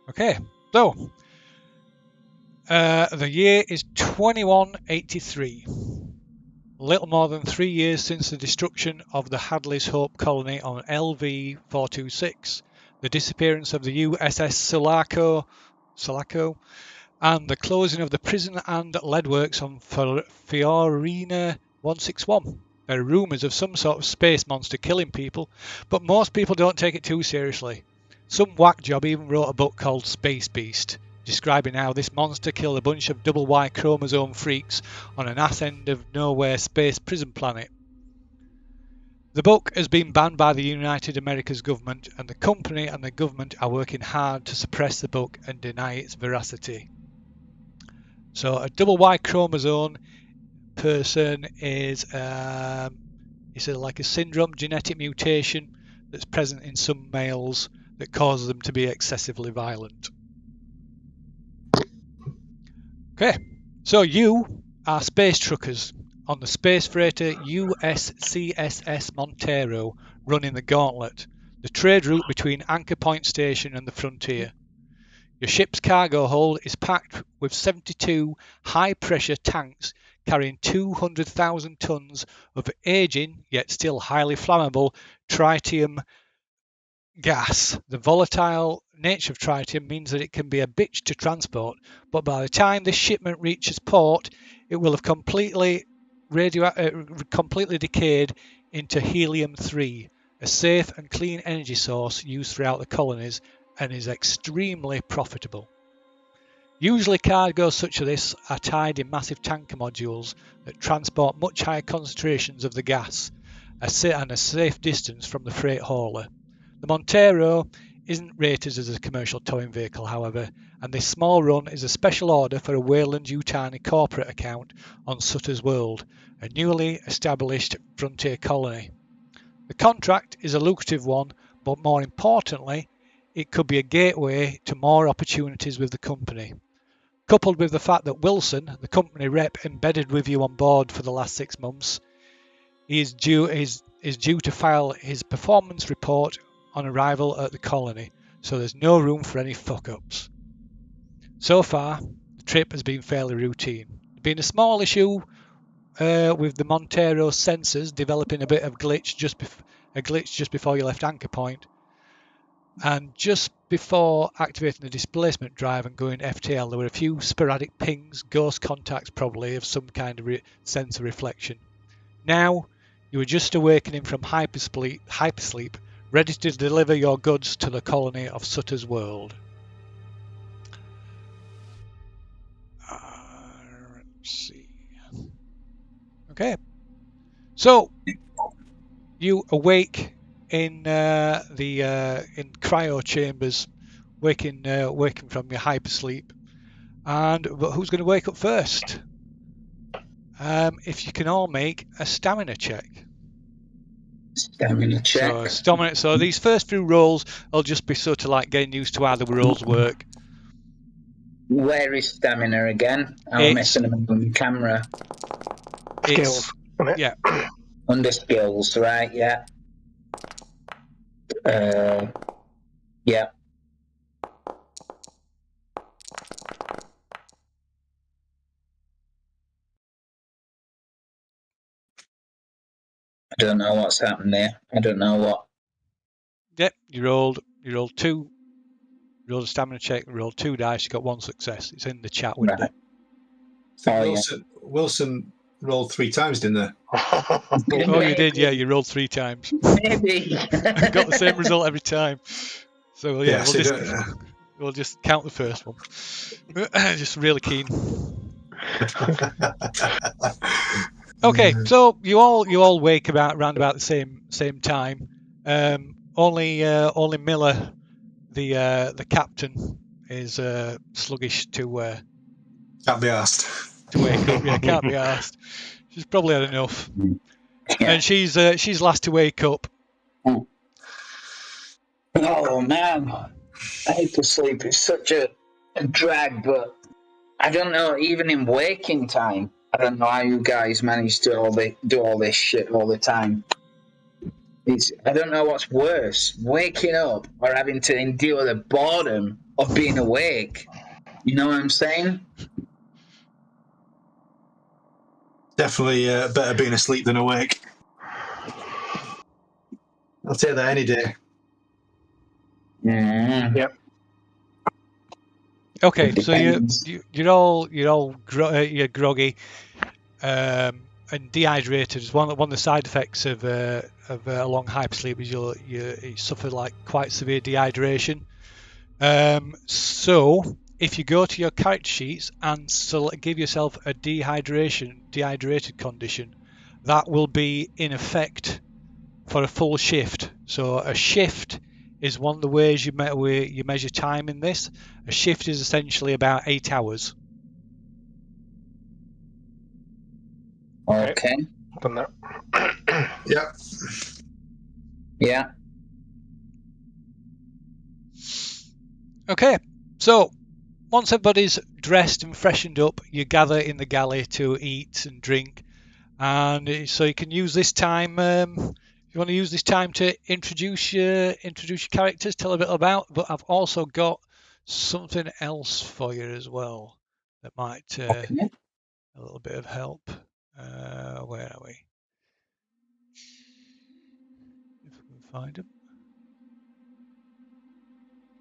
Okay, so the year is 2183. Little more than 3 years since the destruction of the Hadley's Hope colony on LV-426, the disappearance of the USS Sulaco, and the closing of the prison and lead works on Fiorina 161. There are rumours of some sort of space monster killing people, but most people don't take it too seriously. Some whack job even wrote a book called Space Beast, describing how this monster killed a bunch of double Y chromosome freaks on an ass end of nowhere space prison planet. The book has been banned by the United America's government, and the company and the government are working hard to suppress the book and deny its veracity. So a double Y chromosome person is like a syndrome, genetic mutation that's present in some males that causes them to be excessively violent. Okay, so you are space truckers on the space freighter USCSS Montero running the gauntlet, the trade route between Anchor Point Station and the frontier. Your ship's cargo hold is packed with 72 high-pressure tanks carrying 200,000 tons of aging, yet still highly flammable, tritium gas. The volatile nature of tritium means that it can be a bitch to transport, but by the time this shipment reaches port, it will have completely decayed into helium-3, a safe and clean energy source used throughout the colonies and is extremely profitable. Usually cargoes such as this are tied in massive tanker modules that transport much higher concentrations of the gas and a safe distance from the freight hauler. The Montero isn't rated as a commercial towing vehicle, however, and this small run is a special order for a Weyland-Yutani corporate account on Sutter's World, a newly established frontier colony. The contract is a lucrative one, but more importantly, it could be a gateway to more opportunities with the company. Coupled with the fact that Wilson, the company rep embedded with you on board for the last 6 months, he is due to file his performance report on arrival at the colony, so there's no room for any fuck-ups. So far, the trip has been fairly routine. There's been a small issue with the Montero sensors developing a bit of glitch just before you left Anchor Point, and just before activating the displacement drive and going FTL, there were a few sporadic pings, ghost contacts probably, of some kind of sensor reflection. Now, you are just awakening from hypersleep, ready to deliver your goods to the colony of Sutter's World. Let's see. Okay. So, you awake in in cryo chambers, waking from your hypersleep. But who's going to wake up first? If you can all make a stamina check. Stamina check. So these first few rolls will just be sort of like getting used to how the rolls work. Where is stamina again? I'm messing up on the camera. Skills. Yeah. Under skills, right? Yeah. Yeah. I don't know what's happened there. I don't know what. Yep, you rolled two. You rolled a stamina check, you rolled 2 dice, you got 1 success. It's in the chat window. Right. Wilson rolled 3 times, didn't they? Oh, you did, yeah, you rolled 3 times. Maybe. Got the same result every time. So yeah, we'll just count the first one. Just really keen. Okay, so you all wake around about the same time. Only Miller, the captain, is sluggish to Can't be asked to wake up. Yeah, can't be asked. She's probably had enough, Yeah. and she's last to wake up. Oh man, I hate to sleep. It's such a drag, but I don't know. Even in waking time, I don't know how you guys manage to do all this shit all the time. I don't know what's worse, waking up or having to endure the boredom of being awake. You know what I'm saying? Definitely better being asleep than awake. I'll take that any day. Yep. Okay, It so depends. you're all you're groggy and dehydrated. One of the side effects of a long hypersleep is you suffer like quite severe dehydration. So if you go to your character sheets and give yourself a dehydrated condition, that will be in effect for a full shift. So a shift is one of the ways you measure time in this. A shift is essentially about 8 hours. Okay. Done that. Yep. Yeah. Okay, so once everybody's dressed and freshened up, you gather in the galley to eat and drink, and so you can use this time. You want to use this time to introduce your characters, tell a bit about. But I've also got something else for you as well that might Okay. a little bit of help. Where are we? If we can find them.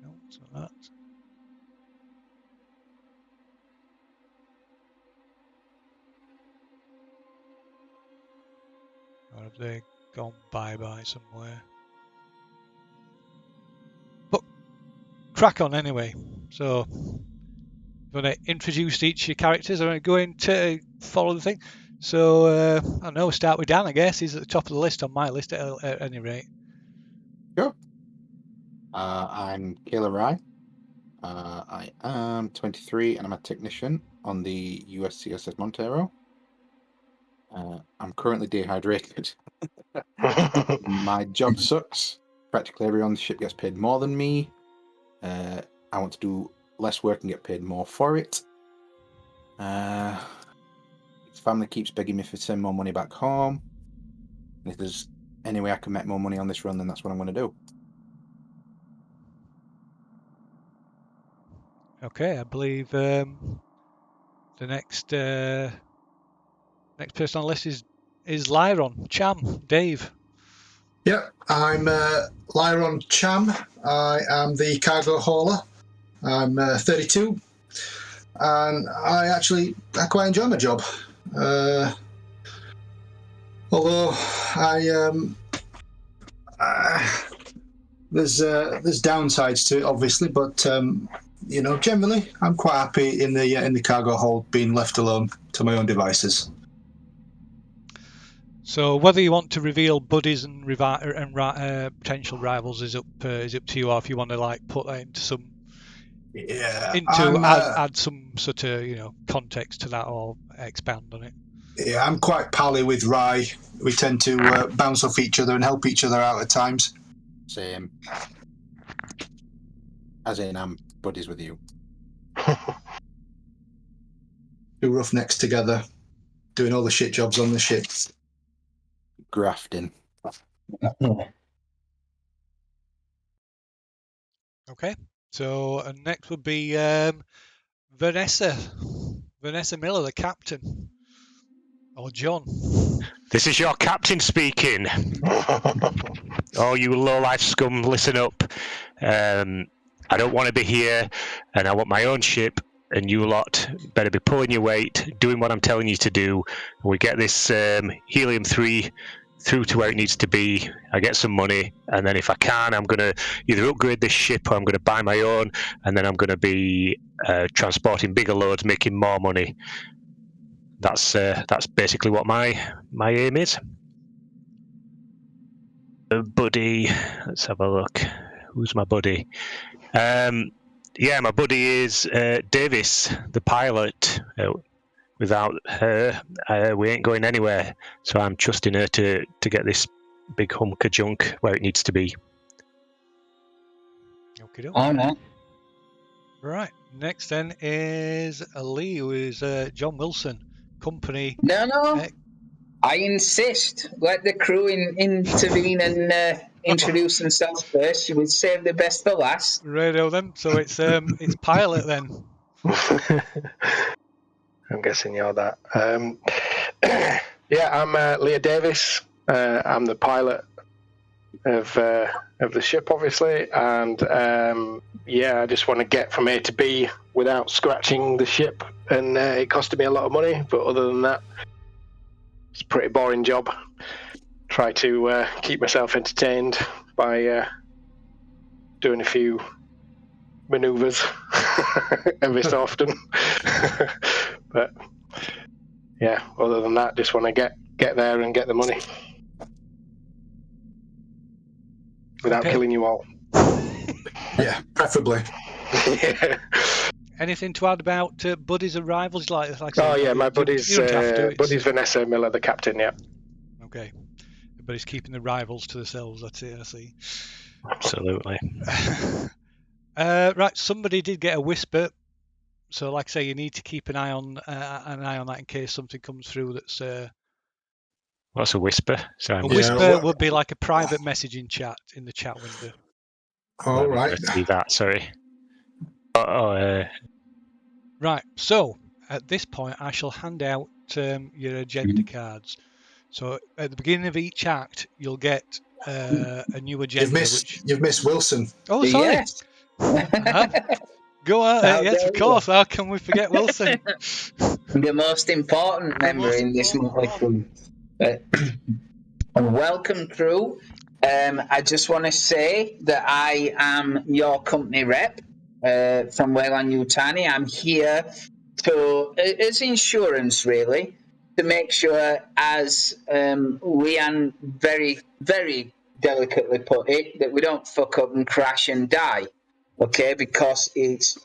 No, it's not that. Or have they gone bye-bye somewhere? But crack on anyway. So I'm going to introduce each of your characters. I'm going to follow the thing. So I know we'll start with Dan, I guess. He's at the top of the list on my list at any rate. Sure. I'm Kayla Rye. I am 23 and I'm a technician on the USCSS Montero. I'm currently dehydrated. My job sucks. Practically everyone on the ship gets paid more than me. I want to do less work and get paid more for it. Family keeps begging me to send more money back home. And if there's any way I can make more money on this run, then that's what I'm going to do. Okay, I believe the next person on the list is Lyron. Cham, Dave. Yep, I'm Lyron Cham. I am the cargo hauler. I'm 32, and I quite enjoy my job. Although there's downsides to it, obviously, but generally I'm quite happy in the cargo hold, being left alone to my own devices. So whether you want to reveal buddies and potential rivals is up to you, or if you want to like put that into some add some sort of context to that or expand on it. Yeah, I'm quite pally with Rye. We tend to bounce off each other and help each other out at times. Same. As in, I'm buddies with you. Do roughnecks together, doing all the shit jobs on the ship. Grafting. Okay, so next would be Vanessa Miller, the captain, or John. This is your captain speaking. Oh, you low-life scum, listen up. I don't want to be here, and I want my own ship, and you lot better be pulling your weight, doing what I'm telling you to do. We get this helium-3 through to where it needs to be. I get some money, and then if I can, I'm going to either upgrade this ship or I'm going to buy my own, and then I'm going to be transporting bigger loads, making more money. That's basically what my aim is. Buddy, let's have a look. Who's my buddy? My buddy is Davis, the pilot. Without her, we ain't going anywhere. So I'm trusting her to get this big hunk of junk where it needs to be. Okay. Oh no. Right. Next then is Lee, who is John Wilson, company. No. I insist. Let the crew intervene and introduce themselves first. You would save the best for last. Radio then. So it's pilot then. I'm guessing you're that. Yeah, I'm Leah Davis. I'm the pilot of the ship, obviously, and yeah, I just want to get from A to B without scratching the ship, and it costed me a lot of money. But other than that, it's a pretty boring job. Try to keep myself entertained by doing a few maneuvers every so often. But yeah, other than that, just want to get there and get the money without killing you all. Yeah, preferably. Yeah. Anything to add about Buddy's arrivals? Like I Oh said, yeah, my you buddy's don't have to. buddy's Vanessa Miller, the captain. Yeah. Okay, but he's keeping the rivals to themselves. That's it. I see. Absolutely. Right, somebody did get a whisper. So, like I say, you need to keep an eye on that in case something comes through that's. What's a whisper? Sorry, A I'm whisper well- would be like a private message in the chat window. All right. see that. Sorry. Right. So at this point, I shall hand out your agenda cards. So at the beginning of each act, you'll get a new agenda. You've missed Wilson. Oh, sorry. Yes. Go on. How Yes, dare of course. How can we forget Wilson? The most important member in this motley crew. Welcome, crew. I just want to say that I am your company rep from Weyland Yutani. I'm here as insurance, really, to make sure, as Leanne very, very delicately put it, that we don't fuck up and crash and die. Okay, because if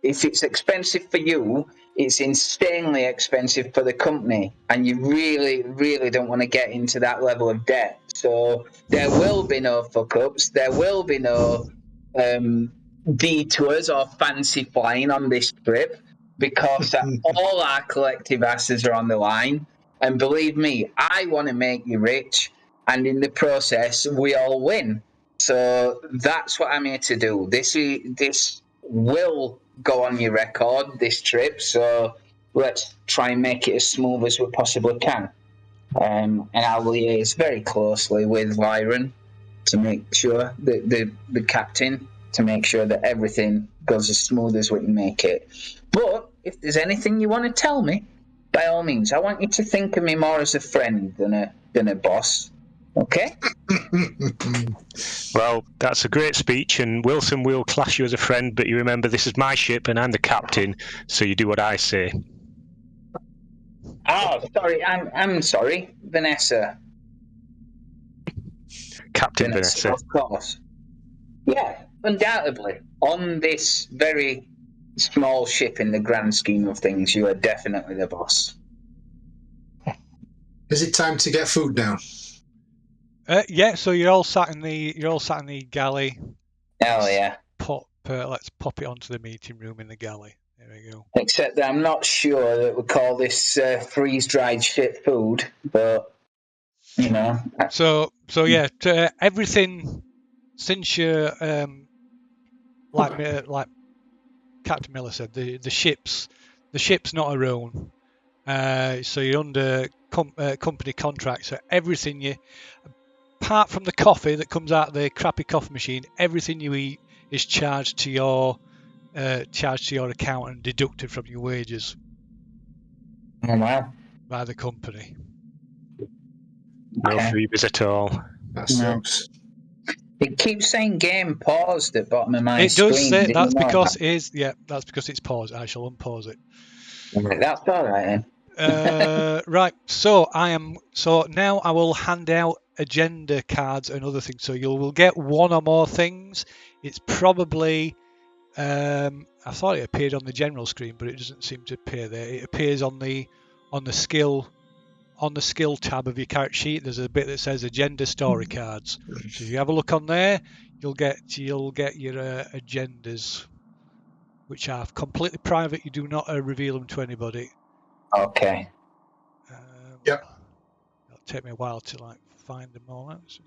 it's expensive for you, it's insanely expensive for the company, and you really, really don't want to get into that level of debt. So there will be no fuck-ups. There will be no detours or fancy flying on this trip, because all our collective asses are on the line. And believe me, I want to make you rich, and in the process, we all win. So that's what I'm here to do. This will go on your record, this trip. So let's try and make it as smooth as we possibly can. And I'll liaise very closely with Lyron to make sure that the captain, to make sure that everything goes as smooth as we can make it. But if there's anything you want to tell me, by all means, I want you to think of me more as a friend than a boss. Okay? Well, that's a great speech, and Wilson will class you as a friend, but you remember this is my ship and I'm the captain, so you do what I say. Oh, sorry, I'm sorry, Vanessa. Captain Vanessa. Of course. Yeah, undoubtedly. On this very small ship in the grand scheme of things, you are definitely the boss. Is it time to get food now? Yeah. So you're all sat in the galley. Oh yeah. Let's pop it onto the meeting room in the galley. There we go. Except that I'm not sure that we call this freeze-dried shit food, but you know. So yeah, everything since you're like Captain Miller said, the ship's not our own. So you're under company contract. So everything apart from the coffee that comes out of the crappy coffee machine, everything you eat is charged to your account and deducted from your wages. Oh wow. By the company. No freebies at all. That sucks. It keeps saying game paused at the bottom of my It screen. does say that's because it's paused. I shall unpause it. That's all right then. Right. So now I will hand out agenda cards and other things. So you will get one or more things. It's probably I thought it appeared on the general screen, but it doesn't seem to appear there. It appears on the skill tab of your character sheet. There's a bit that says agenda story cards. So if you have a look on there, you'll get your agendas, which are completely private. You do not reveal them to anybody. Okay. Yep. It'll take me a while to find them all out.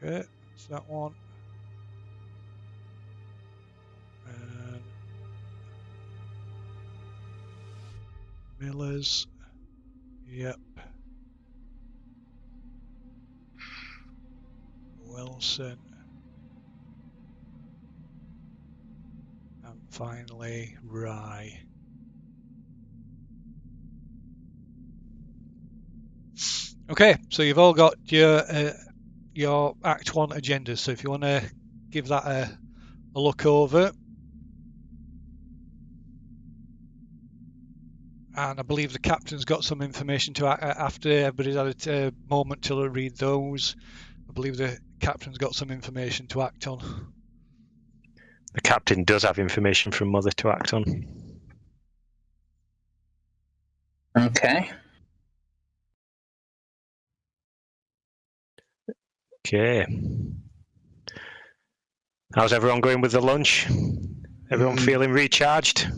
Okay, that's that one. And Miller's. Yep. Wilson. And finally, Rye. Okay, so you've all got your Act 1 agenda, so if you want to give that a look over. And I believe the captain's got some information to after everybody's had a moment to read those. I believe the captain's got some information to act on. The captain does have information from Mother to act on. Okay. Okay. How's everyone going with the lunch? Everyone feeling recharged?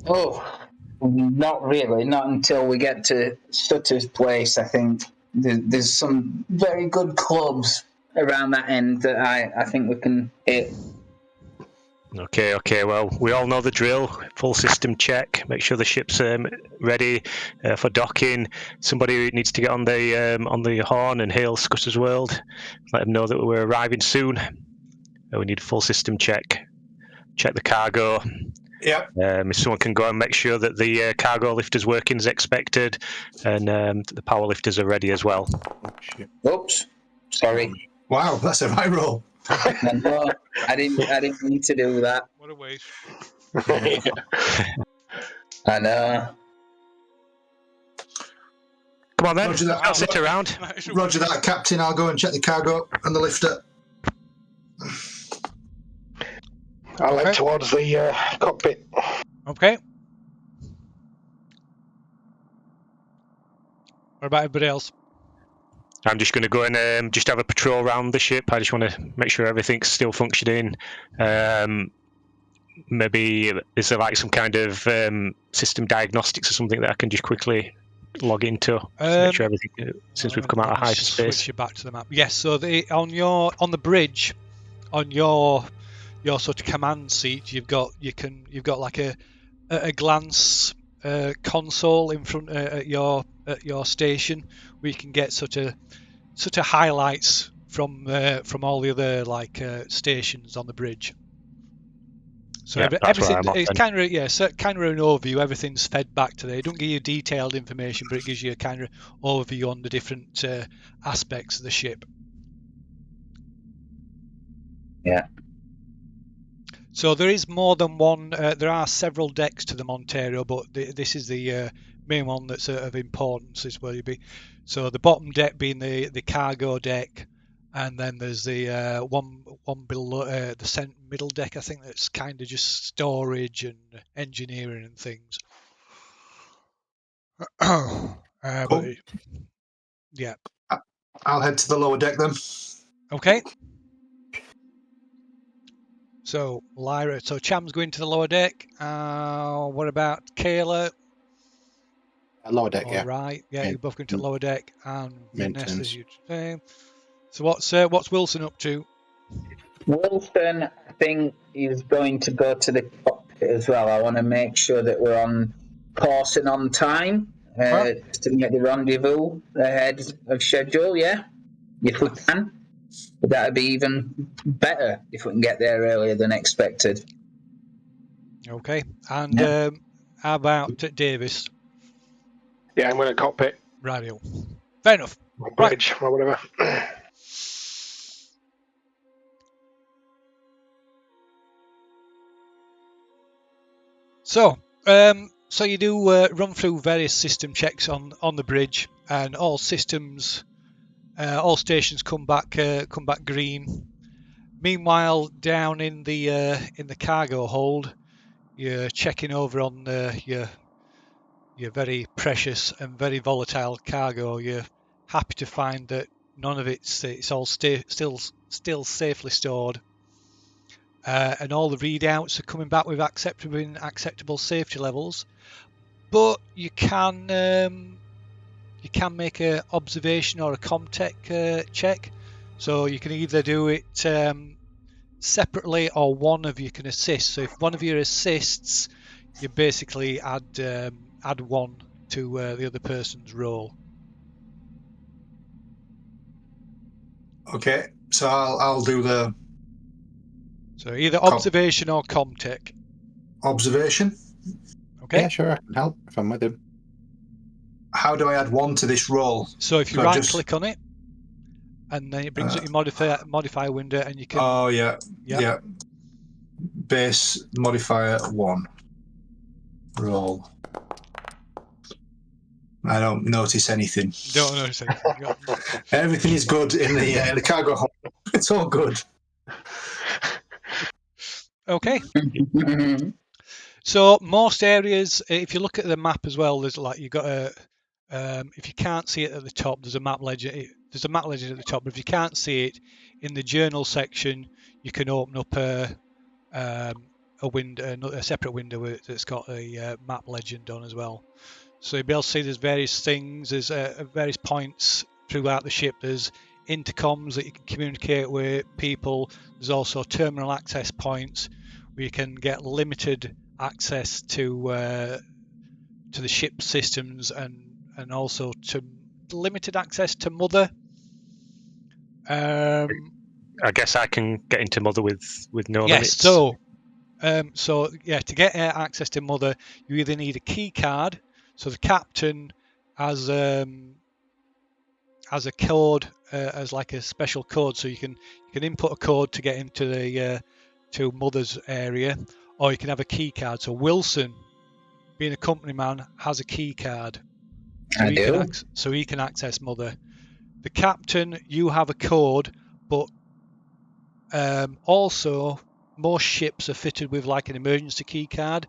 Oh, not really. Not until we get to Sutter's place, I think. There's some very good clubs around that end that I think we can hit. Okay. Well, we all know the drill. Full system check. Make sure the ship's ready for docking. Somebody needs to get on the horn and hail Scutter's World. Let them know that we're arriving soon. We need a full system check. Check the cargo. Yep. If someone can go and make sure that the cargo lifter's working as expected, and the power lifters are ready as well. Oh, shit. Oops, sorry. Wow, that's a right roll. No, I didn't mean to do that. What a waste. I know. Come on then, Roger that. I'll sit around. Roger that, Captain. I'll go and check the cargo and the lifter. I'll Okay. head towards the cockpit. Okay. What about everybody else? I'm just going to go and just have a patrol around the ship. I just want to make sure everything's still functioning. Maybe is there like some kind of system diagnostics or something that I can just quickly log into to make sure everything since we've come out of hyperspace. Switch you back to the map. Yes, so on the bridge, on your sort of command seat, you've got like a glance console in front at your station where you can get sort of highlights from all the other stations on the bridge. So Yeah, that's where everything I'm off it's then. kind of an overview. Everything's fed back to there. It don't give you detailed information, but it gives you a kind of overview on the different aspects of the ship. Yeah. So there is more than one. There are several decks to the Montero, but this is the main one that's of importance. Is where you be. So the bottom deck being the cargo deck, and then there's the one below the middle deck. I think that's kind of just storage and engineering and things. Cool. But yeah. I'll head to the lower deck then. Okay. So Lyra, so Cham's going to the lower deck. What about Kayla? Lower deck, All yeah. right, yeah, you're both going to the lower deck, and Maintenance. Vanessa's you saying. So what's Wilson up to? Wilson, I think, is going to go to the cockpit as well. I want to make sure that we're on course and on time to make the rendezvous ahead of schedule, yeah? If we can. But that would be even better if we can get there earlier than expected. Okay, and how about Davis? Yeah, I'm going to cockpit. Radio. Fair enough. Or bridge or whatever. So, so you do run through various system checks on the bridge, and all stations come back green. Meanwhile, down in the cargo hold, you're checking over on your very precious and very volatile cargo. You're happy to find that none of it's all still safely stored. And all the readouts are coming back with acceptable safety levels, but you can make an observation or a Comtech check So you can either do it separately, or one of you can assist. So if one of you assists, you basically add 1 to the other person's roll. Okay, so I'll do the So either observation or comtech. observation. Okay. Yeah, sure, I can help if I'm with him. How do I add 1 to this roll? So if you So right click on it, and then it brings up your modifier window, and you can. Oh yeah. Base modifier 1. Roll. I don't notice anything. Don't notice anything. Everything is good in the cargo hold. It's all good. Okay. So most areas, if you look at the map as well, there's like you've got a. If you can't see it at the top, there's a map legend. There's a map legend at the top, but if you can't see it in the journal section, you can open up a window, a separate window that's got a map legend on as well. So you'll be able to see there's various things. There's various points throughout the ship. There's intercoms that you can communicate with people. There's also terminal access points where you can get limited access to the ship systems and also to limited access to Mother. I guess I can get into Mother with no limits. So to get access to Mother, you either need a key card. So the captain has a code, as like a special code, so you can input a code to get into the to Mother's area, or you can have a key card. So Wilson, being a company man, has a key card, so he can access Mother. The captain, you have a code, but also most ships are fitted with like an emergency key card.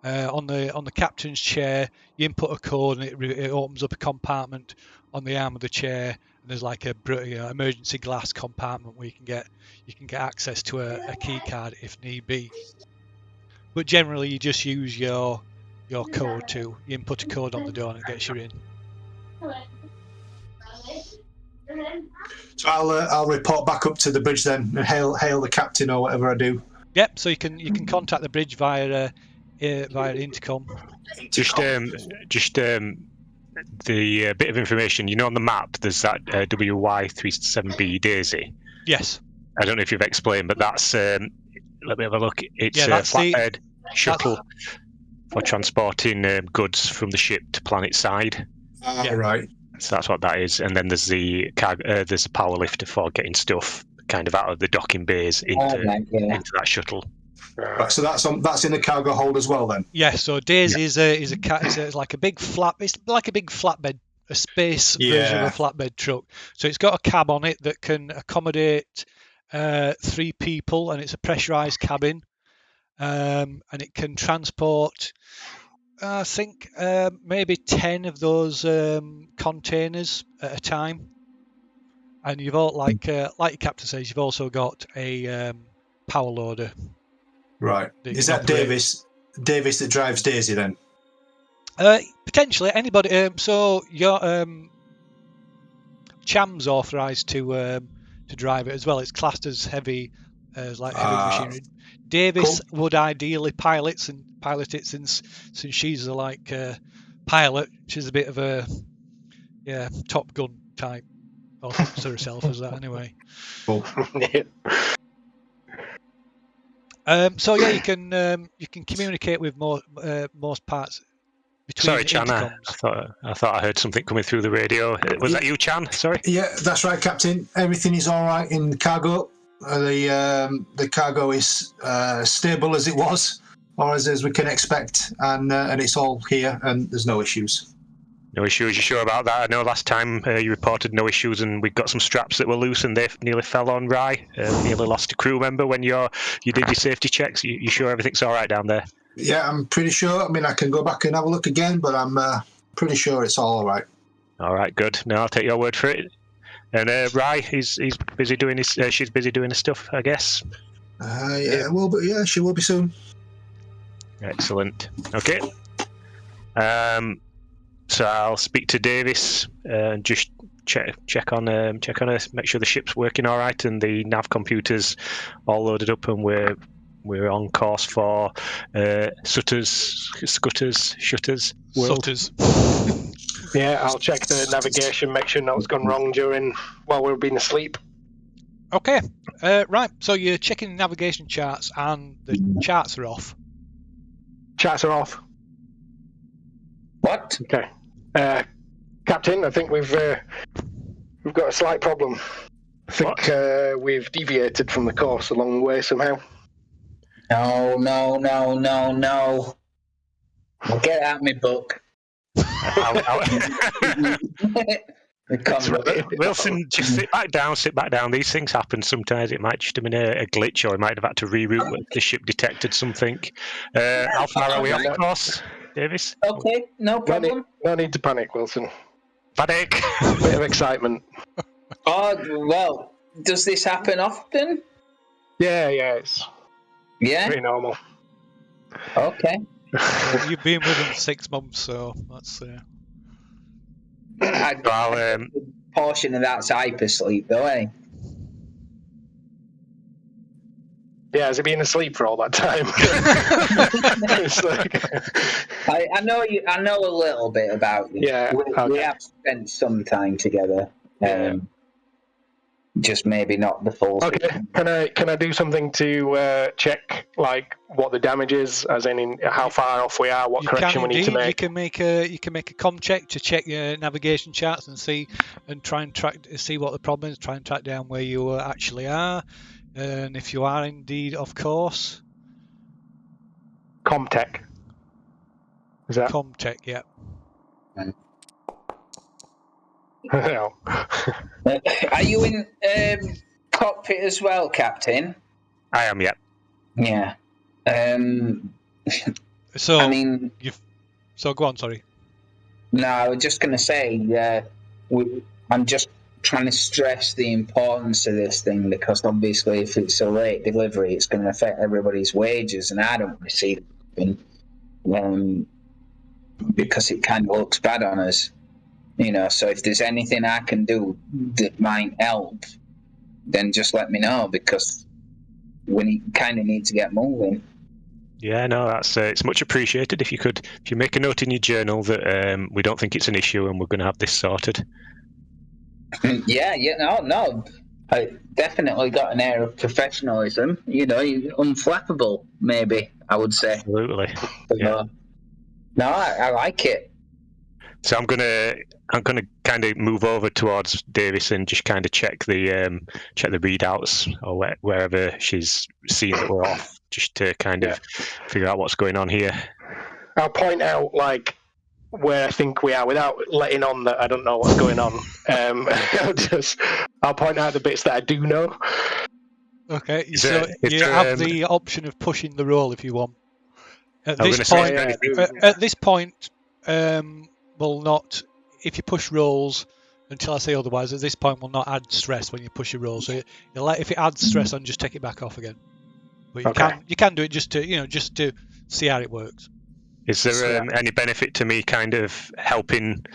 On the captain's chair, you input a code and it opens up a compartment on the arm of the chair, and there's like a emergency glass compartment where you can get access to a key card if need be. But generally, you just use your code you input a code on the door and it gets you in. So I'll report back up to the bridge then and hail the captain or whatever I do. Yep. So you can contact the bridge via intercom. The bit of information, on the map, there's that WY37B Daisy. Yes. I don't know if you've explained, but that's let me have a look. It's a flatbed shuttle for transporting goods from the ship to planet side. Right. So that's what that is, and then there's the there's a power lifter for getting stuff kind of out of the docking bays into that shuttle. Right, so that's in the cargo hold as well then. Yeah. So Daisy is like a big it's like a big flatbed, a space version of a flatbed truck. So it's got a cab on it that can accommodate 3 people, and it's a pressurized cabin, and it can transport. I think maybe 10 of those containers at a time, and you've all like your captain says, you've also got a power loader. Right. Is that Davis that drives Daisy then? Potentially anybody. So your Cham's authorised to drive it as well. It's classed as heavy machinery. Davis would ideally pilot it since she's a pilot. She's a bit of a Top Gun type, or thinks herself as that anyway. Cool. So yeah, you can communicate with most parts between. Sorry, Chan. I thought I heard something coming through the radio. Was that you, Chan? Sorry. Yeah, that's right, Captain. Everything is all right in the cargo. The cargo is stable as it was, or as we can expect, and it's all here, and there's no issues. No issues. You sure about that? I know last time you reported no issues, and we got some straps that were loose, and they nearly fell on Rye. Nearly lost a crew member when you did your safety checks. You sure everything's all right down there? Yeah, I'm pretty sure. I mean, I can go back and have a look again, but I'm pretty sure it's all right. All right, good. No, I'll take your word for it. And Rye, he's busy doing his. She's busy doing his stuff, I guess. She will be soon. Excellent. Okay. So I'll speak to Davis and just check on us, make sure the ship's working all right and the nav computers all loaded up, and we're on course for Shutters world. Sutters. Yeah, I'll check the navigation, make sure nothing's gone wrong while we've been asleep. Okay, right. So you're checking the navigation charts, and the charts are off. Charts are off. What? Okay. Captain, I think we've got a slight problem. I think we've deviated from the course a long way somehow. No. Well, get out my book. Wilson, just sit back down. These things happen sometimes. It might just have been a glitch, or it might have had to reroute when the ship detected something. How far are we off course, Davis? Okay, no problem. No need to panic, Wilson. Panic! Bit of excitement. Oh, well, does this happen often? Yeah, it's pretty normal. Okay. Well, you've been with them 6 months, so that's. Portion of that's hypersleep, though, eh? Yeah, has he been asleep for all that time? It's like... I know you. I know a little bit about you. Yeah, we have spent some time together. Just maybe not the full. Okay, can I do something to check like what the damage is, as in how far off we are, what correction we need to make? You can make a comm check to check your navigation charts and see what the problem is. Try and track down where you actually are, and if you are indeed off course. Comtech. Is that Comtech? Yeah. No. Are you in cockpit as well, Captain? I am, yeah. Yeah. So I mean, So go on. Sorry. No, I was just going to say, I'm just trying to stress the importance of this thing, because obviously, if it's a late delivery, it's going to affect everybody's wages, and I don't want to see it happen, because it kind of looks bad on us. So if there's anything I can do that might help, then just let me know, because we kind of need to get moving. Yeah, no, that's it's much appreciated. If you make a note in your journal that we don't think it's an issue and we're going to have this sorted. No, I definitely got an air of professionalism. Unflappable, maybe I would say. Absolutely. Yeah. No, I like it. So I'm gonna kind of move over towards Davis and just kind of check the readouts, or wherever she's seeing that we're off, just to kind of figure out what's going on here. I'll point out like where I think we are without letting on that I don't know what's going on. I'll point out the bits that I do know. Okay, you have the option of pushing the roll if you want. At this point, will not, if you push rolls until I say otherwise, at this point will not add stress when you push your roll. So if it adds stress, then just take it back off again. But you can do it just to see how it works. Is there any benefit to me kind of helping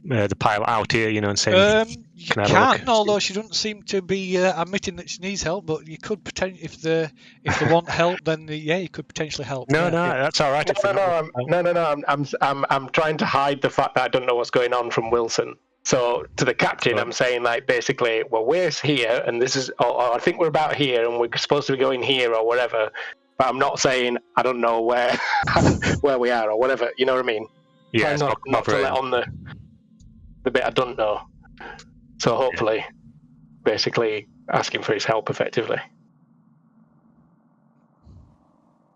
the pilot out here, and saying you can, although she doesn't seem to be admitting that she needs help. But you could potentially, if they want help, then you could potentially help. No, that's all right. I'm trying to hide the fact that I don't know what's going on from Wilson. So to the captain, I'm saying like basically, well, we're here, and this is, or I think we're about here, and we're supposed to be going here or whatever. But I'm not saying I don't know where where we are or whatever. You know what I mean? Yeah, not to let on the bit I don't know. So hopefully, basically asking for his help effectively.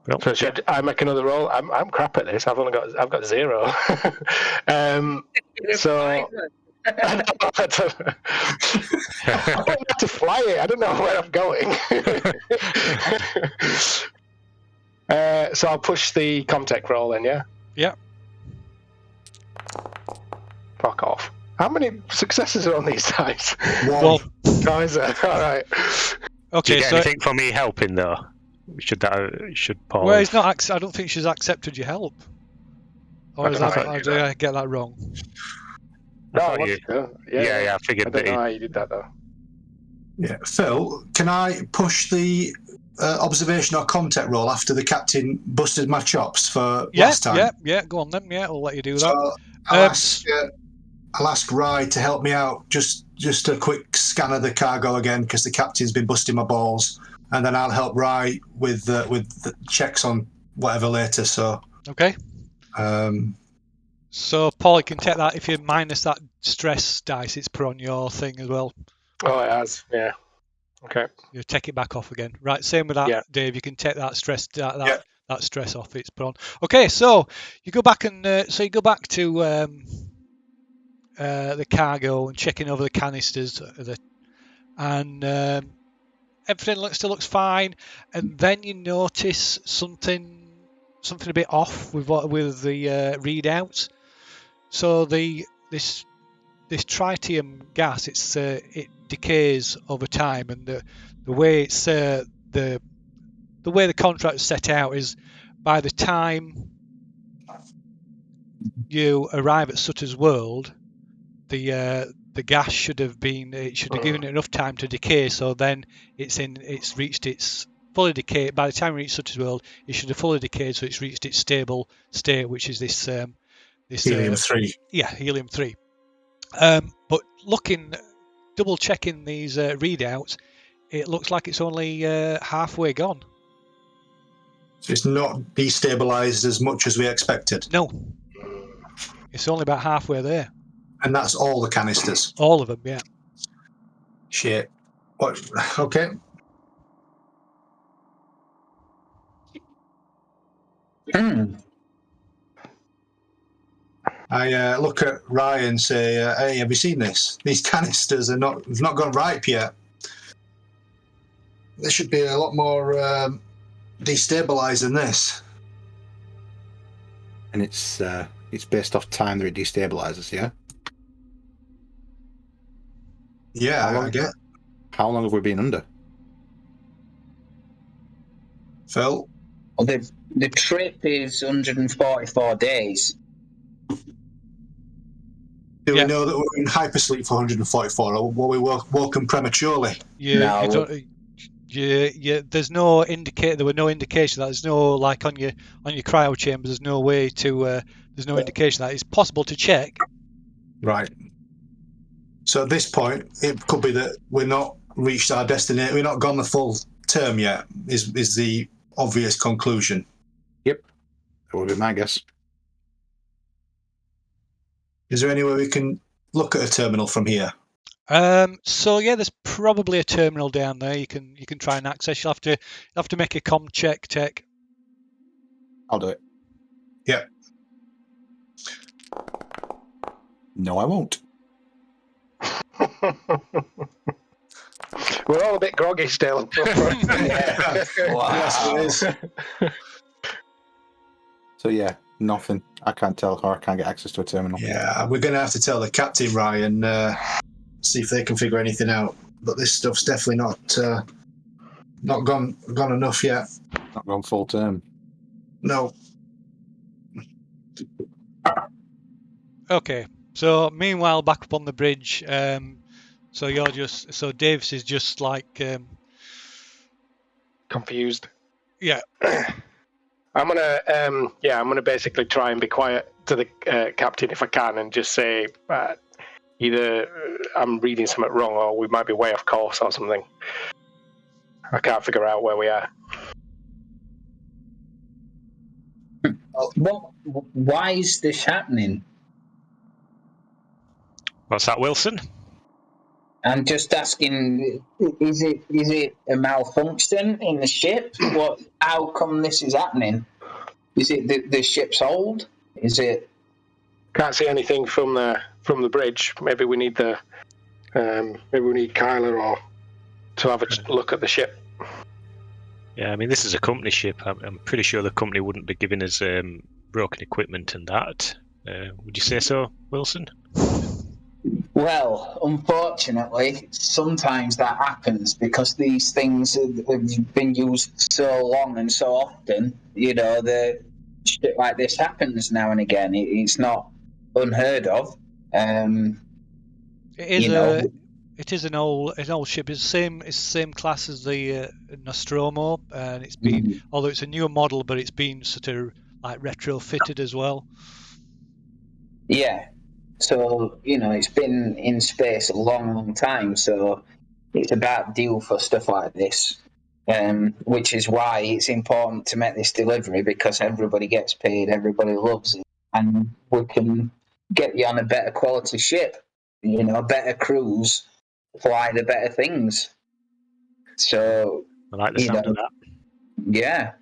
Well, so should I make another roll? I'm crap at this. I've got 0. So I don't have to fly it. I don't know where I'm going. So I'll push the Comtech roll then, yeah? Yeah. Fuck off. How many successes are on these dice? One. Guys, all right. Do Okay, you get anything from me helping though? Should Paul? Well, he's not. I don't think she's accepted your help. Or did I get that wrong? I thought what's you. good. Yeah, I I figured don't that. know how you did that though. Yeah, Phil, can I push the observation or contact roll after the captain busted my chops for last time? Yeah. Go on then. Yeah, we'll let you do So that. I'll ask Rye to help me out. Just a quick scan of the cargo again because the captain's been busting my balls, and then I'll help Rye with the checks on whatever later. So Okay. um, So Paul, you can take that if you minus that stress dice it's put on your thing as well. Oh, it has. Yeah. Okay. You take it back off again. Right. Same with that, Yeah. Dave. You can take that stress Yeah. that stress off it's put on. Okay. So you go back and you go back to the cargo and checking over the canisters, and everything still looks fine. And then you notice something a bit off with the readouts. So this tritium gas, it decays over time, and the way it's the way the contract is set out is by the time you arrive at Sutter's World, the gas should have given it enough time to decay. So then it's reached its fully decayed. By the time you reach Sutter's World, it should have fully decayed, so it's reached its stable state, which is this helium-3. Yeah, helium-3. But double checking these readouts, it looks like it's only halfway gone. So it's not destabilized as much as we expected. No, it's only about halfway there. And that's all the canisters. All of them, yeah. Shit. What? Okay. I look at Ryan and say, "Hey, have you seen this? These canisters have not gone ripe yet. There should be a lot more destabilized than this." And it's based off time that it destabilizes, yeah? Yeah, I get. How long have we been under? Phil? Well, the trip is 144 days. Do we know that we're in hypersleep for 144, or were we woken prematurely? There's no there were no indication that there's no, like on your cryo chambers, there's no way to there's no indication that it's possible to check. Right. So at this point, it could be that we're not reached our destination. We're not gone the full term yet. Is the obvious conclusion? Yep, that would be my guess. Is there any way we can look at a terminal from here? So yeah, there's probably a terminal down there. You can try and access. You'll have to make a comm check, Tech. I'll do it. Yeah. No, I won't. We're all a bit groggy still. Yeah. Wow. Yes, it is. So yeah, nothing. I can't tell her. I can't get access to a terminal. Yeah, we're going to have to tell the captain, Ryan, see if they can figure anything out. But this stuff's definitely not gone enough yet. Not gone full term. No. Okay. So meanwhile, back up on the bridge. So Davis is just like confused. Yeah. I'm gonna basically try and be quiet to the captain if I can, and just say either I'm reading something wrong, or we might be way off course or something. I can't figure out where we are. Why is this happening? What's that, Wilson? I'm just asking, is it a malfunction in the ship? How come this is happening? Is it the ship's old? Is it? Can't see anything from the bridge. Maybe we need Kyler or to have a look at the ship. Yeah, I mean, this is a company ship. I'm pretty sure the company wouldn't be giving us broken equipment and that. Would you say so, Wilson? Well, unfortunately, sometimes that happens because these things have been used so long and so often. The shit like this happens now and again. It's not unheard of. It is you know. It is an old ship. It's the same class as the Nostromo, and it's been, Mhm. although it's a newer model, but it's been sort of like retrofitted as well. Yeah. So, it's been in space a long, long time. So it's about due for stuff like this, which is why it's important to make this delivery, because everybody gets paid, everybody loves it, and we can get you on a better quality ship, better crews, fly the better things. So, I like the sound of that. yeah.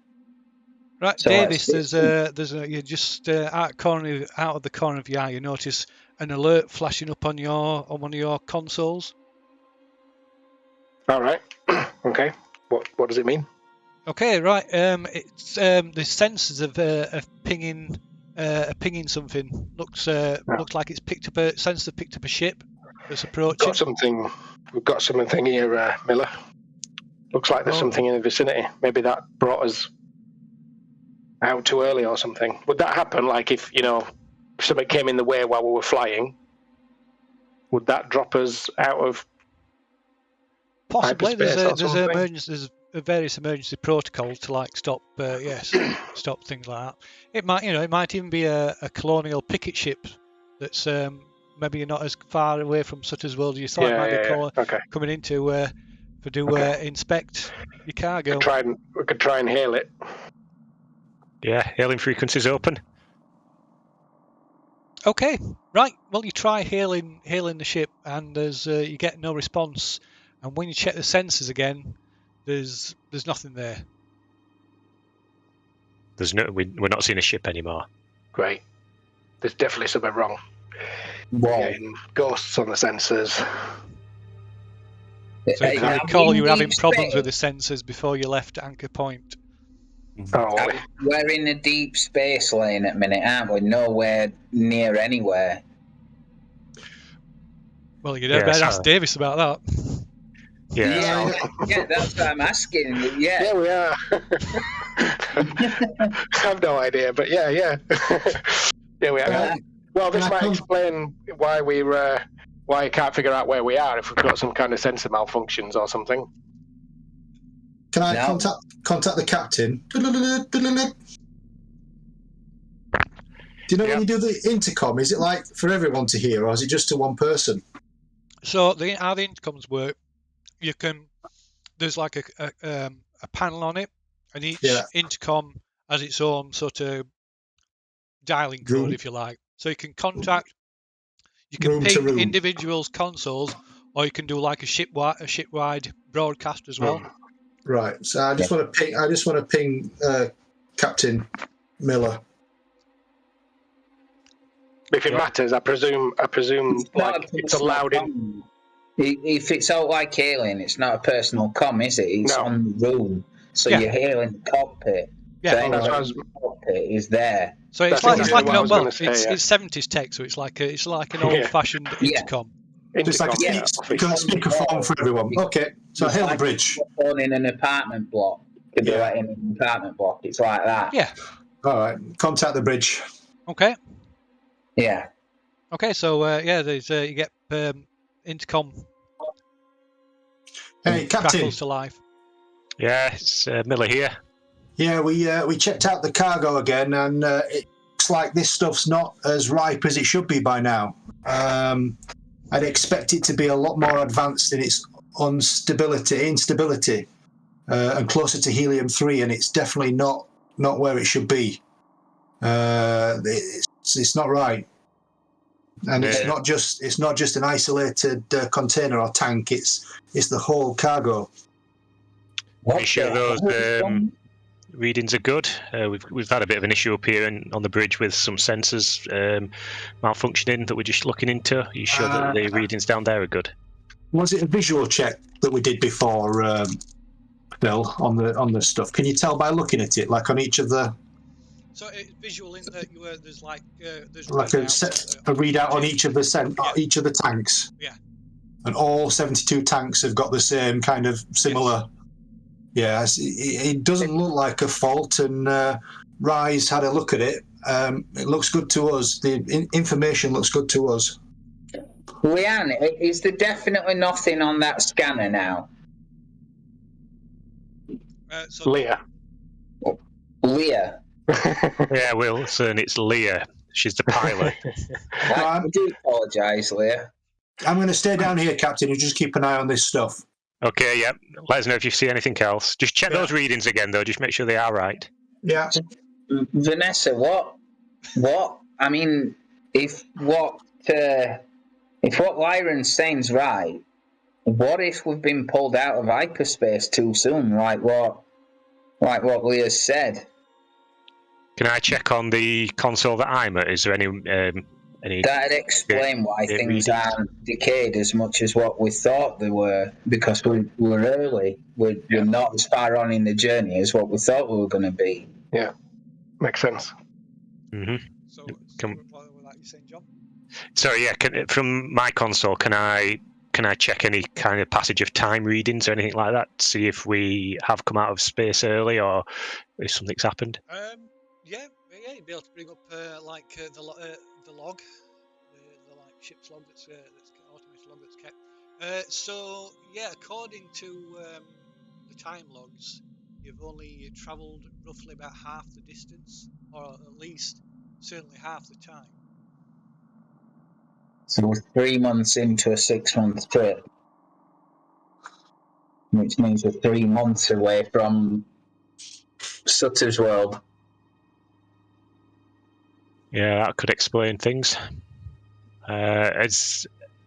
Right, So Davis. You just out of the corner of your eye, you notice an alert flashing up on one of your consoles. All right. Okay. What does it mean? Okay, right. It's the sensors of pinging something. Looks like it's picked up a ship that's approaching. We've got something here, Miller. Looks like there's something in the vicinity. Maybe that brought us out too early or something. Would that happen? Like if something came in the way while we were flying, would that drop us out of Possibly. hyperspace or something? There's various emergency protocols to stop stop things like that. It might even be a colonial picket ship that's maybe not as far away from Sutter's World as you thought. It might be Okay. coming in to inspect your cargo. We could try and hail it. Yeah, hailing frequencies open. Okay, right. Well, you try hailing the ship, and you get no response. And when you check the sensors again, there's nothing there. We're not seeing a ship anymore. Great. There's definitely something wrong. Well, Getting ghosts on the sensors. So if I recall, you were having problems with the sensors before you left Anchor Point. Oh, we're in a deep space lane at the minute, aren't we? Nowhere near anywhere. Well, you'd better ask Davis about that. Yeah, yeah, that's what I'm asking. Yeah, we are. I have no idea, but yeah. Yeah, we are. Well, this might explain why why I can't figure out where we are if we've got some kind of sensor malfunctions or something. Can I contact the captain? Do you know when you do the intercom, is it like for everyone to hear, or is it just to one person? So how the intercoms work, there's like a panel on it, and each intercom has its own sort of dialing code, if you like. So you can contact, you can ping individuals' consoles, or you can do like a shipwide broadcast as well. Right. So I just want to ping Captain Miller. If it matters, I presume it's allowed in. If it's out like hailing, it's not a personal comm, is it? It's on the room. So you're hailing the cockpit. Yeah, so the cockpit is there. So it's like it's 70s tech, so it's like an old-fashioned intercom. Just like a speakerphone for everyone. Okay, so hail the bridge. In an apartment block. Could be like in an apartment block. It's like that. Yeah. All right. Contact the bridge. Okay. Yeah. Okay. So there's you get intercom. Hey, Captain. To life. Yeah, it's Miller here. Yeah, we checked out the cargo again, and it looks like this stuff's not as ripe as it should be by now. I'd expect it to be a lot more advanced in its instability, and closer to helium-3, and it's definitely not where it should be. It's not right, and it's not just an isolated container or tank. It's the whole cargo. Are you sure those readings are good? We've had a bit of an issue up here on the bridge with some sensors malfunctioning that we're just looking into. Are you sure that the readings down there are good? Was it a visual check that we did before, Bill, on the stuff? Can you tell by looking at it, like on each of the? So it's visual in that there's like there's like a readout on each of the tanks. Yeah. And all 72 tanks have got the same kind of similar. Yes. It doesn't look like a fault, and Rise had a look at it. It looks good to us. The information looks good to us. Leanne, is there definitely nothing on that scanner now? So Leah. Leah. Yeah, Wilson, it's Leah. She's the pilot. I do apologise, Leah. I'm going to stay down here, Captain, and just keep an eye on this stuff. Okay, yeah. Let us know if you see anything else. Just check those readings again, though. Just make sure they are right. Yeah. Vanessa, what? I mean, if what Lyron's saying's right, what if we've been pulled out of hyperspace too soon, like what Leah said? Can I check on the console that I'm at? Is there any That'd explain why things readings? aren't decayed as much as what we thought they were, because we're early. We're not as far on in the journey as what we thought we were going to be. Yeah, makes sense. Mm-hmm. So what were you saying, John? Sorry, yeah. From my console, can I check any kind of passage of time readings or anything like that? See if we have come out of space early or if something's happened. Yeah, you'd be able to bring up the log, the like ship's log that's automated log that's kept. So yeah, according to the time logs, you've only travelled roughly about half the distance, or at least certainly half the time. So we're 3 months into a 6-month trip, which means we're 3 months away from Sutter's World. Yeah, that could explain things. And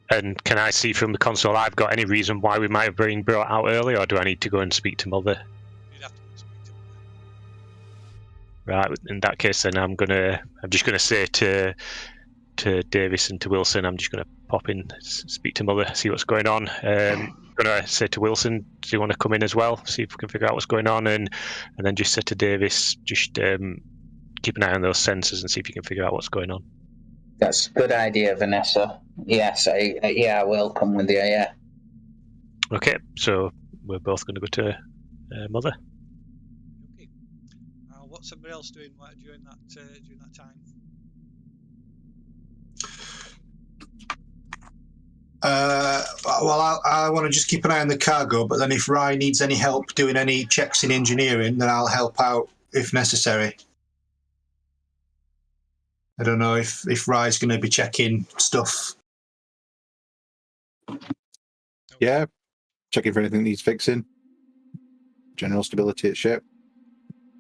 can I see from the console I've got any reason why we might have been brought out early, or do I need to go and speak to Mother? You'd have to go and speak to Mother. Right. In that case, then I'm just gonna say to Davis and to Wilson, I'm just gonna pop in, speak to Mother, see what's going on. Gonna say to Wilson, do you want to come in as well, see if we can figure out what's going on, and then just say to Davis, just keep an eye on those sensors and see if you can figure out what's going on. That's a good idea, Vanessa. Yes, I will come with you, yeah. Okay, so we're both going to go to Mother. Okay. What's everybody else doing during that time? Well, I want to just keep an eye on the cargo, but then if Rye needs any help doing any checks in engineering, then I'll help out if necessary. I don't know if Rye's going to be checking stuff. Yeah, checking for anything that needs fixing. General stability at ship.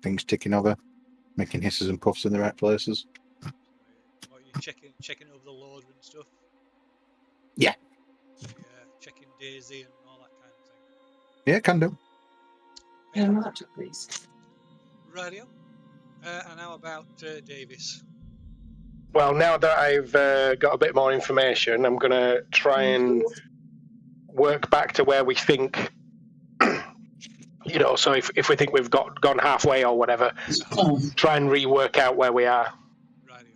Things ticking over. Making hisses and puffs in the right places. What are you checking over the loader and stuff? Yeah. Yeah, checking Daisy and all that kind of thing. Yeah, can do. Yeah, please. Radio. And how about Davis? Well, now that I've got a bit more information, I'm going to try and work back to where we think, so if we think we've gone halfway or whatever, try and rework out where we are. Radio.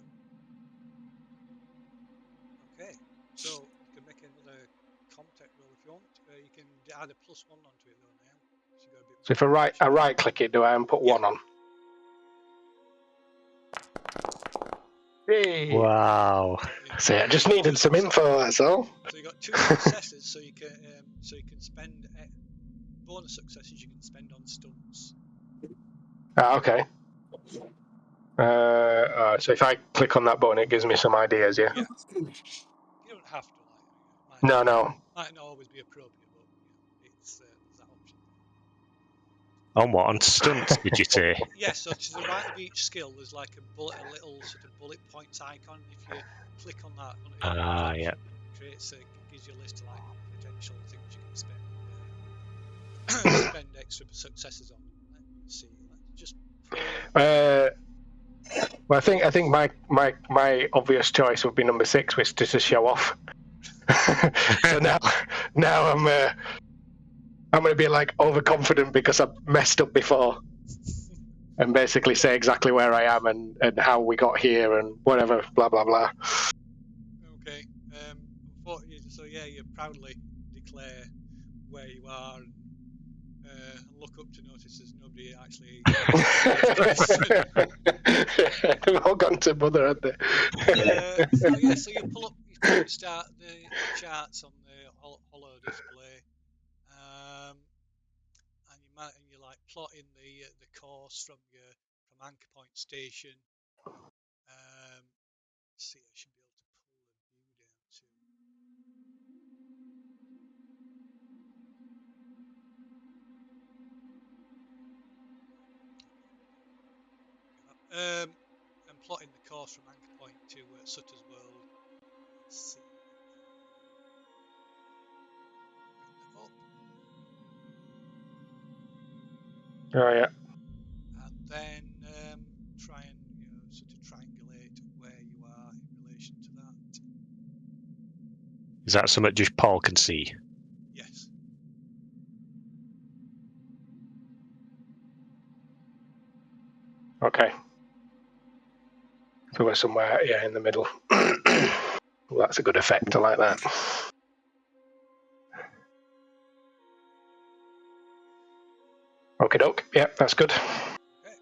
Okay, so you can make another contact roll if you want. You can add a +1 onto it though now. So, you got a bit So if I right click it, do I, and put 1 on? Hey. Wow. So I just needed some info, that's all. So you got 2 successes, so you can spend bonus successes you can spend on stunts. Okay. So if I click on that button, it gives me some ideas, yeah? Yeah. You don't have to, No. Might not always be appropriate, but it's there's that option. On what? On stunts, did you say? Yeah, so to the right of each skill, there's like a little sort of bullet points icon. If you click on that, Yeah. Gives you a list of like potential things you can spend extra successes on. Let's see. Let's just. Well, I think my obvious choice would be number 6, which is to show off. So now I'm going to be like overconfident because I've messed up before, and basically say exactly where I am and how we got here and whatever, blah blah blah. Okay. So yeah, you proudly declare where you are and look up to notice there's nobody actually. They've all gone to Mother, haven't they? So you start the charts on the hollow display, and you like plot in the course from anchor point station. See, I should be able to pull the view down too. And plotting the course from anchor point to Sutter's World. Let's see. Bring that up. Oh, yeah. And then try and sort of triangulate where you are in relation to that. Is that something just Paul can see? Yes. Okay. So we're somewhere, yeah, in the middle. Well, that's a good effect. I like that. Okie doke. Yeah, that's good. Okay.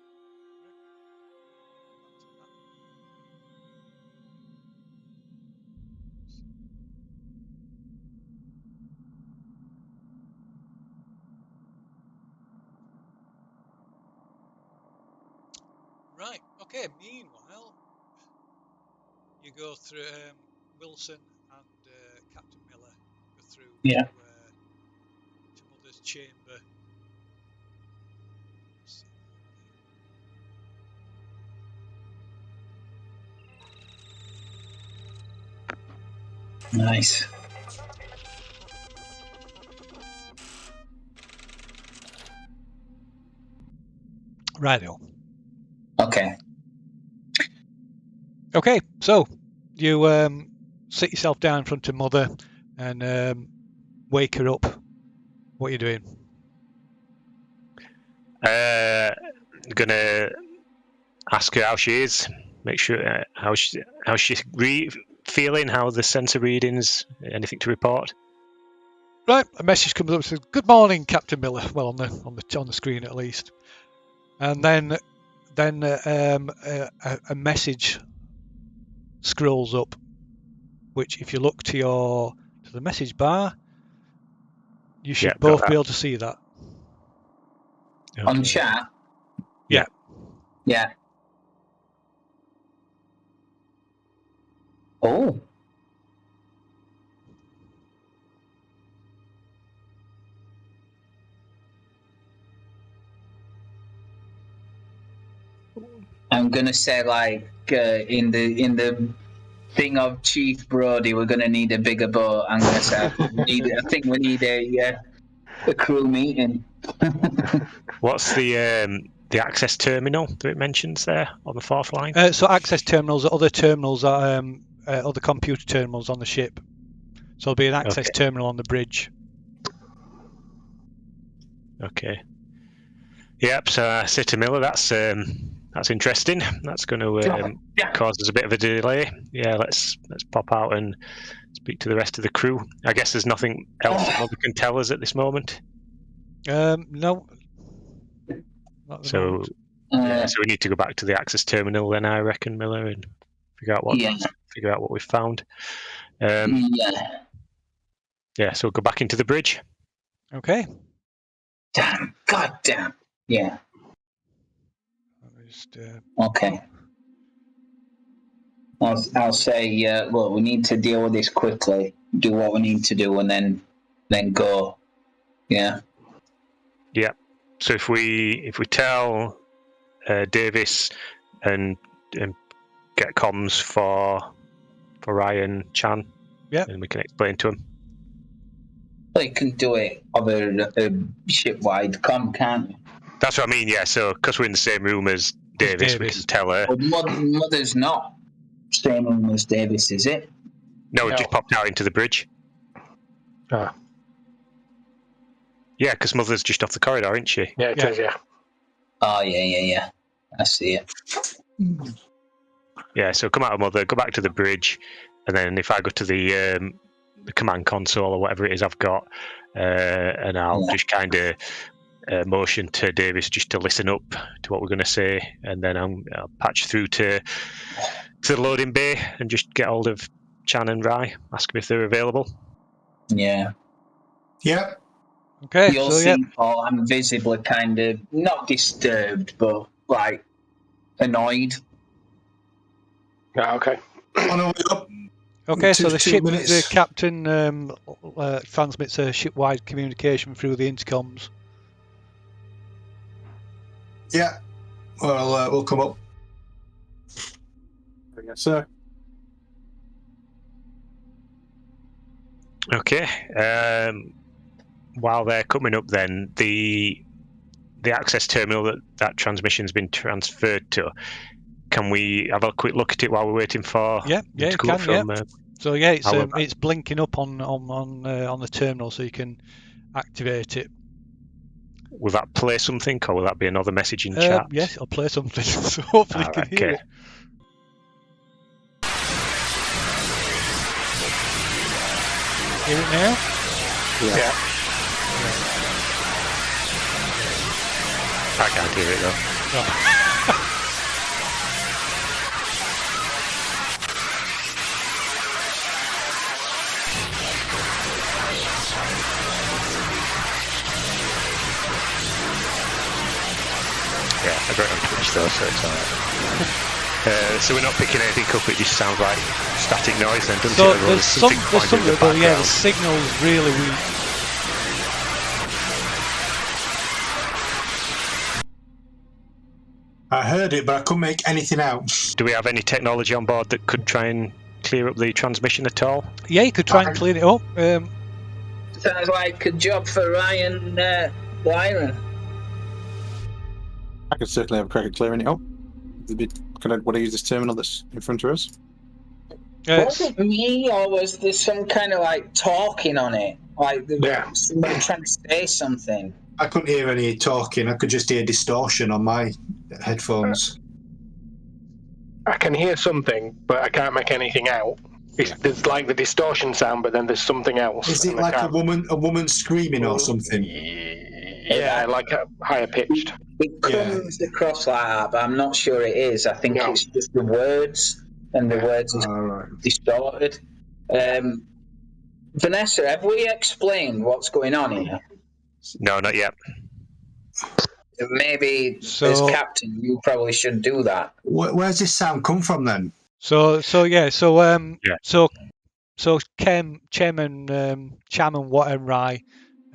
Right. Okay. Meanwhile, you go through Wilson and Captain Miller go through Yeah. to Mother's chamber. Nice. Righto. Okay. Okay. So you sit yourself down in front of Mother and wake her up. What are you doing? Gonna ask her how she is. Make sure how she's feeling. How the sensor readings. Anything to report? Right, a message comes up and says, "Good morning, Captain Miller." Well, on the screen at least, and then a message scrolls up, which if you look to the message bar, you should Yeah, got both that. be able to see that. On Okay. chat? Yeah. Yeah. Oh. I'm gonna say like in the thing of Chief Brody, we're gonna need a bigger boat. I'm gonna say I think we need a crew meeting. What's the access terminal that it mentions there on the fourth line? So access terminals are other terminals, other computer terminals on the ship. So there'll be an access Okay. terminal on the bridge. Okay. Yep. So I say to Miller, that's interesting. That's going to cause us a bit of a delay. Yeah. Let's pop out and speak to the rest of the crew. I guess there's nothing else that Mother can tell us at this moment. No. Not at the So moment. yeah. So we need to go back to the access terminal then, I reckon, Miller, and figure out what we've found. Yeah. Yeah. So we'll go back into the bridge. Okay. Damn. God damn. Yeah. Just, Okay. I'll say, look, we need to deal with this quickly. Do what we need to do, and then go. Yeah. Yeah. So if we tell Davis and get comms for Ryan Chan, and we can explain to him. Well, you can do it over a ship-wide com, can't you? That's what I mean. Yeah. So because we're in the same room as Davis, we can tell her. Well, Mother's not same room as Davis, is it? No, it just popped out into the bridge. Ah. Yeah, because Mother's just off the corridor, isn't she? Yeah, it is, yeah. Oh, yeah. I see it. Yeah, so come out of Mother, go back to the bridge, and then if I go to the command console or whatever it is I've got, and I'll just kind of motion to Davis just to listen up to what we're going to say, and then I'll patch through to the loading bay and just get hold of Chan and Rai, ask them if they're available. Yeah. Yep. Okay, You'll so see yeah. Paul, I'm visibly kind of, not disturbed, but, like, annoyed. Ah, okay. On our way up. Okay, so the 2 ship, minutes. the captain transmits a ship-wide communication through the intercoms. Yeah. Well, we'll come up. Yes, sir. Okay. While they're coming up, then the access terminal that transmission's been transferred to. Can we have a quick look at it while we're waiting for Yeah, them to you come up can. from? So yeah, our- it's blinking up on the terminal, so you can activate it. Will that play something, or will that be another message in chat? Yes, I'll play something, so hopefully you can Alright, hear okay. it. Hear it now? Yeah. I can't hear it though. No. Yeah, I got it on Twitch though, so it's alright. So we're not picking anything up, it just sounds like static noise then, doesn't So it? Or there's something, flying in the but yeah, the background. signal's really weak. I heard it, but I couldn't make anything out. Do we have any technology on board that could try and clear up the transmission at all? Yeah, you could try and clean it up. Sounds like a job for Ryan Byron. I could certainly have a crack at clearing it up. Would I use this terminal that's in front of us? Was it me, or was there some kind of like talking on it? Like somebody trying to say something? I couldn't hear any talking. I could just hear distortion on my headphones. I can hear something, but I can't make anything out. There's like the distortion sound, but then there's something else. Is it and I like can't- a woman screaming or something? Yeah, like a higher pitched. It comes across like that, but I'm not sure it is. I think it's just the words, and the words is distorted. Vanessa, have we explained what's going on here? No, not yet. Maybe So- as captain, you probably should do that. Where's this sound come from then? So Chem and Cham and Wat and Rai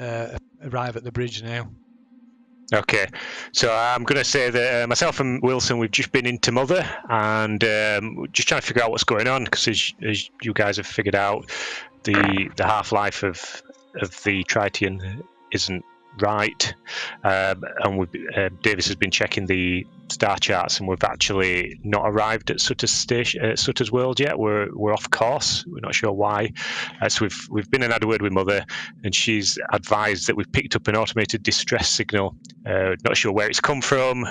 arrive at the bridge now. Okay, so I'm going to say that myself and Wilson, we've just been into Mother, and we're just trying to figure out what's going on, because as you guys have figured out, the half-life of the Tritium isn't right, and Davis has been checking the star charts, and we've actually not arrived at Sutter's World yet. We're off course. We're not sure why. So we've been and had a word with Mother, and she's advised that we've picked up an automated distress signal. Not sure where it's come from.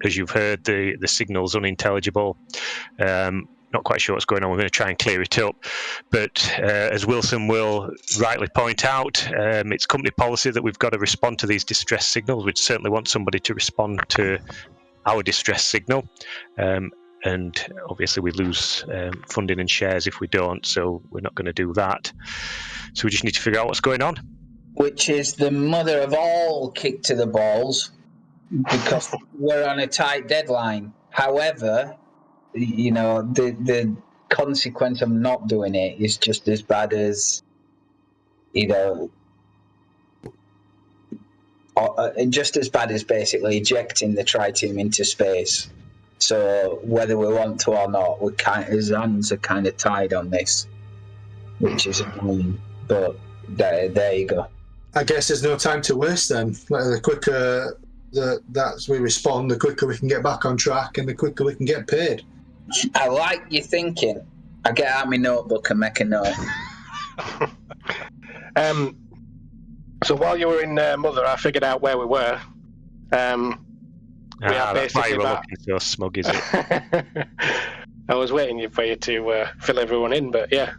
As you've heard, the signal's unintelligible. Not quite sure what's going on. We're going to try and clear it up. But as Wilson will rightly point out, it's company policy that we've got to respond to these distress signals. We'd certainly want somebody to respond to our distress signal. And obviously we lose funding and shares if we don't, so we're not going to do that. So we just need to figure out what's going on. Which is the mother of all kick to the balls, because we're on a tight deadline. However, you know, the consequence of not doing it is just as bad as, you know, just as bad as basically ejecting the Tritium into space. So whether we want to or not, his hands are kind of tied on this, which is annoying. But there you go. I guess there's no time to waste then. The quicker that we respond, the quicker we can get back on track, and the quicker we can get paid. I like your thinking. I get out my notebook and make a note. So while you were in Mother, I figured out where we were. We are That's why basically you were about... looking so smug, is it? I was waiting for you to fill everyone in, but yeah.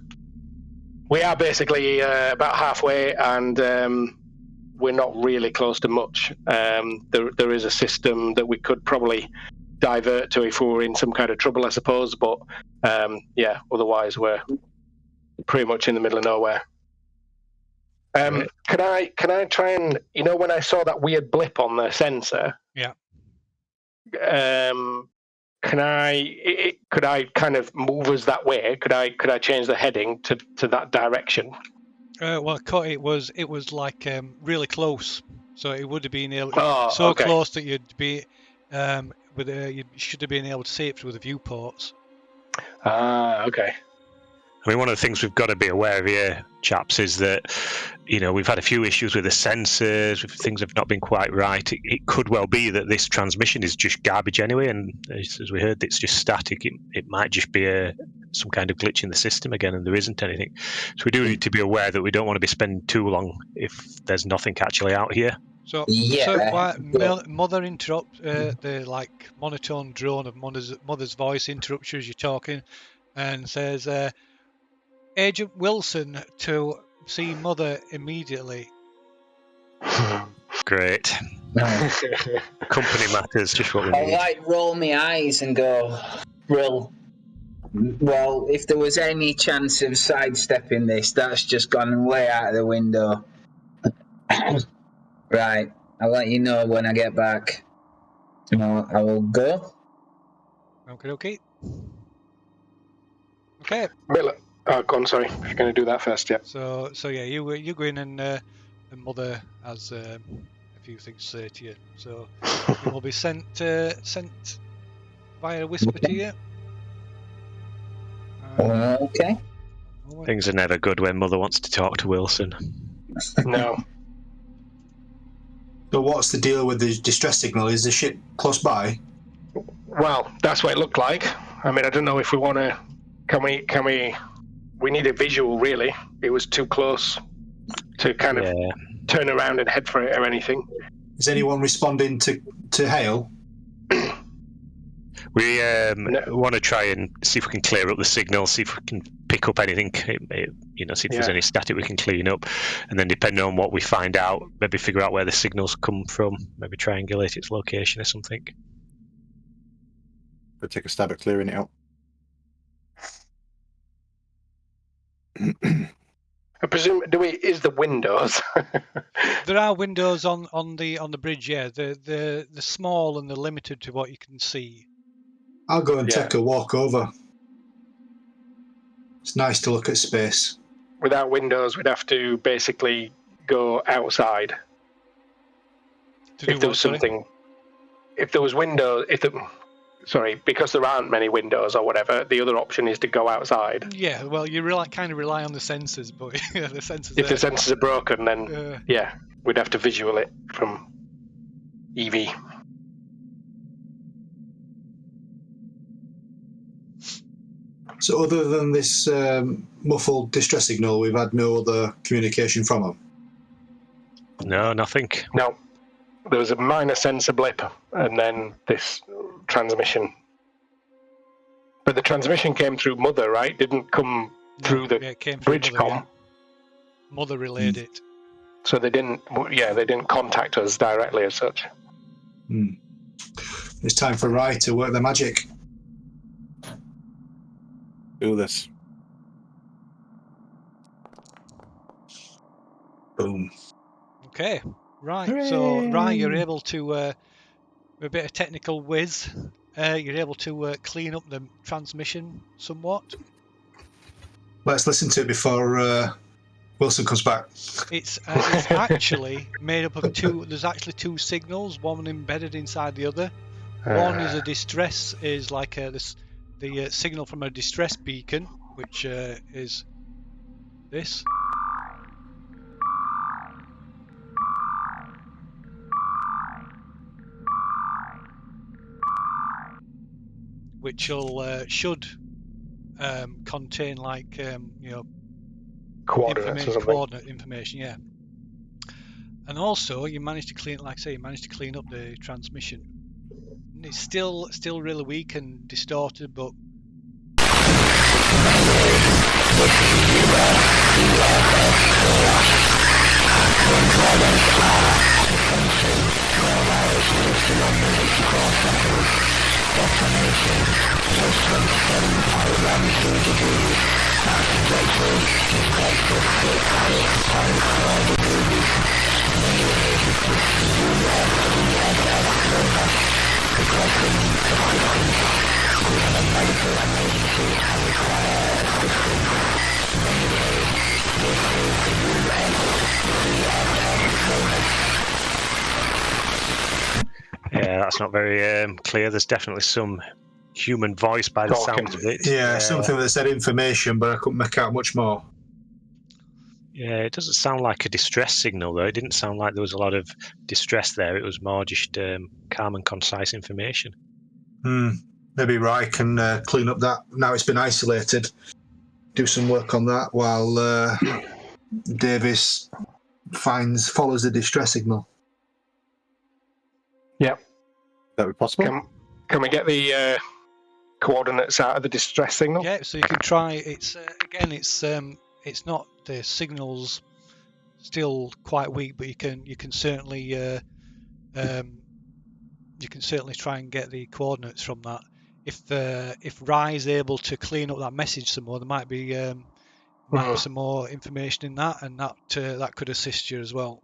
We are basically about halfway, and we're not really close to much. There is a system that we could probably divert to if we were in some kind of trouble, I suppose. But otherwise we're pretty much in the middle of nowhere. Right. Can I try and, when I saw that weird blip on the sensor? Yeah. Could I kind of move us that way? Could I change the heading to that direction? Well, it was like really close, so it would have been able Okay. close that you'd be you should have been able to see it through the viewports. Okay. I mean, one of the things we've got to be aware of here, chaps, is that, we've had a few issues with the sensors, things have not been quite right. It could well be that this transmission is just garbage anyway, and as we heard, it's just static. It might just be some kind of glitch in the system again, and there isn't anything. So we do need to be aware that we don't want to be spending too long if there's nothing actually out here. So, Yeah, Mother interrupt the like monotone drone of mother's voice interrupts you as you're talking, and says, "Agent Wilson to see Mother immediately." Great. No. Company matters, just what we I need. roll my eyes and go, well, if there was any chance of sidestepping this, that's just gone way out of the window. Right, I'll let you know when I get back. I will go. Okay. Miller. Oh, go on, sorry. You're going to do that first, yeah. So yeah, you go in and Mother has a few things to say to you. So you will be sent via a whisper to you. Okay. Things are never good when Mother wants to talk to Wilson. No. So what's the deal with the distress signal? Is the ship close by? Well, that's what it looked like. I mean, I don't know if we want to... Can we... We need a visual, really. It was too close to kind of turn around and head for it or anything. Is anyone responding to hail? We want to try and see if we can clear up the signal, see if we can pick up anything, see if there's any static we can clean up, and then depending on what we find out, maybe figure out where the signals come from, maybe triangulate its location or something. We'll take a stab at clearing it out. I presume, is the windows? There are windows on the bridge, yeah. They're small and they're limited to what you can see. I'll go and take a walk over. It's nice to look at space. Without windows, we'd have to basically go outside. If there was something... If there was windows... because there aren't many windows or whatever, the other option is to go outside. Yeah, well, you kind of rely on the sensors, but the sensors. If the sensors are broken, then we'd have to visual it from EV. So other than this muffled distress signal, we've had no other communication from them? No, nothing. No. There was a minor sensor blip, and then this transmission. But the transmission came through Mother, right? Didn't come through the bridge Mother, comm. Mother relayed it. So they didn't contact us directly as such. It's time for Rye to work the magic. Do this. Boom. Okay, right. Hooray! So, Rye, you're able to, with a bit of technical whiz, you're able to clean up the transmission somewhat. Let's listen to it before Wilson comes back. It's actually made up of two. There's actually two signals, one embedded inside the other. One is a distress, is like the signal from a distress beacon, which is this. Which should contain like coordinates or something. Coordinate information, yeah. And also, you managed to clean up the transmission. And it's still really weak and distorted, but Yeah, that's not very clear. There's definitely some human voice by the Talking. sounds of it. Yeah, something that said information, but I couldn't make out much more. Yeah, it doesn't sound like a distress signal, though. It didn't sound like there was a lot of distress there. It was more just calm and concise information. Maybe Rye can clean up that. Now it's been isolated. Do some work on that while Davis follows the distress signal. Yep. That would be possible. Can we get the coordinates out of the distress signal? Yeah, so you can try. It's again, it's not the signal's still quite weak, but you can certainly try and get the coordinates from that. If Rye's able to clean up that message some more, there might be some more information in that, and that could assist you as well.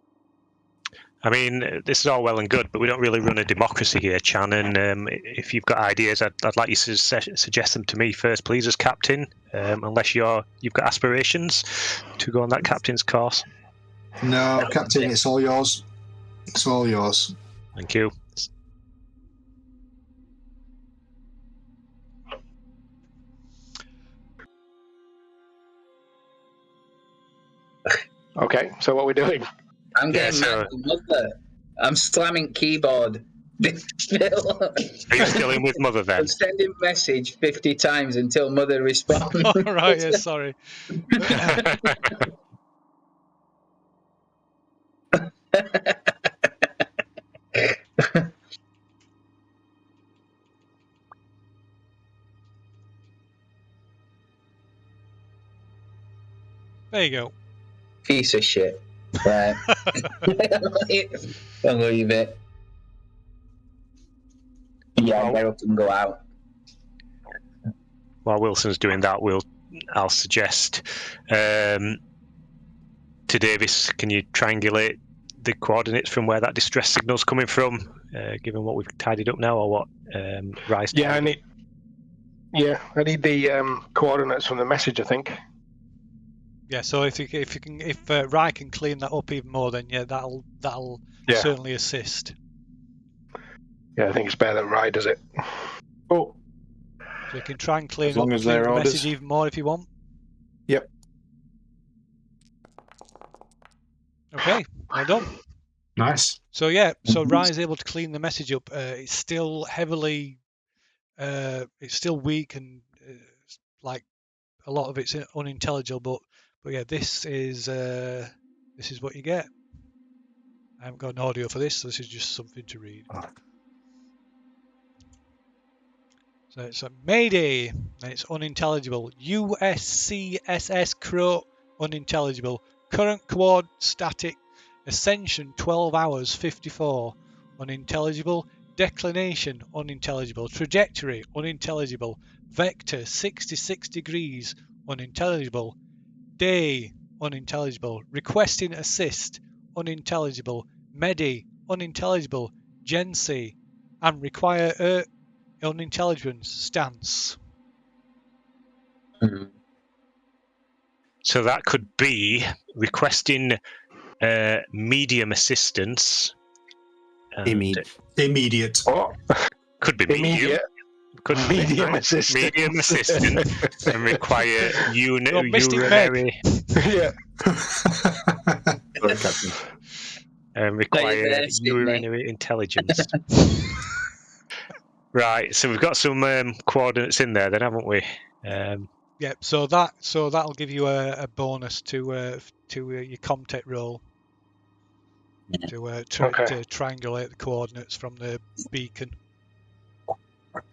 I mean, this is all well and good, but we don't really run a democracy here, Chan. And if you've got ideas, I'd like you to suggest them to me first, please, as captain. Unless you've got aspirations to go on that captain's course. No, Captain, it's all yours. It's all yours. Thank you. Okay, so what are we doing? I'm getting mad with Mother. I'm slamming keyboard. Are you still in with Mother then? I'm sending message 50 times until Mother responds. All right, yeah, sorry. There you go. Piece of shit. Right. I'll leave it. Yeah, I'll get up and go out. While Wilson's doing that, I'll suggest to Davis, can you triangulate the coordinates from where that distress signal's coming from, given what we've tidied up now, or what Rise? Yeah, I need the coordinates from the message, I think. Yeah, so if Rye can clean that up even more, then yeah, that'll certainly assist. Yeah, I think it's better that Rye does it. Oh, So you can try and clean As long up as they're the orders. message even more if you want. Yep. Okay, well done. Nice. So yeah, so Rye's able to clean the message up. It's still heavily, it's still weak and like a lot of it's unintelligible. But yeah, this is what you get. I haven't got an audio for this, so this is just something to read. So it's a Mayday, and it's unintelligible. USCSS Crow, unintelligible. Current coord static. Ascension 12 hours 54, unintelligible. Declination, unintelligible. Trajectory, unintelligible. Vector 66 degrees, unintelligible. Day, unintelligible. Requesting assist, unintelligible. Medi, unintelligible. Gensi, and require unintelligence stance. So that could be requesting medium assistance. Immediate. Oh, Could be medium. immediate. Could be Medium assistance. Medium assistance and require Mystic urinary. Yeah. sorry, Captain. Require there, Sydney. urinary intelligence. Right, so we've got some coordinates in there, then, haven't we? Yeah, so that'll give you a bonus to your Comtech roll to triangulate the coordinates from the beacon.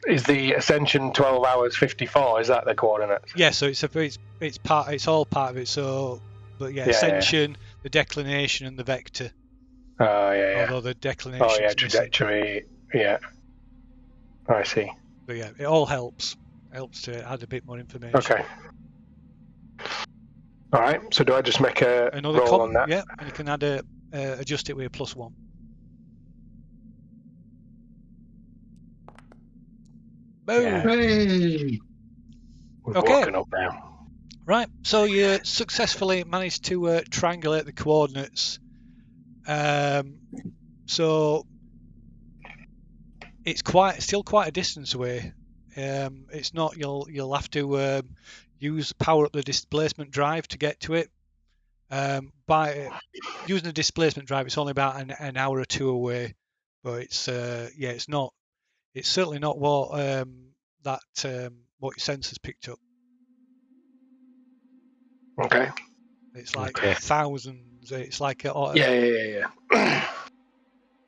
Is the Ascension 12 hours 54? Is that the coordinates? Yeah, so it's all part of it. So, but yeah, Ascension, the declination, and the vector. Oh yeah. Although the declination. Oh yeah, trajectory. Yeah. I see. But yeah, it all helps. Helps to add a bit more information. Okay. All right. So do I just make a Another roll on that? Yeah, and you can add adjust it with a +1. Boom. Yeah. Hey! We've Okay. woken up now. Right, so you successfully managed to triangulate the coordinates. So it's still quite a distance away. It's not. You'll have to power up the displacement drive to get to it. By using the displacement drive, it's only about an hour or two away. But it's it's not. It's certainly not what what your sensors picked up. Okay. It's like Okay. thousands. It's like Yeah.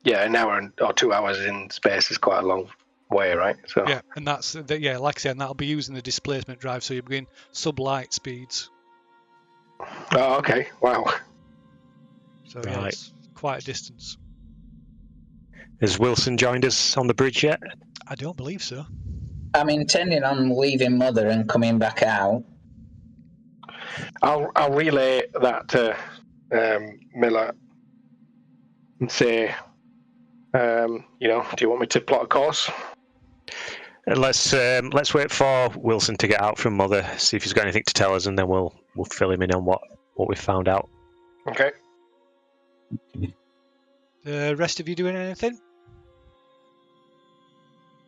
Yeah, an hour or 2 hours in space is quite a long way, right? So yeah, and that's like I said, and that'll be using the displacement drive, so you're going sublight speeds. Oh, okay. Wow. So yeah, Right. it's quite a distance. Has Wilson joined us on the bridge yet? I don't believe so. I'm intending on leaving Mother and coming back out. I'll relay that to Miller and say, do you want me to plot a course? Let's wait for Wilson to get out from Mother, see if he's got anything to tell us, and then we'll fill him in on what we found out. Okay. The rest of you doing anything?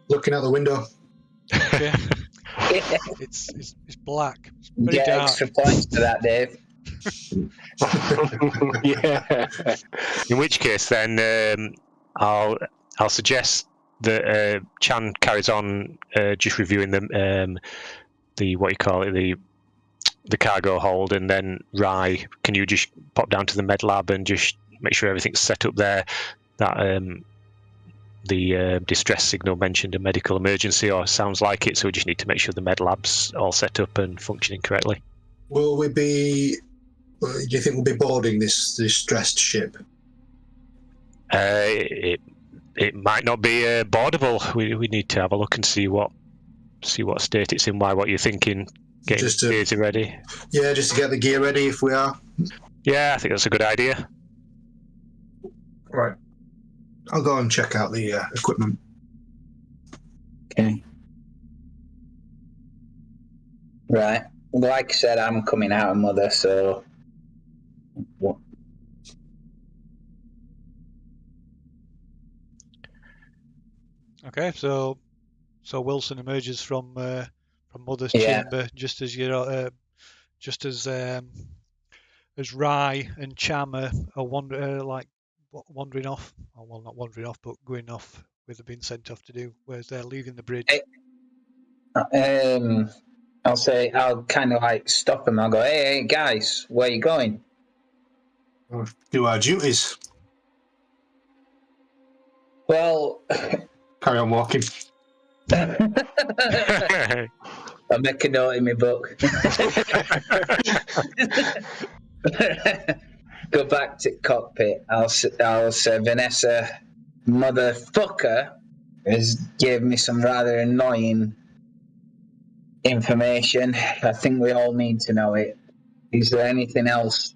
Looking out the window. Okay. It's black. It's very Get dark. extra points for that, Dave. Yeah. In which case, then I'll suggest that Chan carries on just reviewing the what you call it, the cargo hold, and then Rye, can you just pop down to the med lab and just make sure everything's set up there? That the distress signal mentioned a medical emergency, or sounds like it, so we just need to make sure the med lab's all set up and functioning correctly. Will we be? Do you think we'll be boarding this distressed ship? It might not be boardable. We need to have a look and see what state it's in. What you're thinking? Getting gears ready. Yeah, just to get the gear ready if we are. Yeah, I think that's a good idea. Right. I'll go and check out the equipment. Okay. Right. Like I said, I'm coming out of Mother, so... What? Okay, so Wilson emerges from Mother's Yeah. chamber just as as Rye and Cham are wandering off. Oh, well, not wandering off, but going off where they've been sent off to do. Whereas they're leaving the bridge. I'll kind of like stop them. I'll go, hey guys, where are you going? We'll do our duties. Well, Carry on walking. I make a note in my book. Go back to cockpit. I'll say, Vanessa, motherfucker, has gave me some rather annoying information. I think we all need to know it. Is there anything else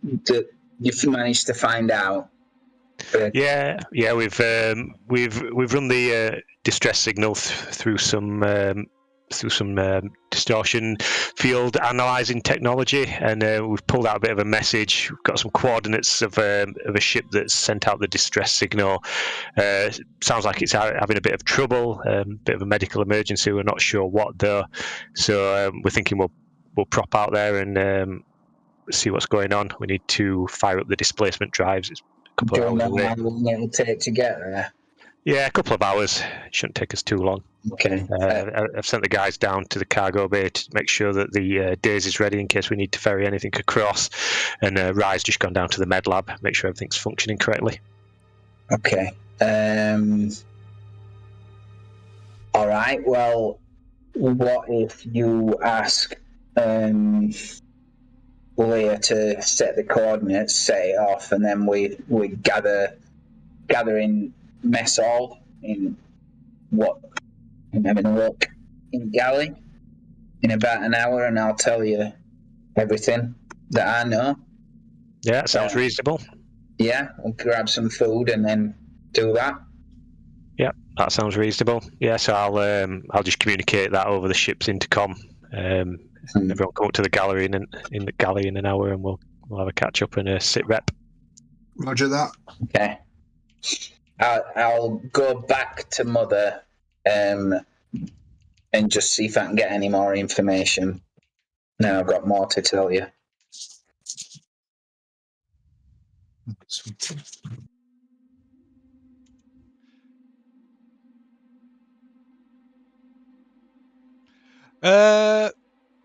that you've managed to find out? Yeah. We've run the distress signal through some distortion field analyzing technology, and we've pulled out a bit of a message. We've got some coordinates of a ship that's sent out the distress signal. Sounds like it's having a bit of trouble, bit of a medical emergency. We're not sure what though, so we're thinking we'll prop out there and see what's going on. We need to fire up the displacement drives. It's a couple of hours away. How long it'll take to get there? Yeah, a couple of hours. It shouldn't take us too long. Okay. I've sent the guys down to the cargo bay to make sure that the Daisy is ready in case we need to ferry anything across. And Rye's just gone down to the med lab, make sure everything's functioning correctly. Okay. All right. Well, what if you ask Leah to set the coordinates, set it off, and then we gather in mess hall in what I'm having a look in galley in about an hour, and I'll tell you everything that I know. Yeah, that sounds reasonable. Yeah, we'll grab some food and then do that. Yeah, that sounds reasonable. Yeah, so I'll just communicate that over the ship's intercom. Everyone come up to the gallery in the galley in an hour, and we'll have a catch up and a sit rep. Roger that. Okay. I'll go back to Mother and just see if I can get any more information. Now I've got more to tell you.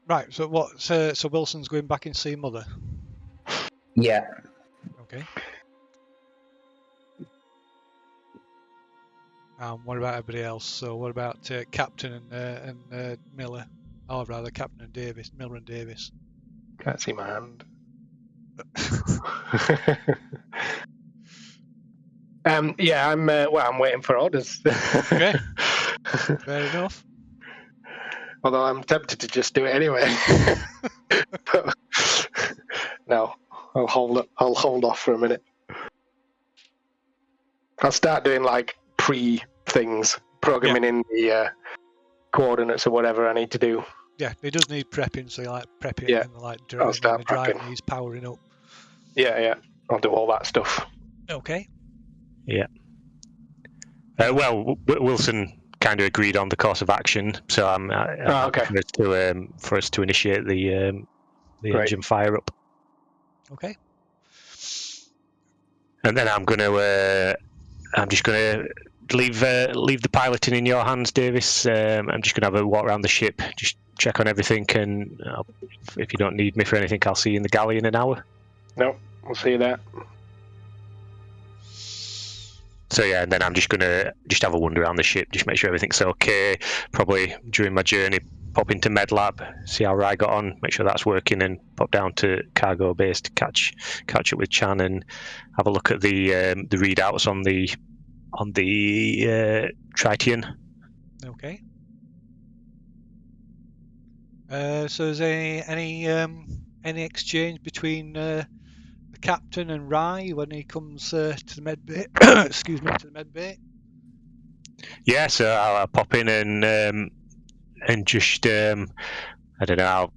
Right. So what? So Wilson's going back and see Mother. Yeah. Okay. What about everybody else? So what about Captain and Miller? Or rather, Captain and Davis, Miller and Davis. Can't see my hand. Yeah, I'm waiting for orders. Okay. Fair enough. Although I'm tempted to just do it anyway. But, no, I'll hold off for a minute. I'll start doing like pre-things, programming in the coordinates or whatever I need to do. Yeah, it does need prepping, so you like prep it Yeah, and like I'll start the drive prepping. needs powering up. Yeah, I'll do all that stuff. Okay. Yeah. Well, Wilson kind of agreed on the course of action, so I'm okay. for us to initiate the Great. engine fire up. Okay. And then I'm just gonna leave the piloting in your hands, Davis. I'm just gonna have a walk around the ship, just check on everything, and if you don't need me for anything, I'll see you in the galley in an hour. No, we'll see you there. So yeah, and then I'm just gonna have a wander around the ship, just make sure everything's okay. Probably during my journey, pop into Med Lab, see how Rye got on, make sure that's working, and pop down to cargo base to catch up with Chan and have a look at the readouts on the Tritian. Okay. So is there any exchange between the captain and Rye when he comes to the med bay? Excuse me, to the med bay. Yeah, so I'll pop in and just I don't know, I'll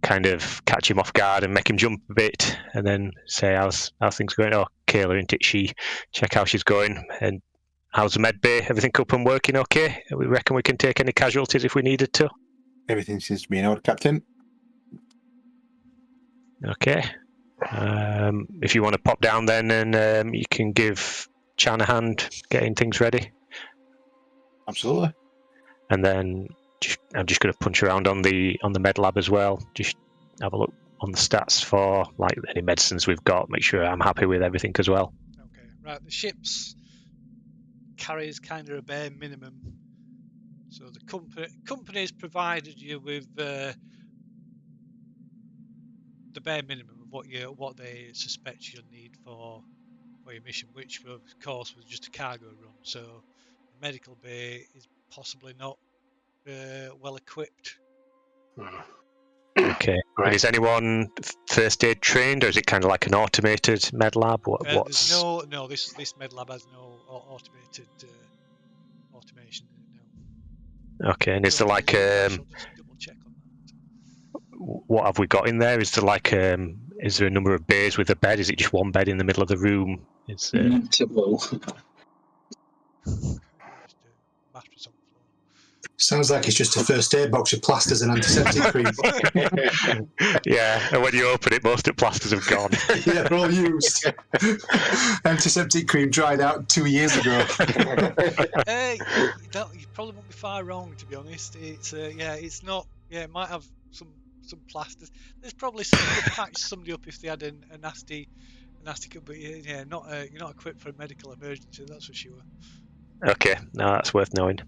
kind of catch him off guard and make him jump a bit, and then say how's things going. Oh, Kayla, isn't it? She check how she's going, and how's the med bay? Everything up and working okay? We reckon we can take any casualties if we needed to. Everything seems to be in order, Captain. Okay. If you want to pop down then, and you can give Chan a hand getting things ready. Absolutely. And then I'm just going to punch around on the med lab as well. Just have a look on the stats for like any medicines we've got. Make sure I'm happy with everything as well. Okay. Right. The ship's carries kind of a bare minimum. So the company's provided you with the bare minimum of what they suspect you'll need for your mission, which of course was just a cargo run. So the medical bay is possibly not well equipped. Okay. Right. And is anyone first aid trained, or is it kind of like an automated med lab? What's There's no this med lab has no automated automation in it now. okay? And is there like I shall just double check on that. what have we got in there? Is there like is there a number of bays with a bed? Is it just one bed in the middle of the room? It's Multiple. Mattress on the floor. Sounds like it's just a first aid box with plasters and antiseptic cream. yeah, and when you open it, most of the plasters have gone. Yeah, they're all used. Antiseptic cream dried out 2 years ago. You probably won't be far wrong, to be honest. It's it's not. Yeah, it might have some plasters. There's probably somebody could patch somebody up if they had a nasty cut, but yeah, not you're not equipped for a medical emergency. That's for sure. Okay, no, that's worth knowing.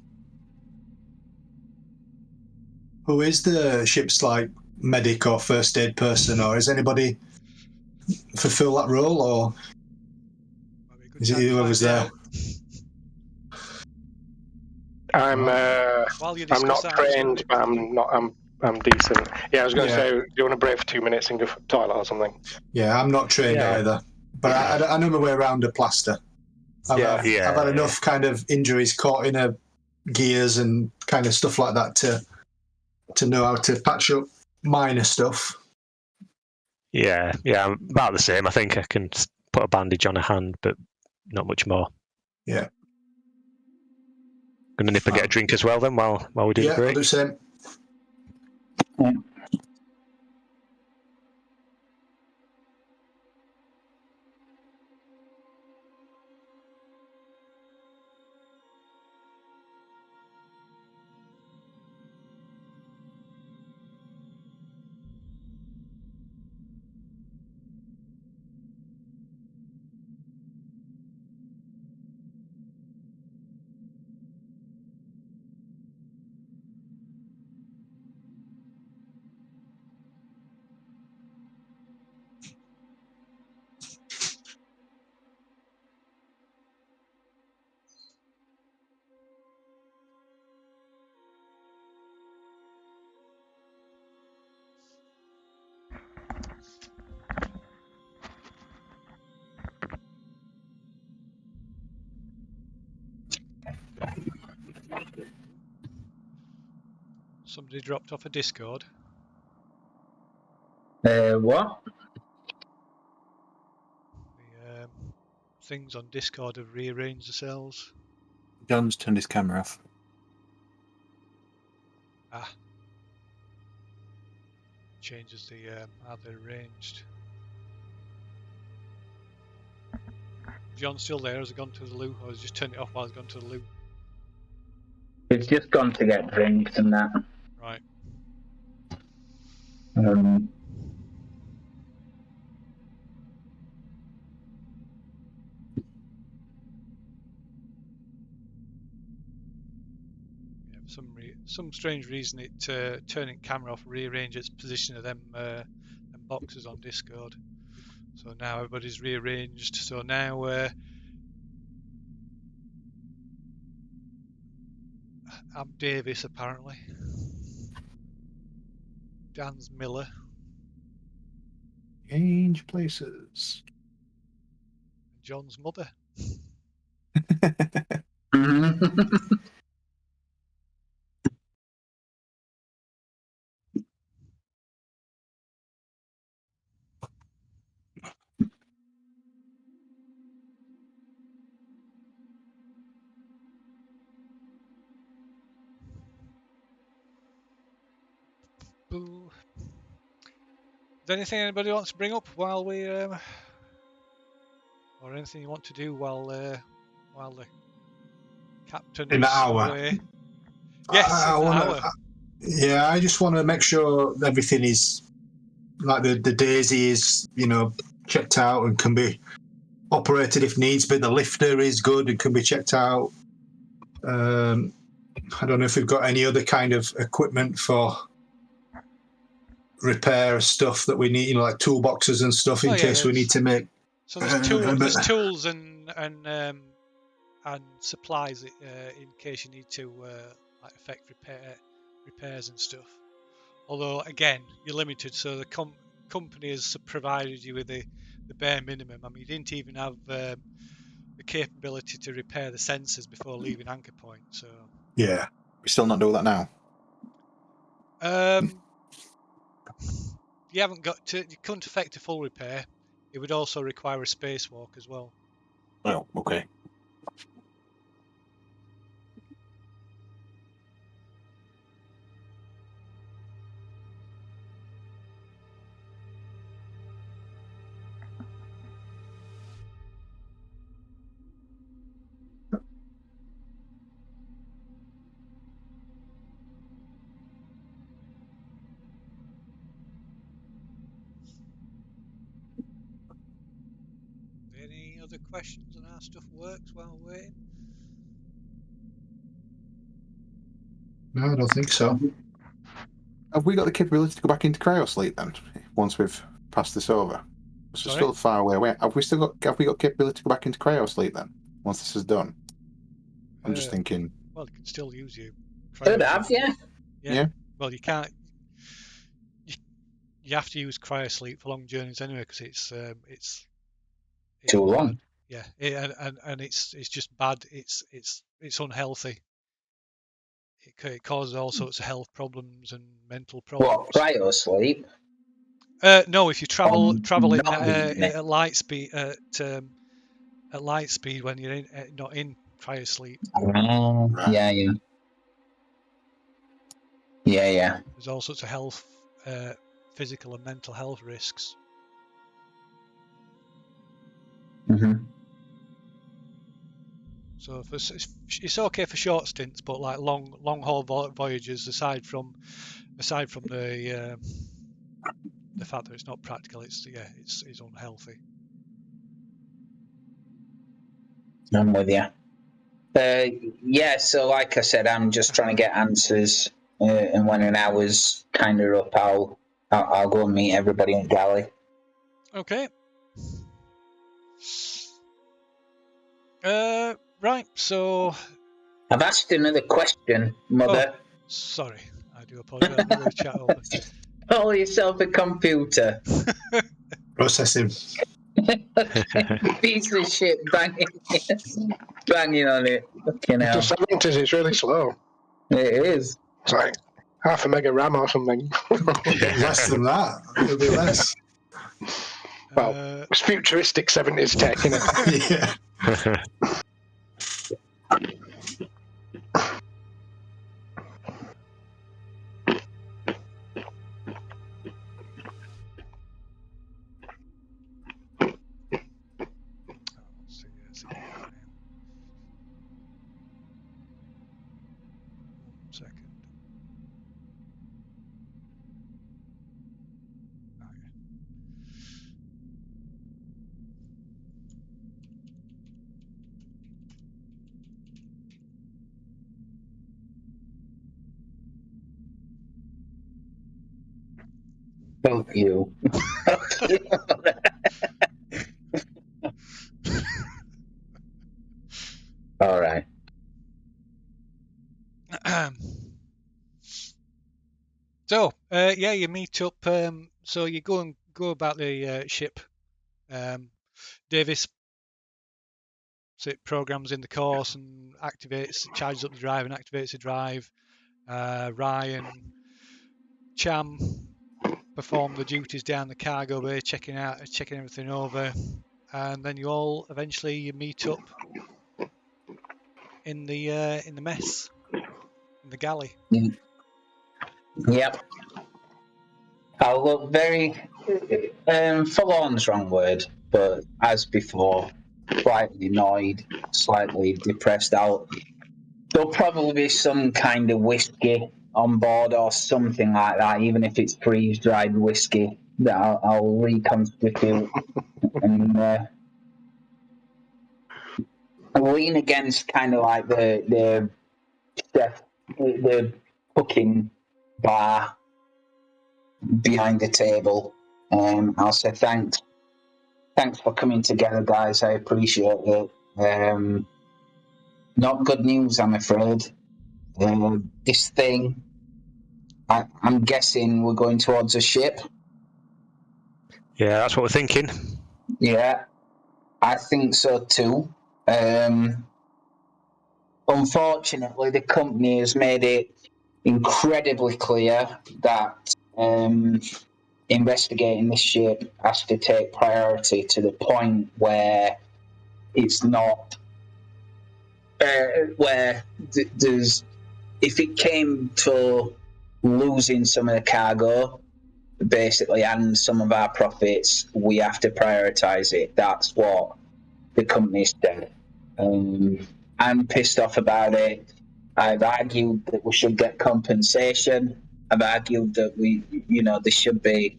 Who is the ship's like medic or first aid person, or is anybody fulfill that role, or is it whoever's there? I'm While you I'm discuss not that, I'm just trained, gonna- but I'm decent. Yeah, I was going to Yeah. say, do you want to break for 2 minutes and go for the toilet or something? Yeah, I'm not trained Yeah. either, but I know my way around a plaster. I've had enough kind of injuries caught in a gears and kind of stuff like that to know how to patch up minor stuff. Yeah, I'm about the same. I think I can put a bandage on a hand, but not much more. Yeah. Gonna nip and get a drink as well then while we do the I'll break. do the same. Somebody dropped off a Discord. What? The things on Discord have rearranged themselves. John's turned his camera off. Changes the how they're arranged. John's still there. Has he gone to the loo, or has he just turned it off while he's gone to the loo? It's just gone to get drinks and that. Right. Yeah, for some strange reason, it turning camera off rearranges its position of them boxes on Discord. So now everybody's rearranged. So now I'm Davis apparently. Dan's Miller. Change places. John's mother. Boo. Is there anything anybody wants to bring up while we, or anything you want to do while the captain In the is hour. away? Yes, I just want to make sure everything is like the Daisy is, checked out and can be operated if needs be. The lifter is good and can be checked out. I don't know if we've got any other kind of equipment for repair stuff that we need, like toolboxes and stuff in case we need to make. So there's tools and supplies in case you need to like effect repairs and stuff. Although again, you're limited, so the company has provided you with the bare minimum. I mean, you didn't even have the capability to repair the sensors before leaving anchor point. So yeah, we still not do that now. You haven't got to. You couldn't effect a full repair. It would also require a spacewalk as well. Oh, okay. Any other questions on how stuff works while waiting? No, I don't think so. Have we got the capability to go back into cryosleep then? Once we've passed this over, so Sorry? still far away. Have we got capability to go back into cryosleep then? Once this is done, I'm just thinking. Well, you can still use your Could have, yeah. Yeah. Well, you can't. You have to use cryosleep for long journeys anyway because it's Too long. bad. Yeah, and it's just bad. It's unhealthy. It causes all sorts of health problems and mental problems. What, cryosleep? No, if you travel in not in it. at light speed at light speed when you're not in cryosleep, Oh, Right. yeah. there's all sorts of health, physical and mental health risks. Mm-hmm. So it's okay for short stints, but like long haul voyages, aside from the fact that it's not practical, it's unhealthy. I'm with you. Yeah, so like I said, I'm just trying to get answers, and when an hour's kind of up, I'll go and meet everybody in galley. Okay. Right. So I've asked another question, Mother. sorry, I do apologise. I'm going to chat over. Call yourself a computer. Processing. Piece of shit banging on it. Fucking To hell. 70s, it's really slow. It is. It's like half a mega RAM or something. Less than that. It'll be less. Well, it's futuristic 70s tech, isn't it? Yeah. let's see now. 1 second. Oh, yeah. Fuck you. All right. So yeah, you meet up. So you go about the ship. Davis programs in the course and charges up the drive and activates the drive. Ryan, Cham perform the duties down the cargo bay, checking everything over, and then you eventually meet up in the mess, in the galley. Yep. I'll look very forlorn's wrong word, but as before, slightly annoyed, slightly depressed out. There'll probably be some kind of whiskey on board or something like that, even if it's freeze-dried whiskey that I'll reconstitute and lean against kind of like the chef, the cooking bar behind the table. I'll say thanks for coming together, guys. I appreciate it. Not good news, I'm afraid. This thing, I'm guessing we're going towards a ship. Yeah, that's what we're thinking. Yeah, I think so too. Unfortunately, the company has made it incredibly clear that investigating this ship has to take priority to the point where it's not where there's if it came to losing some of the cargo basically and some of our profits, we have to prioritize it. That's what the company's said. I'm pissed off about it. I've argued that we should get compensation. I've argued that there should be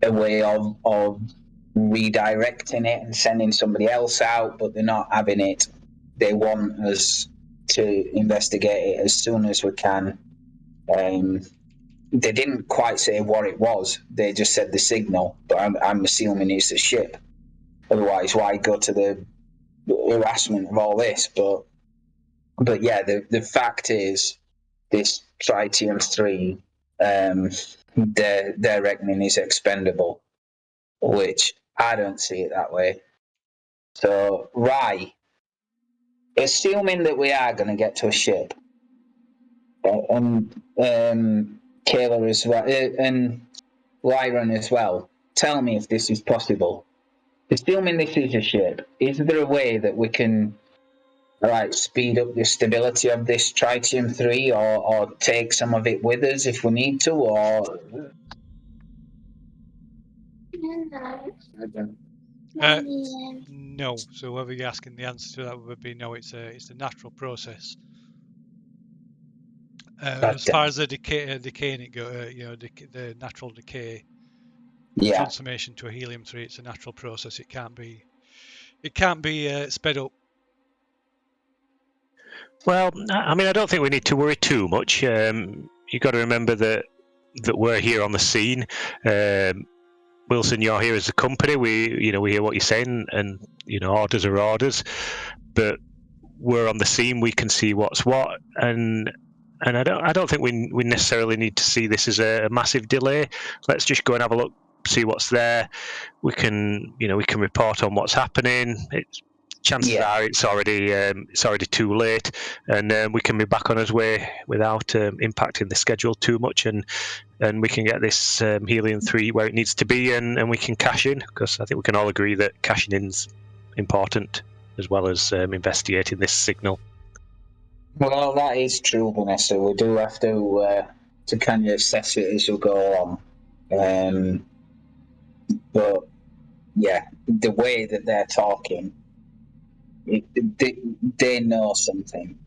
a way of redirecting it and sending somebody else out, but they're not having it. They want us to investigate it as soon as we can. They didn't quite say what it was. They just said the signal, but I'm assuming it's a ship. Otherwise, why go to the harassment of all this? But But yeah, the fact is, this Tritium 3, they're reckoning is expendable, which I don't see it that way. So, right, assuming that we are going to get to a ship, and Kayla as well, and Lyron as well, tell me if this is possible. Assuming this is a ship, is there a way that we can speed up the stability of this Tritium 3 or take some of it with us if we need to, or No. So whether you're asking, the answer to that would be no. It's a natural process. As far as the decaying it go, the natural decay, yeah. transformation to a helium-3, it's a natural process. It can't be sped up. Well, I mean, I don't think we need to worry too much. You've got to remember that we're here on the scene. Wilson, you're here as a company. We hear what you're saying, and orders are orders. But we're on the scene. We can see what's what, and I don't think we necessarily need to see this as a massive delay. Let's just go and have a look, see what's there. We can report on what's happening. Chances are it's already too late, and we can be back on our way without impacting the schedule too much, and we can get this helium-3 where it needs to be, and we can cash in, because I think we can all agree that cashing in's important, as well as investigating this signal. Well, that is true, Vanessa. We do have to kind of assess it as we go on. But yeah, the way that they're talking, they know something.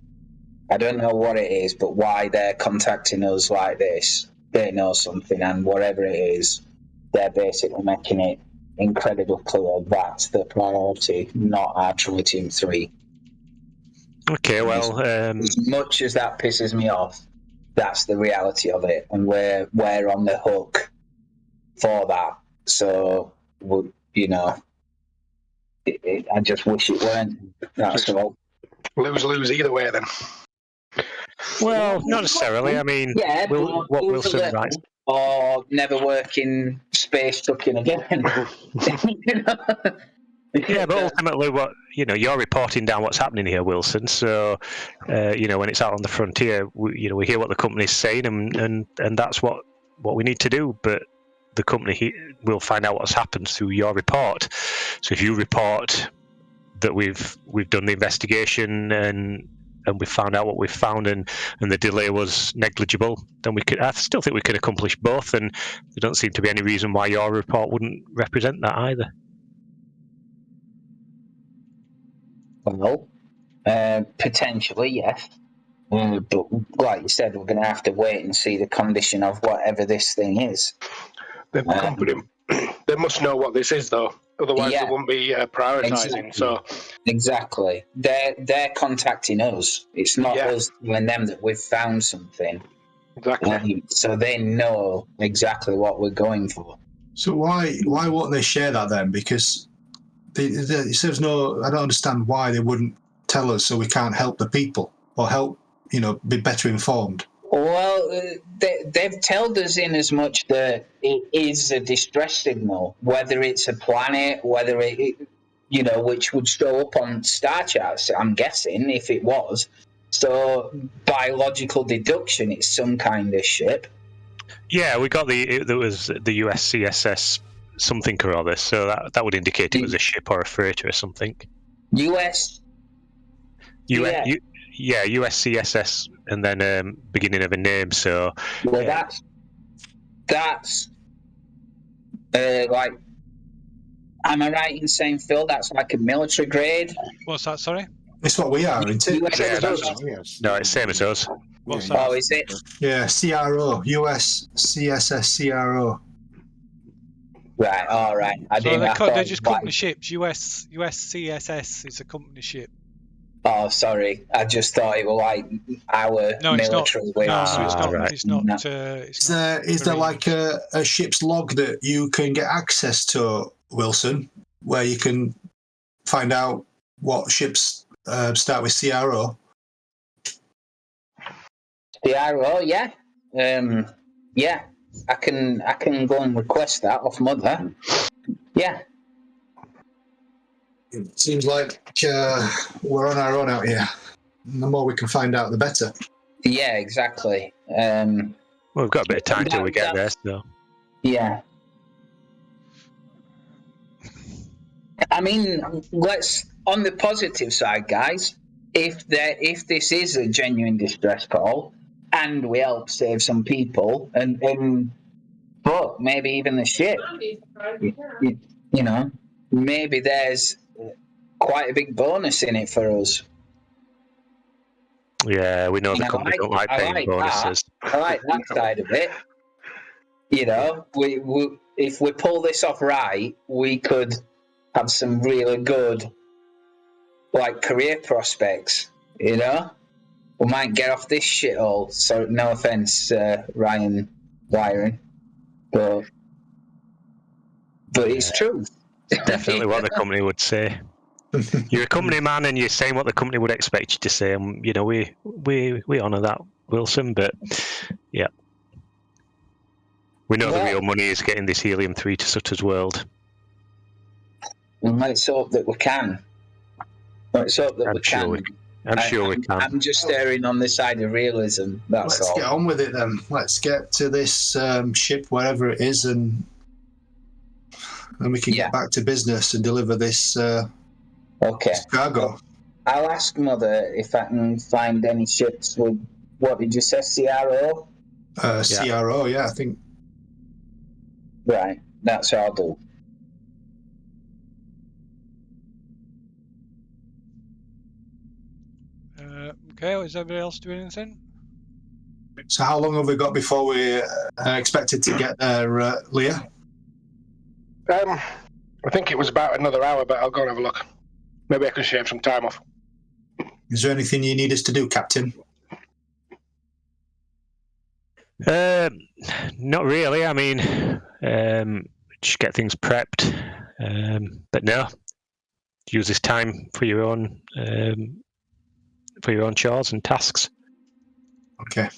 I don't know what it is, but why they're contacting us like this, they know something, and whatever it is, they're basically making it incredibly clear that's the priority, not our Tritium 3. Okay, well, as much as that pisses me off, that's the reality of it, and we're on the hook for that. So, I just wish it weren't. That's all. Lose either way, then. Well, not necessarily. I mean, yeah, what Wilson writes. Or never work in space trucking again. Yeah, but ultimately, you're reporting down what's happening here, Wilson. So, when it's out on the frontier, we hear what the company's saying, and that's what we need to do. But the company will find out what's happened through your report. So, if you report that we've done the investigation and we've found out what we've found, and the delay was negligible, then I still think we can accomplish both, and there don't seem to be any reason why your report wouldn't represent that either. Well, potentially, yes. But like you said, we're going to have to wait and see the condition of whatever this thing is. The company, they must know what this is, though. Otherwise, they wouldn't be prioritising. Exactly. They're contacting us. It's not us telling them that we've found something. Exactly. So they know exactly what we're going for. So why won't they share that then? Because it says no. I don't understand why they wouldn't tell us, so we can't help the people or help be better informed. Well, they've told us in as much that it is a distress signal, whether it's a planet, whether it which would show up on star charts, I'm guessing, if it was. So, by logical deduction, it's some kind of ship. Yeah, we got there was the USCSS something or other, so that would indicate it was a ship or a freighter or something. USCSS, and then beginning of a name. So that's like, am I right in saying, Phil, that's like a military grade? What's that? Sorry. It's what we are, isn't it? No, it's same as us. What's that? Oh, is it? Yeah, CRO, US CSS CRO. Right, all right. They're just company ships. USCSS is a company ship. Oh, sorry. I just thought it was like our military wing. No, it's not. Right. It's not. Is there like a ship's log that you can get access to, Wilson, where you can find out what ships start with CRO? CRO, yeah. Yeah. I can go and request that off Mother. Yeah. It seems like we're on our own out here. And the more we can find out, the better. Yeah, exactly. Well, we've got a bit of time till we get there, that's- so. Yeah. I mean, let's on the positive side, guys. If this is a genuine distress call, and we help save some people, and but maybe even the ship, you know, maybe there's quite a big bonus in it for us. Yeah, we know And the company don't like paying bonuses. I like that side of it. You know, we if we pull this off right, we could have some really good, like, career prospects. You know, we might get off this shithole. So no offense, Ryan Wiring, but it's true. It's definitely what the company would say. You're a company man, and you're saying what the company would expect you to say, and you know we honour that, Wilson. But yeah, we know the real money is getting this helium-3 to Sutter's World. And let's hope that we can. Let's hope that we can. I'm sure we can. I'm just erring on the side of realism. That's Let's all. get on with it then. Let's get to this ship, wherever it is, and we can get back to business and deliver this, this cargo. I'll ask Mother if I can find any ships with, what did you say, CRO? CRO, yeah, I think. Right, that's what I'll do. Okay, is everybody else doing anything? So how long have we got before we expected to get there, Leah? I think it was about another hour, but I'll go and have a look. Maybe I can shave some time off. Is there anything you need us to do, Captain? Not really. I mean, just get things prepped. But no, use this time for your own chores and tasks. Okay.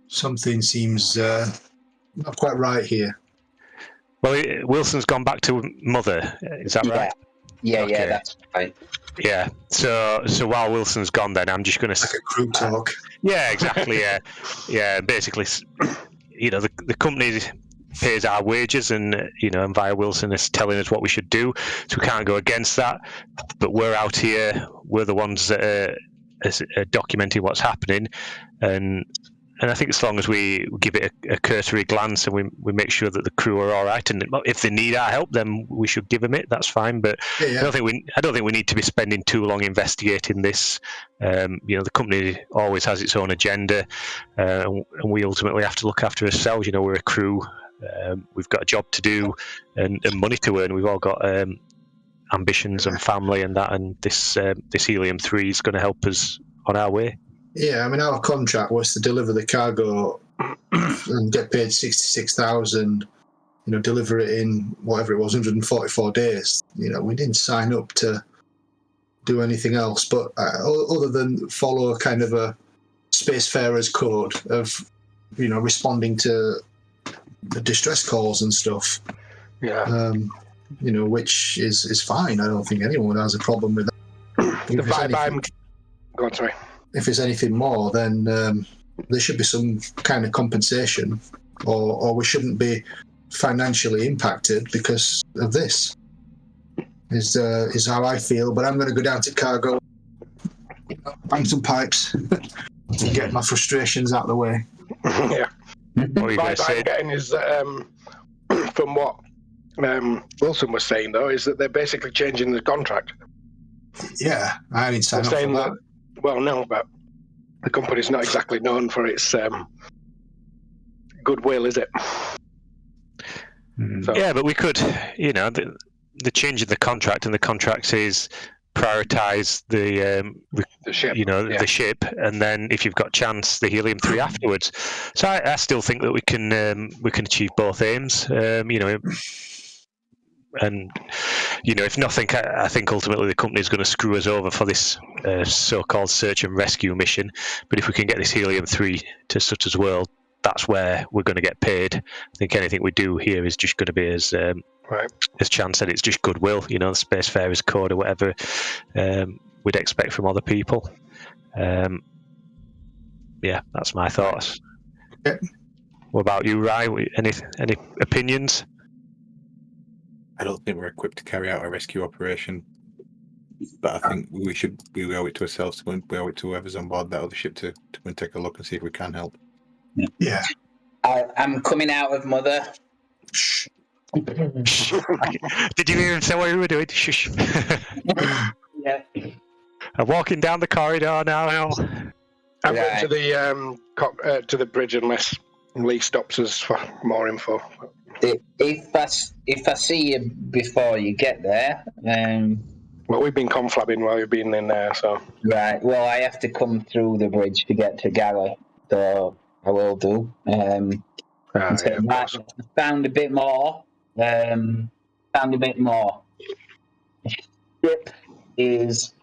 Something seems not quite right here. Well, Wilson's gone back to Mother. Is that right? Yeah, Okay. yeah, that's right. Yeah. So while Wilson's gone, then I'm just going to like a crew talk. Yeah, exactly. Yeah. Basically, you know, the company pays our wages, and you know, and via Wilson is telling us what we should do, so we can't go against that. But we're out here. We're the ones that are documenting what's happening, and I think as long as we give it a cursory glance and we make sure that the crew are all right, and if they need our help, then we should give them it. That's fine. But I don't think we need to be spending too long investigating this. You know, the company always has its own agenda, and we ultimately have to look after ourselves. You know, we're a crew. We've got a job to do and money to earn. We've all got ambitions and family and that. And this helium-3 is going to help us on our way. Yeah, I mean, our contract was to deliver the cargo and get paid 66,000. You know, deliver it in whatever it was, 144 days. You know, we didn't sign up to do anything else, but other than follow kind of a spacefarer's code of, you know, responding to the distress calls and stuff. Yeah. You know, which is fine. I don't think anyone has a problem with that. The vibe I'm... Go on, sorry. If it's anything more, then there should be some kind of compensation, or we shouldn't be financially impacted because of this. Is how I feel. But I'm going to go down to cargo, bang some pipes to get my frustrations out of the way. Yeah. What the vibe I'm getting is that from what Wilson was saying, though, is that they're basically changing the contract. Yeah, I didn't sign up for that. Well, no, but the company's not exactly known for its goodwill, is it? So. Yeah, but we could, you know, the change in the contract, and the contract says prioritize the ship, you know, the ship, and then if you've got chance, the helium-3 afterwards. So I still think that we can achieve both aims. You know. And if nothing, I think ultimately the company's going to screw us over for this so-called search and rescue mission. But if we can get this helium-3 to Sutter's World, that's where we're going to get paid. I think anything we do here is just going to be, as Chan said, it's just goodwill. The Spacefarers Code or whatever we'd expect from other people. Yeah, that's my thoughts. Okay. What about you, Rai? Any opinions? I don't think we're equipped to carry out a rescue operation, but I think we owe it to ourselves, we owe it to whoever's on board that other ship to go and take a look and see if we can help. Yeah. I'm coming out of Mother. Shh. Did you even say what you were doing? Shush. Yeah. I'm walking down the corridor now. I'm going to the bridge unless Lee stops us for more info. If I see you before you get there, Well, we've been conflabbing while you've been in there, so. right. Well, I have to come through the bridge to get to Galley, so I will do. Found a bit more. Ship is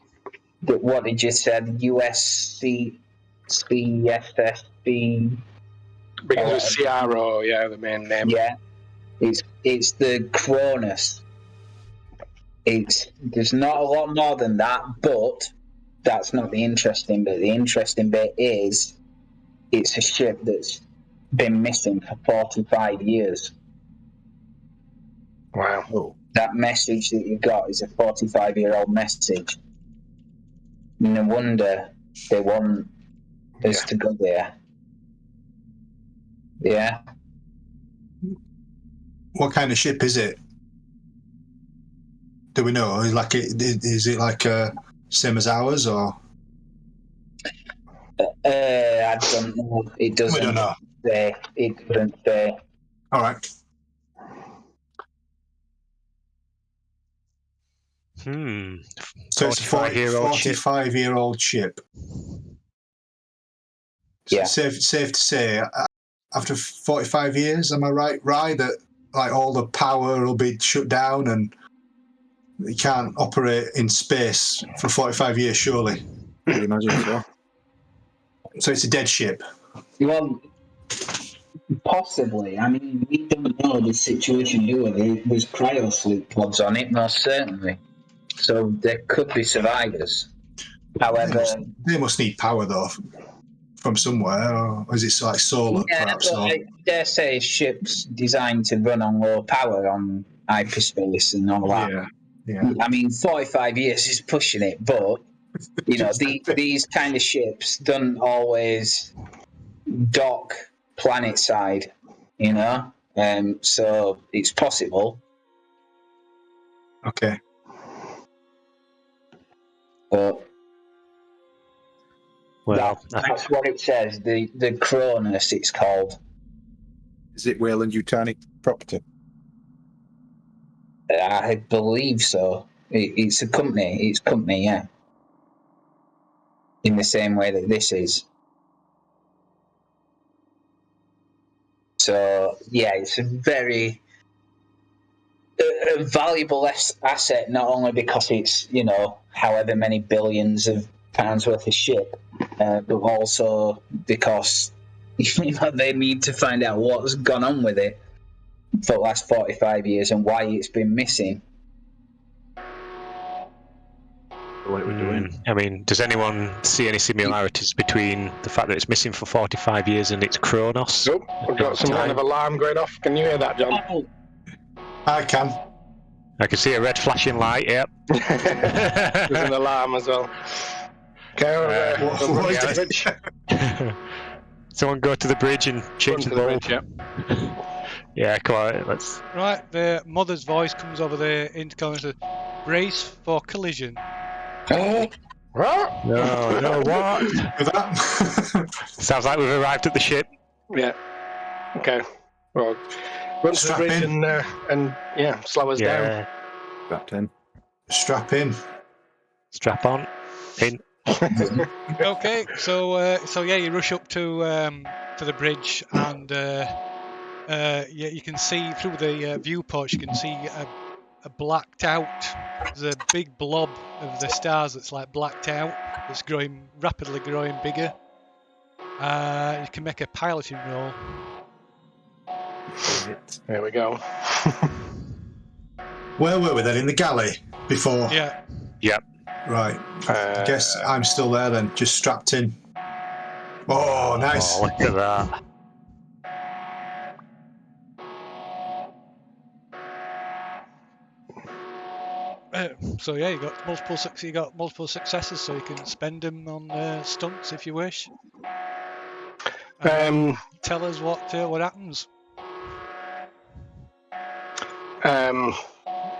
what did you said? USC CSSB. Begins with CRO, yeah, the main name. Yeah, it's the Cronus. There's not a lot more than that, but that's not the interesting bit. The interesting bit is it's a ship that's been missing for 45 years. Wow. Oh. That message that you got is a 45-year-old message. No wonder they want us to go there. Yeah. What kind of ship is it? Do we know? Is it like same as ours, or? I don't know. It doesn't. We don't know. Say. It doesn't say. All right. So it's a 45-year-old ship. Yeah. Safe to say, after 45 years, am I right, that like all the power will be shut down and you can't operate in space for 45 years, surely? I'd imagine so. So it's a dead ship. Well, possibly. I mean, we don't know the situation, do we? There's cryosleep pods on it, most certainly. So there could be survivors. However, they must need power though from somewhere, or is it like solar? Yeah, perhaps? but I dare say ships designed to run on low power on hyperspace and all that. Yeah. I mean, 45 years is pushing it, but these kind of ships don't always dock planet side, so it's possible. Okay. But that's what it says. The Cronus, it's called. Is it Weyland-Yutani property? I believe so. It's a company. It's company, yeah. In the same way that this is. So yeah, it's a very valuable asset. Not only because it's however many billions of pounds worth of ship, but also because they need to find out what's gone on with it for the last 45 years and why it's been missing. What we're doing. I mean, does anyone see any similarities between the fact that it's missing for 45 years and it's Cronus? Nope, I've got some kind of alarm going off. Can you hear that, John? I can. I can see a red flashing light, yep. There's an alarm as well. Okay, what is it? Someone go to the bridge and change the bulb. bridge, yeah. Yeah, come on, let's... Right, the mother's voice comes over the intercom and says, "Brace for collision." No, what? With that? Sounds like we've arrived at the ship. Yeah. Okay. Well, run to the bridge and slow us down. Strapped in. Strap in. Strap on. In. Okay, so you rush up to the bridge and you can see through the viewport. You can see blacked out. There's a big blob of the stars that's like blacked out. It's rapidly growing bigger. You can make a piloting roll. There we go. Where were we then? In the galley before? Yeah. Yep. Right. I guess I'm still there then, just strapped in. Oh, nice. Oh, look at that. So yeah, you got multiple successes, so you can spend them on stunts if you wish. Tell us what happens.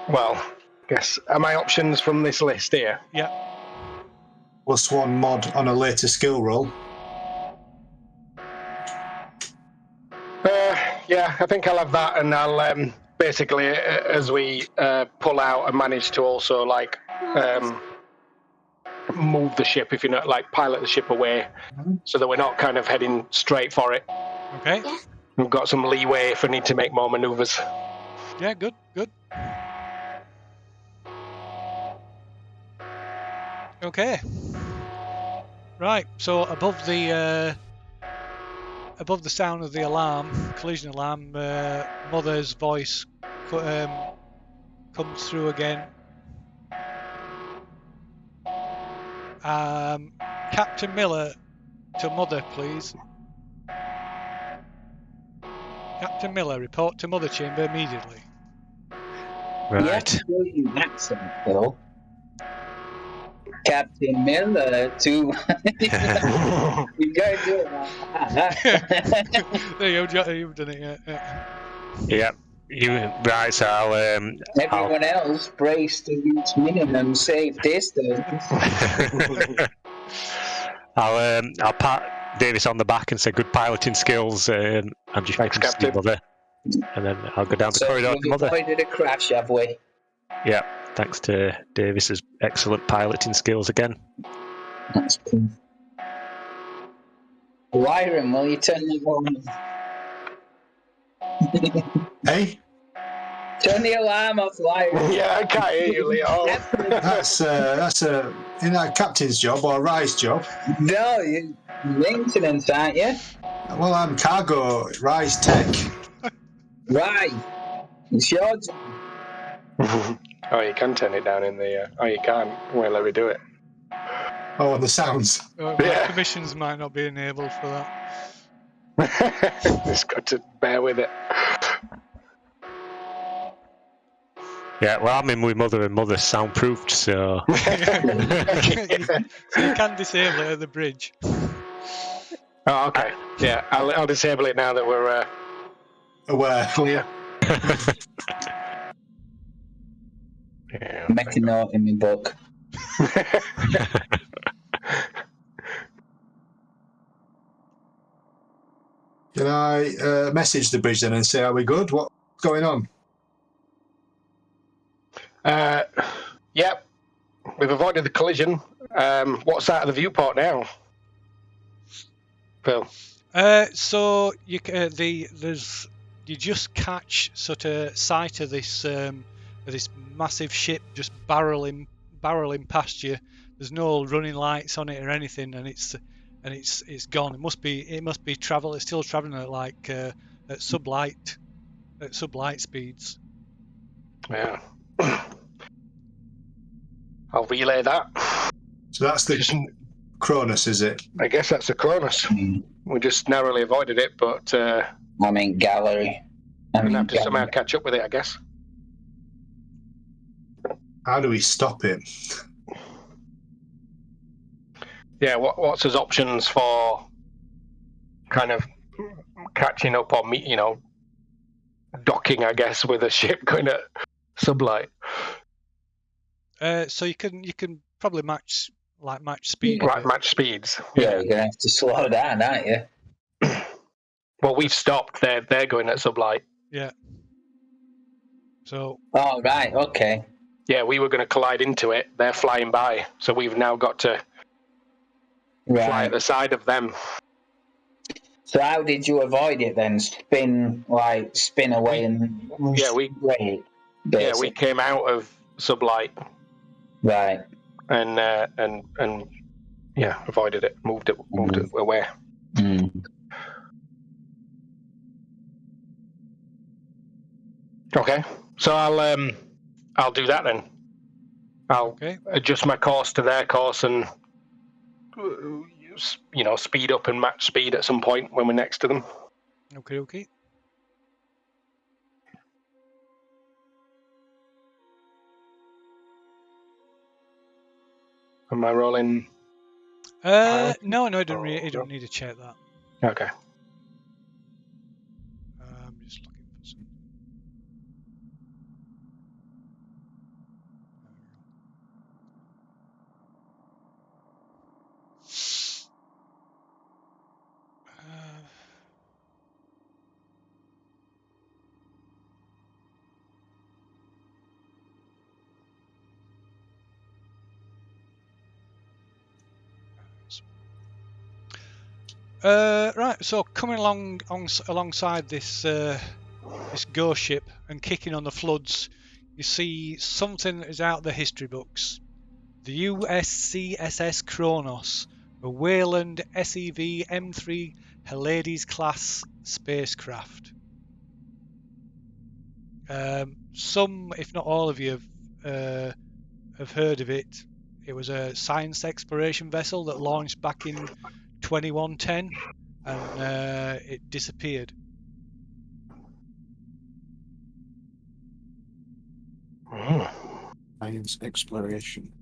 Well, I guess are my options from this list here? Yeah. +1 mod on a later skill roll. Yeah, I think I'll have that, and I'll basically, as we pull out, and manage to also like move the ship, if you know, like pilot the ship away, so that we're not kind of heading straight for it. Okay. We've got some leeway if we need to make more manoeuvres. Yeah, good. Okay. Right. So above the sound of the collision alarm, Mother's voice comes through again. Captain Miller to Mother, please. Captain Miller, report to Mother Chamber immediately. Right. Yeah, accent, Phil. Captain Miller to. You gotta do it like that. There you go, you've done it. Yeah. Yep. Right, so Everyone else brace to reach minimum safe distance. I'll pat Davis on the back and say good piloting skills. I'm just Thanks, making Captain. Mother, and then I'll go down the So corridor to we've Mother. avoided a crash, have we? Yeah, thanks to Davis's excellent piloting skills again. That's cool. Lyron, will you turn the alarm? Hey? Turn the alarm off, Lyron. Yeah, I can't hear you, Leo. That's a captain's job or Rye's job. No, you're maintenance, aren't you? Well, I'm cargo, Rye's tech. Right. It's your job. Oh, you can turn it down in the. Oh, you can't. Well, let me do it. Oh, and the sounds. My permissions might not be enabled for that. Just got to bear with it. Yeah, well, I'm in with Mother, and Mother's soundproofed, so. So you can disable it at the bridge. Oh, okay. Yeah, I'll disable it now that we're Aware. clear. Yeah, Make a note in my book. Can I message the bridge then and say, are we good? What's going on? Yep. We've avoided the collision. What's out of the viewport now? Phil. So you just catch sort of sight of this massive ship just barreling past you. There's no running lights on it or anything, and it's gone. It must be it's still traveling at like at sublight speeds. Yeah. I'll relay that. So that's the Cronus, is it? I guess that's the Cronus. We just narrowly avoided it, but I'm in gallery. we're going to have to somehow catch up with it, I guess. How do we stop it? Yeah, what's his options for kind of catching up or docking, I guess, with a ship going at sublight? So you can probably match speed. Right, match speeds. Yeah, you're gonna have to slow down, aren't you? Well, we've stopped. They're going at sublight. Yeah. So. Oh right, okay. Yeah, we were going to collide into it. They're flying by, so we've now got to fly at the side of them. So how did you avoid it then? Spin away and Yeah, wait. Yeah, we came out of sublight. Right. And yeah, avoided it, moved it away. Mm. Okay, so I'll do that then. I'll adjust my course to their course and speed up and match speed at some point when we're next to them. Okay. Am I rolling? No, it don't need to check that. Okay. I'm just looking for something. Right, so coming alongside this this ghost ship and kicking on the floods, you see something that is out of the history books. The USCSS Cronus, a Wayland SEV M3 Hyades class spacecraft. Some, if not all of you, have heard of it. It was a science exploration vessel that launched back in 2110, and it disappeared. Science exploration.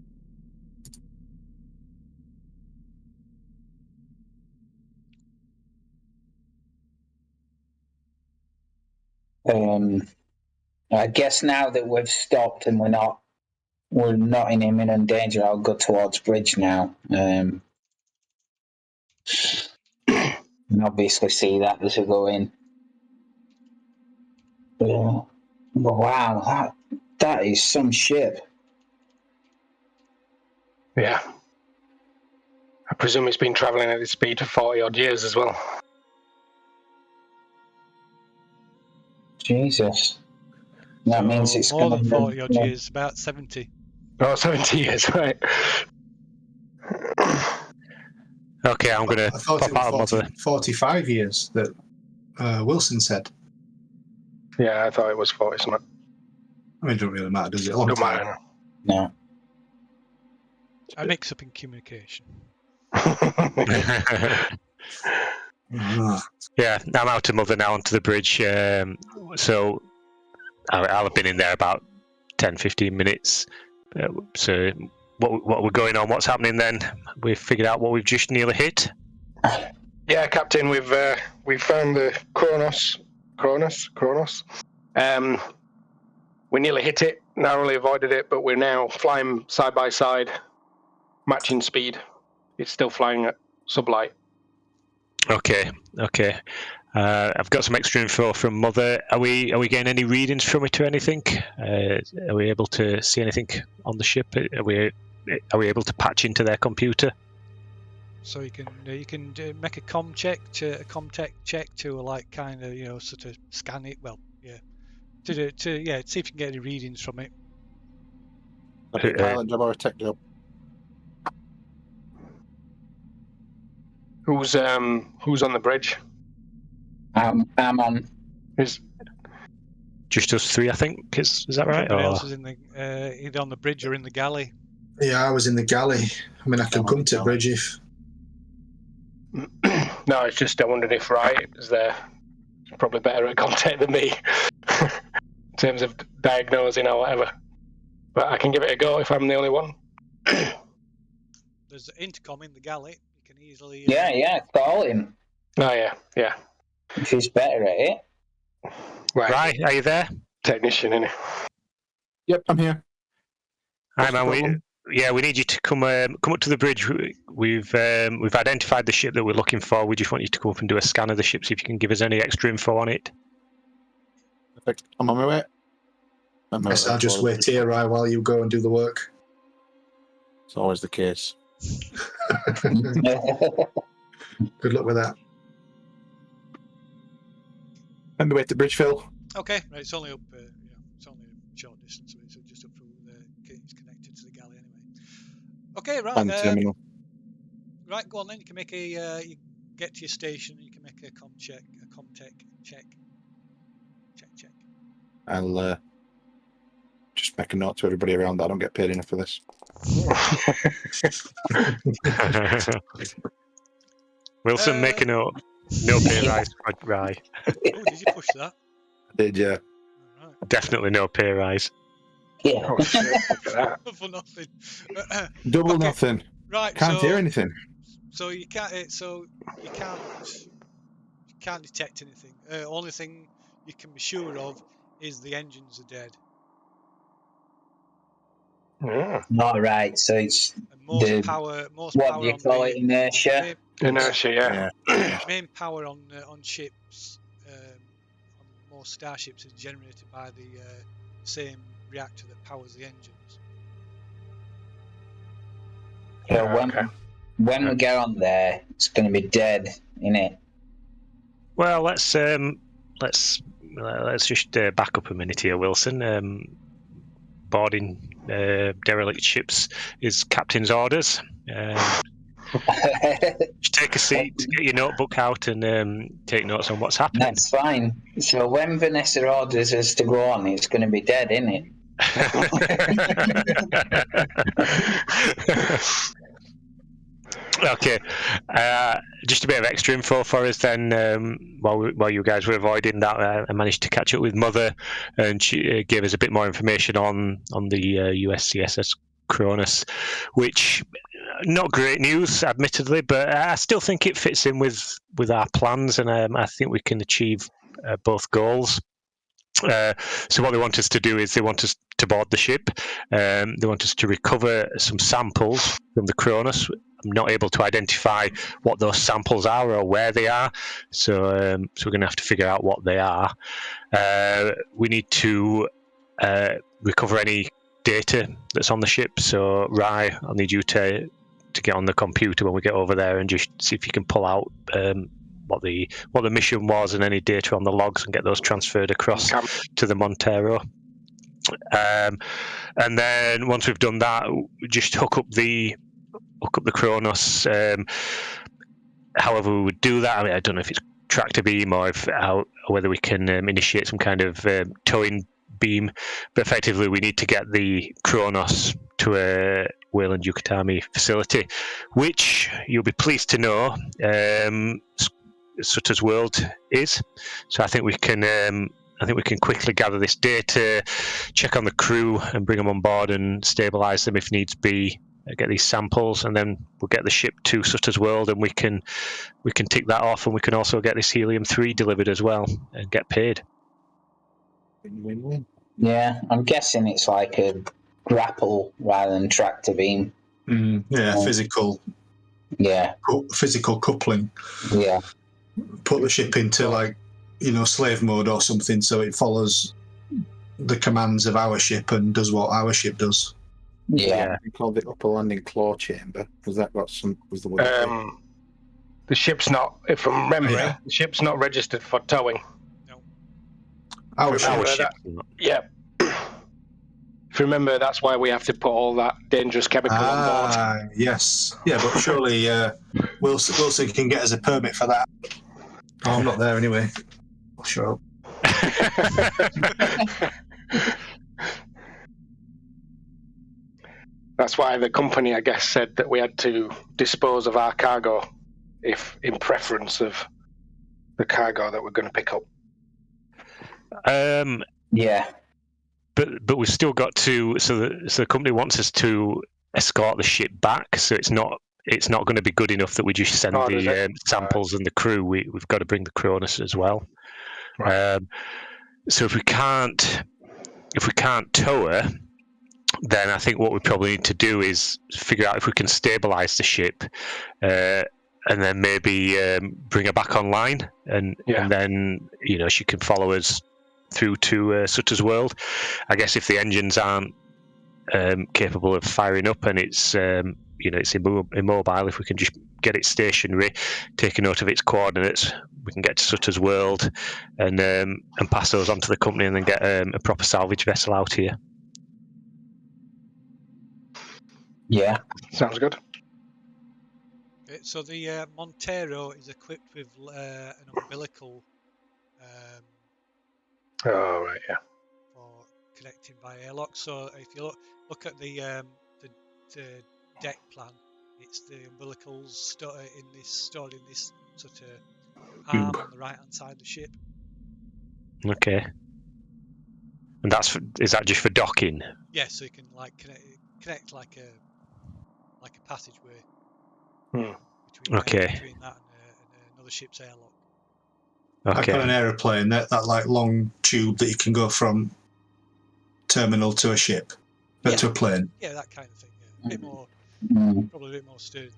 I guess now that we've stopped and we're not in imminent danger, I'll go towards bridge now. And obviously see that as we go in. But wow, that is some ship. Yeah. I presume it's been travelling at this speed for 40 odd years as well. Jesus. That means it's more going than 40 odd years, about 70. Oh, 70 years, right. Okay, I'm going to pop out of Mother. 45 years that Wilson said. Yeah, I thought it was 40 something. I mean, it doesn't really matter, does it? Don't matter. No. A mix up in communication. Yeah, I'm out of Mother now onto the bridge. So I'll have been in there about 10-15 minutes. So what we're going on? What's happening then? We've figured out what we've just nearly hit. Yeah, Captain, we've found the Cronus. We nearly hit it, narrowly avoided it, but we're now flying side by side, matching speed. It's still flying at sublight. Okay. I've got some extra info from Mother. Are we getting any readings from it or anything? Are we able to see anything on the ship? Are we able to patch into their computer? So you can make a comtech check to like kind of sort of scan it. Well, yeah, to see if you can get any readings from it. A pilot job or a tech job? Who's on the bridge? I'm on. Just us three, I think. Is that right? Everybody else is in the either on the bridge or in the galley. Yeah, I was in the galley. I mean, I can come to bridge if. No, it's just I wondered if Wright was there. Probably better at contact than me in terms of diagnosing or whatever. But I can give it a go if I'm the only one. There's an intercom in the galley. You can easily. Yeah, call him. Oh yeah. If he's better at it. Right, are you there? Technician, innit? Yep, I'm here. Hi, man. We need you to come up to the bridge. We've identified the ship that we're looking for. We just want you to come up and do a scan of the ship, see if you can give us any extra info on it. Perfect. I'm on my way. Yes, I'll just wait here, right, while you go and do the work. It's always the case. Good luck with that. On the way to bridge, Phil. Okay, right, it's only up. It's only a short distance away, so just up through it's connected to the galley anyway. Okay, right. On the terminal. Right, go on then. You can make a you get to your station. You can make a comtech check. Check. I'll just make a note to everybody around that I don't get paid enough for this. Wilson, make a note. No pay rise. Right. Oh, did you push that? I did, yeah. All right. Definitely no pay rise. Yeah. Oh shit! Look at that. For nothing. Double Okay. nothing. Right. Can't so, hear anything. So you can't. So you can't detect anything. Only thing you can be sure of is the engines are dead. Yeah. All right. So it's And most the power what do you on call the it, inertia? Inertia, yeah. main power on ships, on most starships, is generated by the same reactor that powers the engines. So Okay. when we get on there, it's going to be dead, innit? Well, let's just back up a minute here, Wilson. Boarding derelict ships is captain's orders. Just take a seat, get your notebook out, and take notes on what's happening. That's fine. So when Vanessa orders us to go on, it's going to be dead, innit? Okay, just a bit of extra info for us then. While you guys were avoiding that, I managed to catch up with Mother, and she gave us a bit more information on the USCSS Cronus, which not great news, admittedly, but I still think it fits in with our plans, and I think we can achieve both goals. So what they want us to do is they want us to board the ship. They want us to recover some samples from the Cronus. I'm not able to identify what those samples are or where they are, so we're going to have to figure out what they are. We need to recover any data that's on the ship. So Rai, I'll need you to get on the computer when we get over there and just see if you can pull out what the mission was and any data on the logs and get those transferred across to the Montero. And then once we've done that, we just hook up the Cronus. However we would do that, I mean, I don't know if it's tractor beam or whether we can initiate some kind of towing beam, but effectively we need to get the Cronus to a Weyland Yukatami facility, which you'll be pleased to know Sutter's World is. So I think we can quickly gather this data, check on the crew, and bring them on board and stabilise them if needs be. Get these samples, and then we'll get the ship to Sutter's World, and we can tick that off, and we can also get this helium-3 delivered as well and get paid. Win-win. Yeah, I'm guessing it's like a grapple rather than tractor beam. Physical. Yeah. Physical coupling. Yeah. Put the ship into slave mode or something, so it follows the commands of our ship and does what our ship does. Yeah. We called it upper landing claw chamber. Was the word? The ship's not, if from memory, the ship's not registered for towing. No. Our ship. Yeah. If you remember, that's why we have to put all that dangerous chemical on board. Yes. Yeah, but surely Wilson can get us a permit for that. Oh, I'm not there anyway. I'll show up. That's why the company, I guess, said that we had to dispose of our cargo if in preference of the cargo that we're going to pick up. Yeah. But we've still got to. So the company wants us to escort the ship back. So it's not going to be good enough that we just send the samples and the crew. We've got to bring the Cronus as well. Right. So if we can't tow her, then I think what we probably need to do is figure out if we can stabilise the ship, and then maybe bring her back online, and then she can follow us through to Sutter's World. I guess if the engines aren't capable of firing up and it's it's immobile. If we can just get it stationary, take a note of its coordinates, we can get to Sutter's World, and pass those on to the company, and then get a proper salvage vessel out here. Yeah. Sounds good. Okay, so the Montero is equipped with an umbilical Oh, right, yeah. for connecting by airlock. So if you look at the deck plan, it's the umbilicals stored in this sort of arm on the right hand side of the ship. Okay. And is that just for docking? Yeah, so you can like connect like a passageway between Okay. between that and another ship's airlock. Like on an Okay. aeroplane, that like long tube that you can go from terminal to a ship, to a plane. Yeah, that kind of thing. Yeah, a bit more, probably a bit more sturdy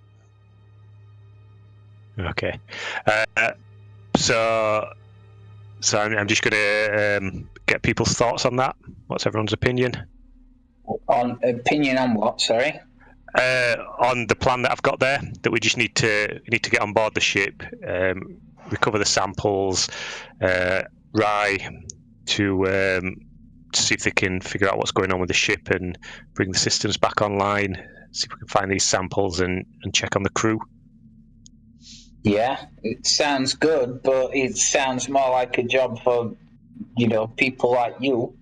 than Okay. So I'm just going to get people's thoughts on that. What's everyone's opinion? On opinion on what? Sorry. On the plan that I've got there, that we just need to get on board the ship, recover the samples, Rye to see if they can figure out what's going on with the ship and bring the systems back online. See if we can find these samples and check on the crew. Yeah, it sounds good, but it sounds more like a job for, people like you.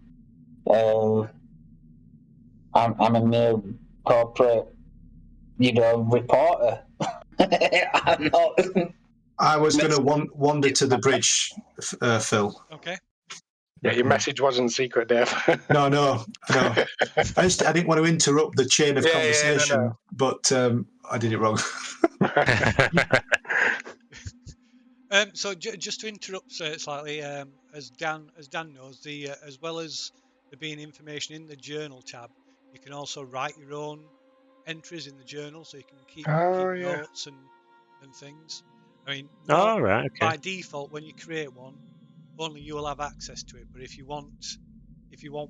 I'm a mere corporate, reporter. I'm not. I was going to wander to the bridge, Phil. Okay. Yeah, your message wasn't secret, Dave. No. I didn't want to interrupt the chain of conversation, no. but I did it wrong. So just to interrupt slightly, as Dan knows, as well as there being information in the journal tab, you can also write your own entries in the journal, so you can keep notes and things. I mean, right, okay. by default, when you create one, only you will have access to it. But if you want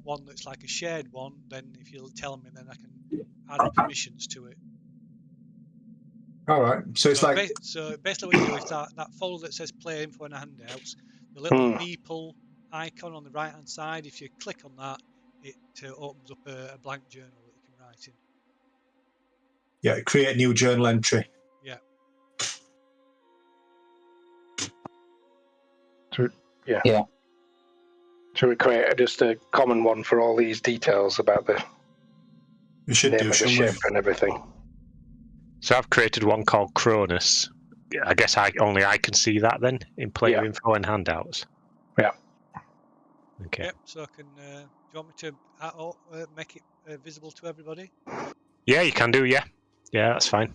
one that's like a shared one, then if you'll tell me, then I can add permissions to it. All right. So it's like So basically, what you do is that folder that says play info and handouts, the little meeple icon on the right hand side. If you click on that, it opens up a blank journal that you can write in. Yeah, create new journal entry. Yeah. Yeah. Should we create just a common one for all these details about the name of the ship and everything? So I've created one called Cronus. I guess only I can see that then in player info and handouts. Yeah. Okay. Yep. So I can. Do you want me to make it visible to everybody? Yeah, you can do. Yeah, that's fine.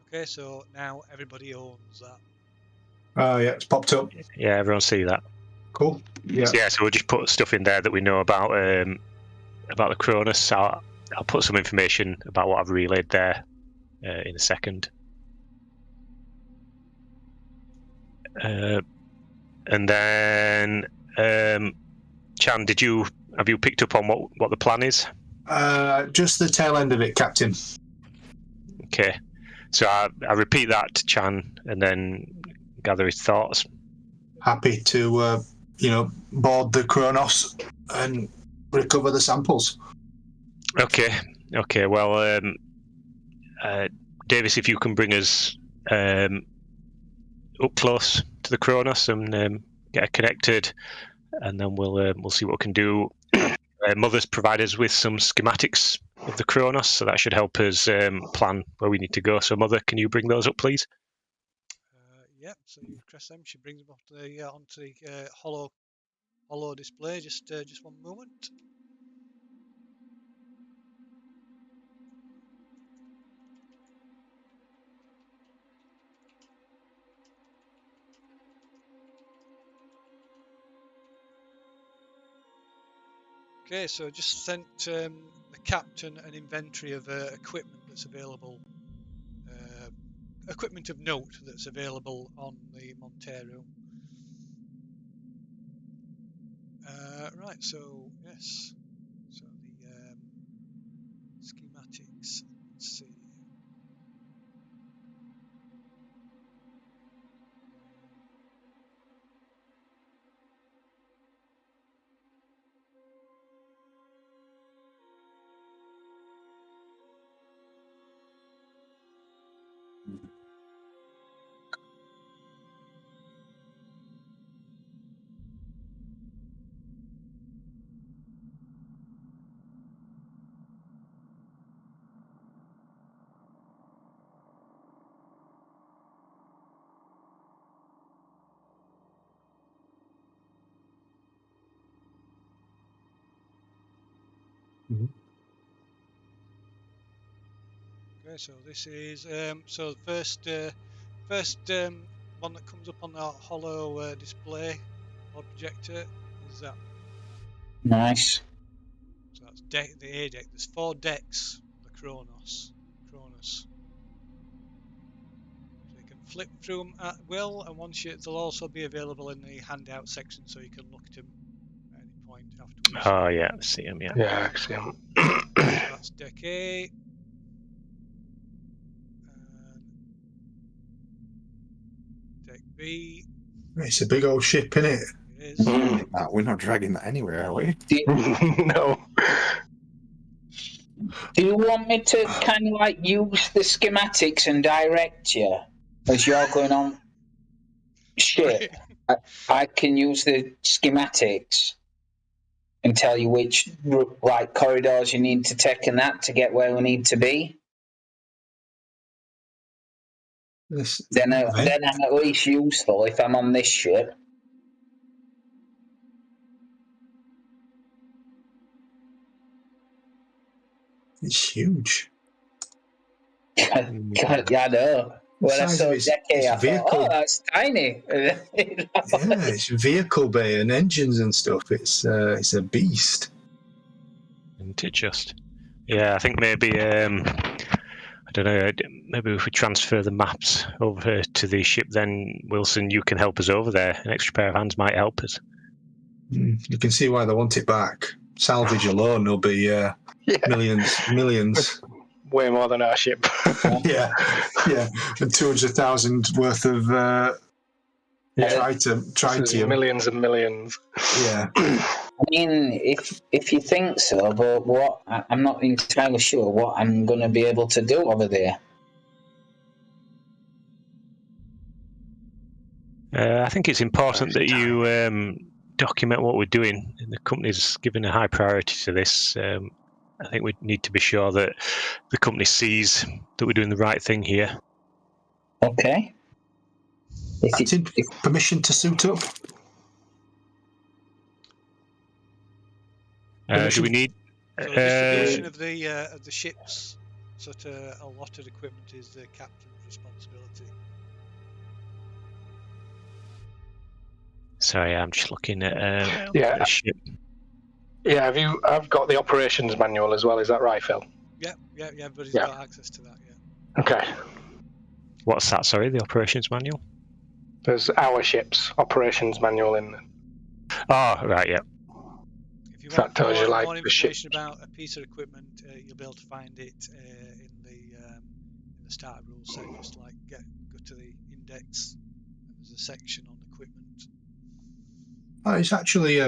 Okay, so now everybody owns that. Oh yeah, it's popped up. Yeah, everyone see that. Cool. Yeah. So we'll just put stuff in there that we know about the Cronus. I'll put some information about what I've relayed there in a second. And then, Chan, have you picked up on what the plan is? Just the tail end of it, Captain. Okay, so I repeat that to Chan and then gather his thoughts. Happy to board the Cronus and recover the samples. Okay. Well, Davis, if you can bring us up close to the Cronus and get it connected, and then we'll see what we can do. Mother's provide us with some schematics of the Cronus, so that should help us plan where we need to go. So, Mother, can you bring those up, please? Yep. So you press them. She brings them up onto the hollow display. Just one moment. Okay, so just sent the captain an inventory of equipment that's available, equipment of note that's available on the Montero. Right, so yes, so Okay, so this is so the first one that comes up on the hollow display or projector is that. Nice. So that's deck, the A deck. There's 4 decks. The Cronus. So you can flip through them at will, and they'll also be available in the handout section, so you can look at them at any point afterwards. Oh yeah, I see them. Yeah. Yeah, I see 'em. So that's deck A. And deck B. It's a big old ship, isn't it? It is. We're not dragging that anywhere, are we? No. Do you want me to kind of like use the schematics and direct you as you're going on ship? I can use the schematics and tell you which like corridors you need to take and that to get where we need to be. Then I'm at least useful if I'm on this ship. It's huge. God, yeah, I know. When I size saw of its Decay, I thought, vehicle. oh, that's tiny. Yeah, it's vehicle bay and engines and stuff. It's a beast. Isn't it just? Yeah, I think maybe I don't know. Maybe if we transfer the maps over to the ship, then Wilson, you can help us over there. An extra pair of hands might help us. You can see why they want it back. Salvage alone will be Yeah. millions. Way more than our ship. yeah, and 200,000 worth of tritium. Millions and millions. Yeah. I mean, if you think so, but what I'm not entirely sure what I'm going to be able to do over there. I think it's important that you document what we're doing. The company's given a high priority to this. I think we need to be sure that the company sees that we're doing the right thing here. Okay. Permission to suit up? Do we need? So distribution of the ships, sort of allotted equipment is the captain's responsibility. Sorry, I'm just looking at Yeah. the ship. Yeah, I've got the operations manual as well, is that right, Phil? Yeah, everybody's got access to that, yeah. Okay. What's that, sorry, the operations manual? There's our ship's operations manual in there. Oh, right, yeah. If you That want tells you, like, more the ship. information about a piece of equipment, you'll be able to find it in the starter rules set. Just like go to the index, and there's a section on equipment. Oh, it's actually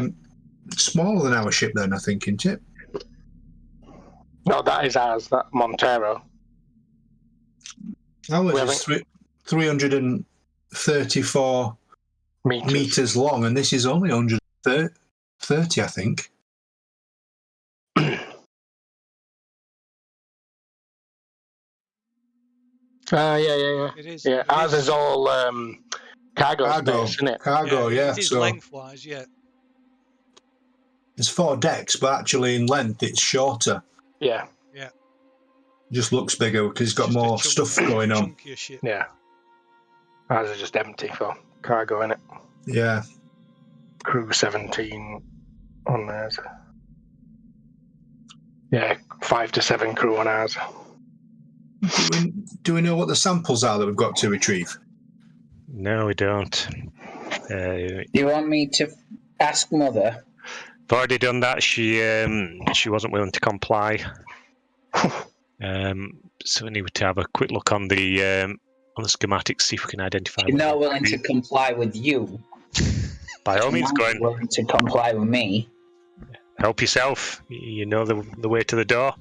smaller than our ship then, I think, isn't it? No, that is ours, that Montero. Ours is 334 meters long, and this is only 130, I think. Yeah. It is. Yeah, ours is all cargo space, isn't it? Cargo, yeah. It is so lengthwise, yeah. there's 4 decks, but actually in length it's shorter. Yeah. Just looks bigger because it's got more stuff going on. Ship. Yeah. Ours is just empty for cargo, innit? Yeah. Crew 17 on theirs. Yeah, 5 to 7 crew on ours. Do we know what the samples are that we've got to retrieve? No, we don't. Do you want me to ask Mother? I've already done that. She wasn't willing to comply. So we need to have a quick look on the schematics, see if we can identify. She's not willing to comply with you. By all means, go on. Willing to comply with me. Help yourself. You know the way to the door.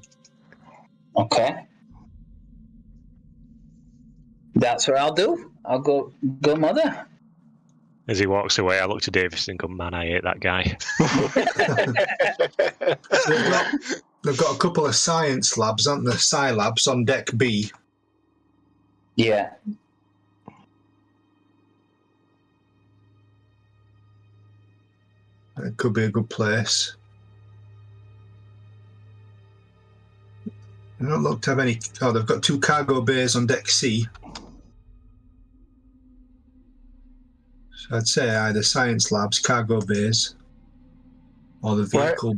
Okay. That's what I'll do. I'll go Mother. As he walks away, I look to Davis and go, man, I hate that guy. They've got a couple of science labs, aren't there? Sci labs on deck B. Yeah. It could be a good place. They don't look to have any. Oh, they've got 2 cargo bays on deck C. So I'd say either science labs, cargo bays, or the vehicle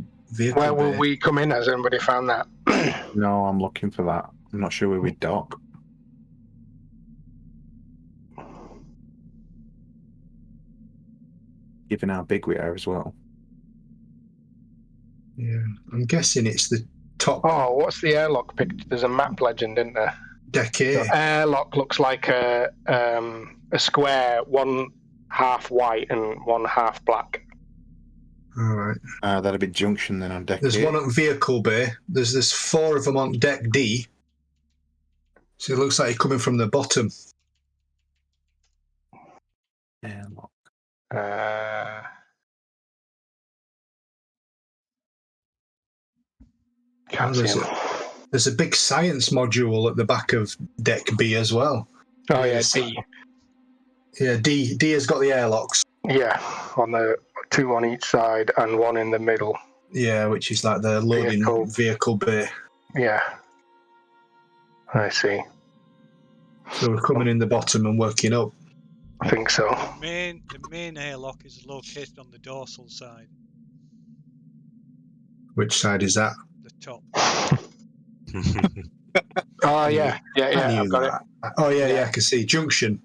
Where will bay. we come in? Has anybody found that? No, I'm looking for that. I'm not sure where we dock. Given how big we are as well. Yeah, I'm guessing it's the top Oh, what's the airlock picture? There's a map legend, isn't there? deck The A. airlock looks like a square, one half white and one half black. All right. That'll be junction then on deck There's A. one on vehicle bay. There's 4 of them on deck D. So it looks like you're coming from the bottom. Airlock. Can't see him. There's a big science module at the back of deck B as well. Oh yeah, D. Yeah, D has got the airlocks. Yeah, on the 2 on each side and 1 in the middle. Yeah, which is like the loading vehicle bay. Yeah, I see. So we're coming in the bottom and working up. I think so. The main airlock is located on the dorsal side, Which side is that? the top. Oh yeah, I've got it. Oh yeah, I can see. Junction.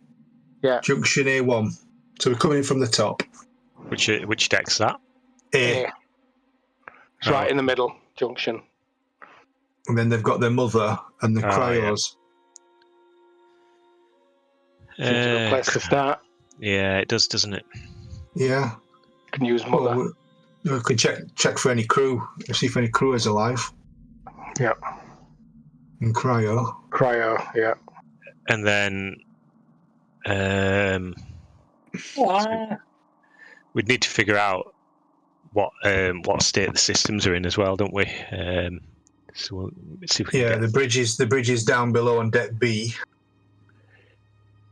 Yeah. Junction A1. So we're coming in from the top. Which deck's that? A. It's right in the middle, junction. And then they've got their mother and the cryos. Seems a good place to start. Yeah, it does, doesn't it? Yeah. You can use mother. Well, we could check for any crew, see if any crew is alive. Yeah. And cryo. Cryo, yeah. And then we'd need to figure out what state the systems are in as well, don't we? So we'll see if we can the bridges down below on deck B.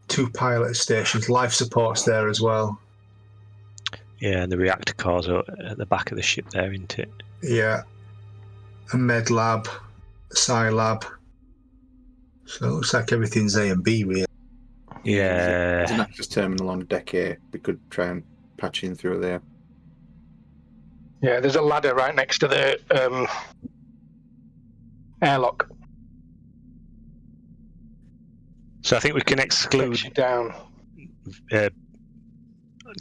2 pilot stations, life support's there as well. Yeah, and the reactor cores are at the back of the ship there, isn't it? Yeah. A med lab, sci lab. So it looks like everything's A and B, really. Yeah. There's an access terminal on deck A. We could try and patch in through there. Yeah, there's a ladder right next to the airlock. So I think we can exclude down.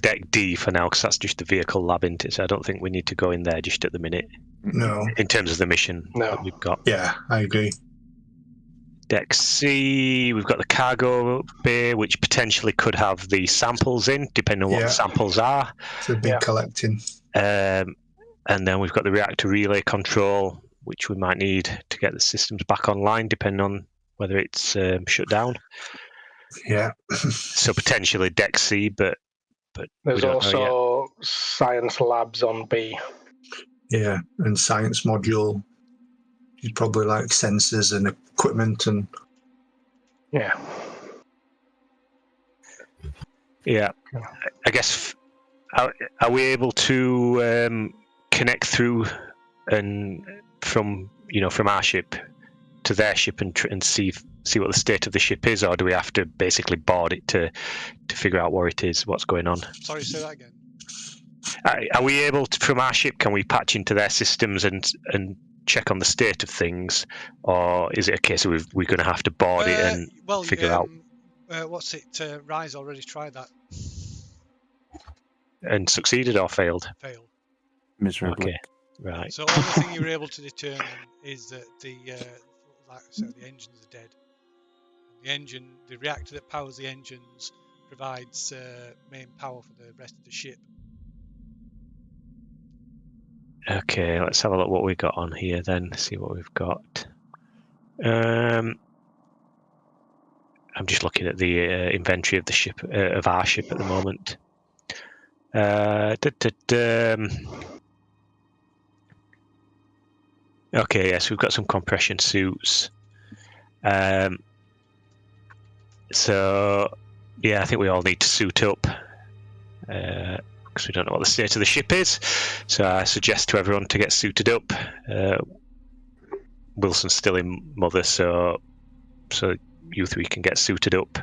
deck D for now, because that's just the vehicle lab, isn't it? So I don't think we need to go in there just at the minute. No. In terms of the mission that we've got. Yeah, I agree. Deck C, we've got the cargo bay, which potentially could have the samples in, depending on what the samples are. It's a big collecting. And then we've got the reactor relay control, which we might need to get the systems back online, depending on whether it's shut down. Yeah. So potentially deck C, but there's also science labs on B. Yeah, and science module. You'd probably like sensors and equipment and. Yeah. Yeah. I guess are we able to connect through and from our ship to their ship and see what the state of the ship is, or do we have to basically board it to figure out where it is, what's going on? Sorry, say that again. Are we able to, from our ship, can we patch into their systems and check on the state of things, or is it a case of we're going to have to board it and figure out? Rise already tried that. And succeeded or failed? Failed. Miserably. Okay, right. So the only thing you were able to determine is that the engines are dead. The reactor that powers the engines provides main power for the rest of the ship. Okay, let's have a look what we've got on here then. See what we've got. I'm just looking at the inventory of the ship, of our ship at the moment. Okay, yes, we've got some compression suits. So, yeah, I think we all need to suit up because we don't know what the state of the ship is. So I suggest to everyone to get suited up. Wilson's still in Mother, so you three can get suited up.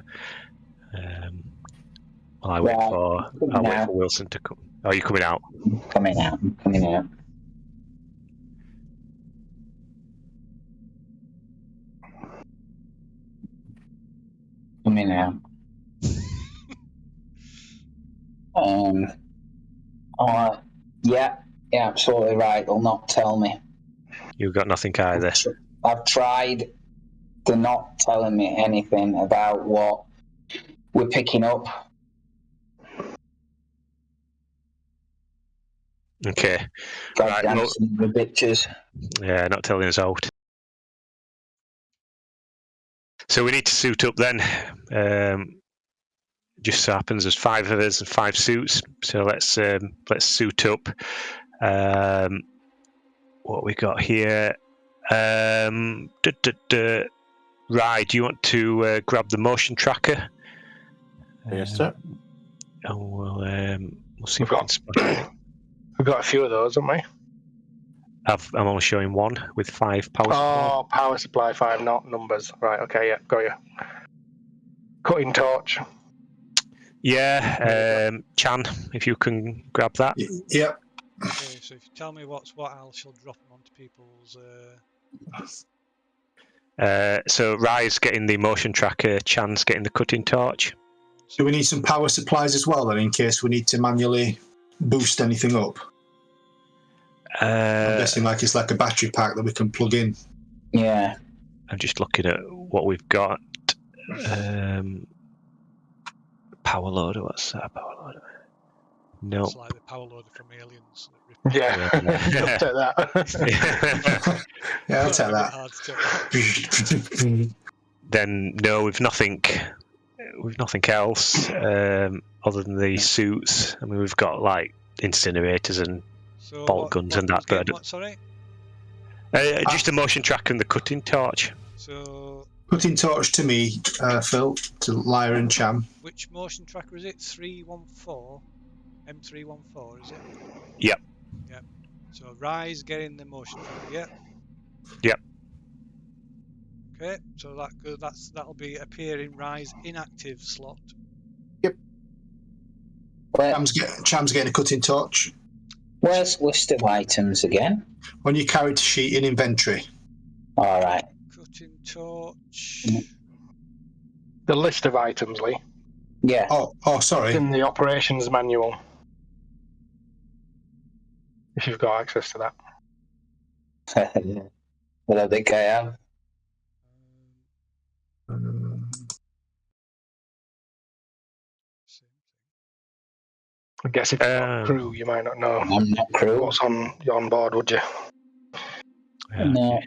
While I wait Right. for Wilson to come. Are you coming out? I'm coming out. Yeah, absolutely right. They'll not tell me. You've got nothing either. I've tried. They're not telling me anything about what we're picking up. Okay. Goddamn Right, the bitches. Yeah, not telling us out. So we need to suit up then. Just so happens there's 5 of us and 5 suits. So let's suit up. What we got here? Rye, do you want to grab the motion tracker? Yes, sir. And we'll see if we can spot it. We've got a few of those, haven't we? I'm only showing 1 with 5 power supply. Oh, power supply 5, not numbers. Right, okay, yeah, got you. Cutting torch. Yeah, Chan, if you can grab that. Yep. Okay, so if you tell me what's what, I shall drop them onto people's. So Rye's getting the motion tracker, Chan's getting the cutting torch. Do we need some power supplies as well, then, in case we need to manually boost anything up? I'm guessing it's like a battery pack that we can plug in. Yeah. I'm just looking at what we've got. Power loader, what's that power loader? No. It's like the power loader from Aliens. Yeah, I'll take that. Yeah, I'll take that. Hard to take. Then no, we've nothing else other than the suits. I mean, we've got like incinerators and bolt guns and that. But sorry. Just a motion tracker and the cutting torch. So cutting torch to me, Phil, to Lyra and Cham. Which motion tracker is it? 314, M314, is it? Yep. Yep. So Rye's getting the motion tracker. Yeah. Yep. Okay, so that'll be appearing Rye's inactive slot. Yep. Cham's getting a cutting torch. Where's list of items again? On your character sheet in inventory. All right. Cutting torch. The list of items, Lee. Yeah. Oh, sorry. In the operations manual. If you've got access to that. Well, I think I have. I guess if you're not crew, you might not know. I'm not crew. What's on board, would you? No.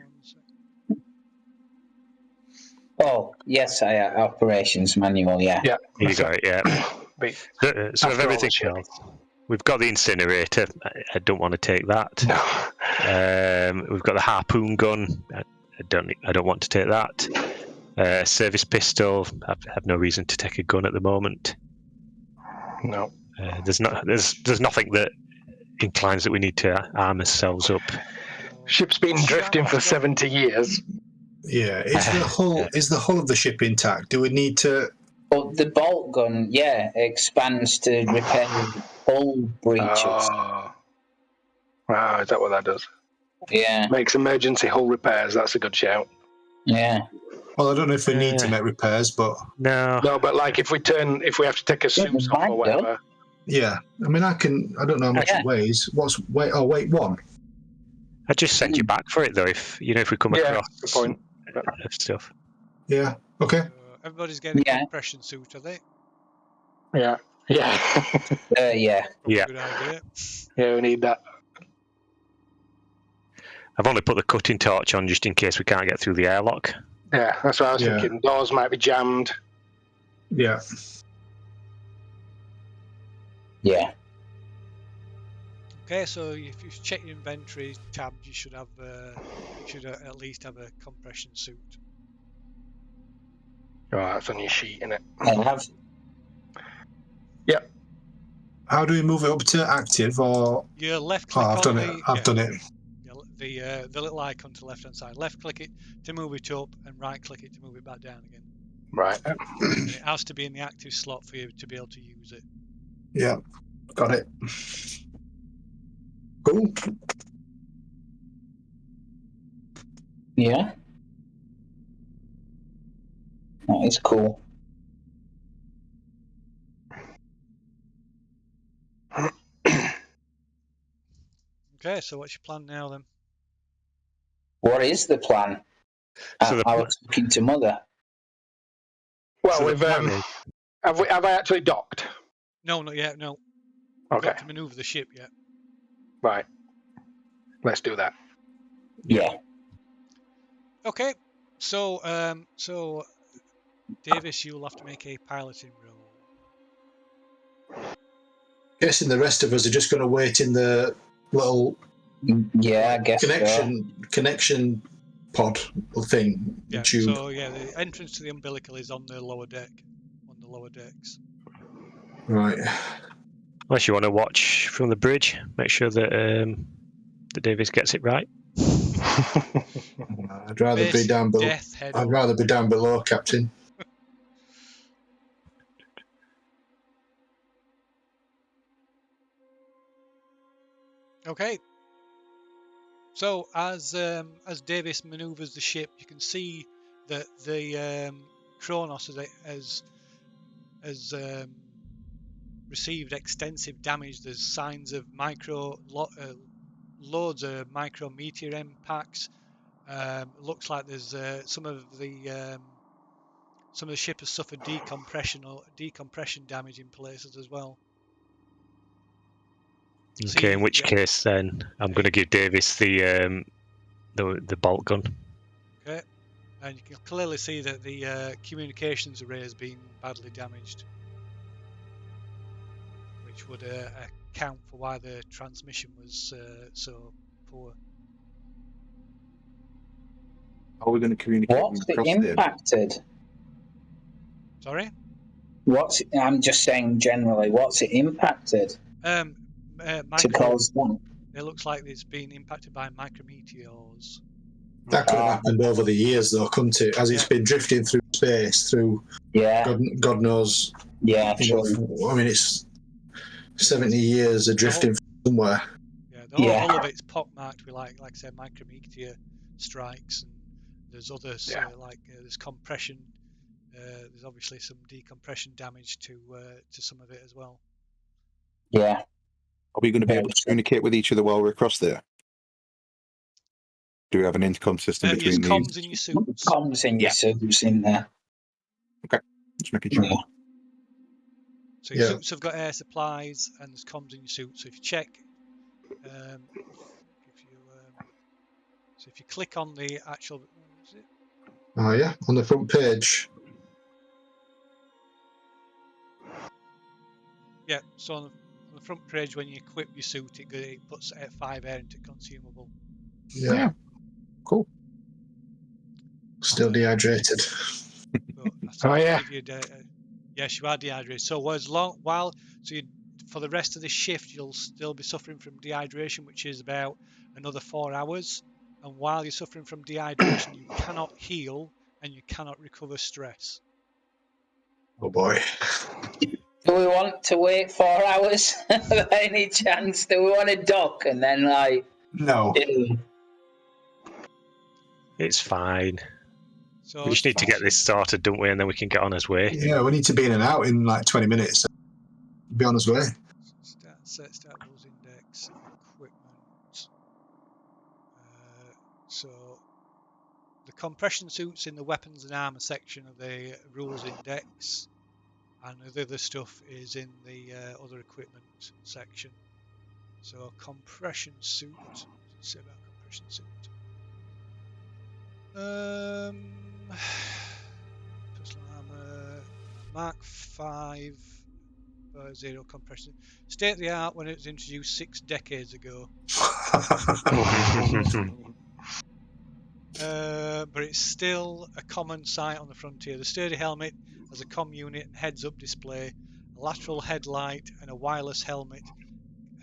Oh, yes, I have. Operations manual, yeah. Yeah. You got it, yeah. So of everything else, we've got the incinerator. I don't want to take that. No. We've got the harpoon gun. I don't want to take that. Service pistol. I have no reason to take a gun at the moment. No. There's nothing that inclines that we need to arm ourselves up. Ship's been drifting for 70 years. Yeah, is the hull of the ship intact? Do we need to? Well, the bolt gun, expands to repair hull breaches. Wow, is that what that does? Yeah. Makes emergency hull repairs. That's a good shout. Yeah. Well, I don't know if we need to make repairs, but no, but like if we have to take a suit off or whatever. Yeah, I mean, I don't know how much it weighs. Weight 1. I'd just send you back for it though, if we come across good point. Stuff. Yeah. Okay. Everybody's getting a compression suit, are they? Yeah. Yeah. Yeah. Good idea. Yeah, we need that. I've only put the cutting torch on just in case we can't get through the airlock. Yeah, that's what I was thinking. Doors might be jammed. Yeah. Yeah. Okay, so if you check your inventory tab, you should have at least have a compression suit. Oh, that's on your sheet, isn't it? I have. Yep. How do we move it up to active or? You left click I've done it. the little icon to the left hand side. Left click it to move it up, and right click it to move it back down again. Right. And it has to be in the active slot for you to be able to use it. Yeah, got it. Cool. Yeah. That is cool. Okay, so what's your plan now then? What is the plan? So the I was talking to Mother. Well, So the we've plan is- have I actually docked? No, not yet. No, you've Okay. got to manoeuvre the ship yet. Right. Let's do that. Yeah. Okay, so Davis, you'll have to make a piloting roll. Guessing the rest of us are just going to wait in the little Yeah, I guess connection pod thing. Yeah. Tube. So yeah, the entrance to the umbilical is on the lower deck. On the lower decks. Right. Unless you want to watch from the bridge, make sure that Davis gets it right. I'd rather be Basic down below. death head I'd on. rather be down below, Captain. Okay. So as Davis manoeuvres the ship, you can see that the Cronus has received extensive damage. There's signs of loads of micro meteor impacts. Looks like there's some of the ship has suffered decompression damage in places as well. Okay, in which case then I'm going to give Davis the bolt gun. Okay, and you can clearly see that the communications array has been badly damaged, which would account for why the transmission was so poor. Are we going to communicate What's it across there? impacted? Sorry? I'm just saying generally, what's it impacted to cause that? It looks like it's been impacted by micrometeors. That could have happened over the years, though, couldn't it? As it's been drifting through space, through God knows. Yeah, true. I mean, it's 70 years of drifting somewhere. Yeah, the whole hull of it's pockmarked with like I said, micrometeor strikes, and there's others there's compression. There's obviously some decompression damage to some of it as well. Yeah. Are we going to be able to communicate with each other while we're across there? Do we have an intercom system between these? Comms in your suits. Comms in your suits in there. Okay, just making sure. Yeah. So your suits have got air supplies and there's comms in your suit. So if you check, if you click on the actual, is it? Oh yeah, on the front page. Yeah, so on the front page when you equip your suit, it puts 5 air into consumable. Yeah. Cool. Still dehydrated. Oh yeah. Yes, you are dehydrated. So for the rest of the shift, you'll still be suffering from dehydration, which is about another 4 hours. And while you're suffering from dehydration, you cannot heal and you cannot recover stress. Oh boy. Do we want to wait 4 hours? By any chance? Do we want to dock and then No. It's fine. So we just need to get this started, don't we? And then we can get on his way. Yeah, we need to be in and out in like 20 minutes. Be on his way. Start rules index, equipment. So the compression suits in the weapons and armor section of the rules index, and the other stuff is in the other equipment section. So compression suit. What does it say about compression suit? Personal armor, Mark 5 zero compression. State of the art when it was introduced 6 decades ago. But it's still a common sight on the frontier. The sturdy helmet has a comm unit and heads-up display, a lateral headlight, and a wireless helmet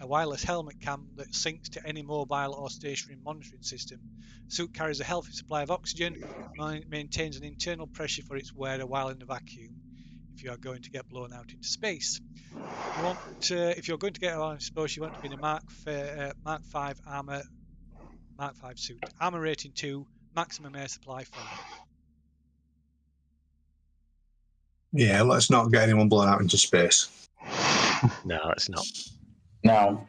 a wireless helmet cam that syncs to any mobile or stationary monitoring system. The suit carries a healthy supply of oxygen, maintains an internal pressure for its wearer while in a vacuum if you are going to get blown out into space. If you're going to get out into space, you want to be in a Mark 5 armor, Mark 5 suit. Armor rating 2, maximum air supply 5. Yeah, let's not get anyone blown out into space. No, it's not. No.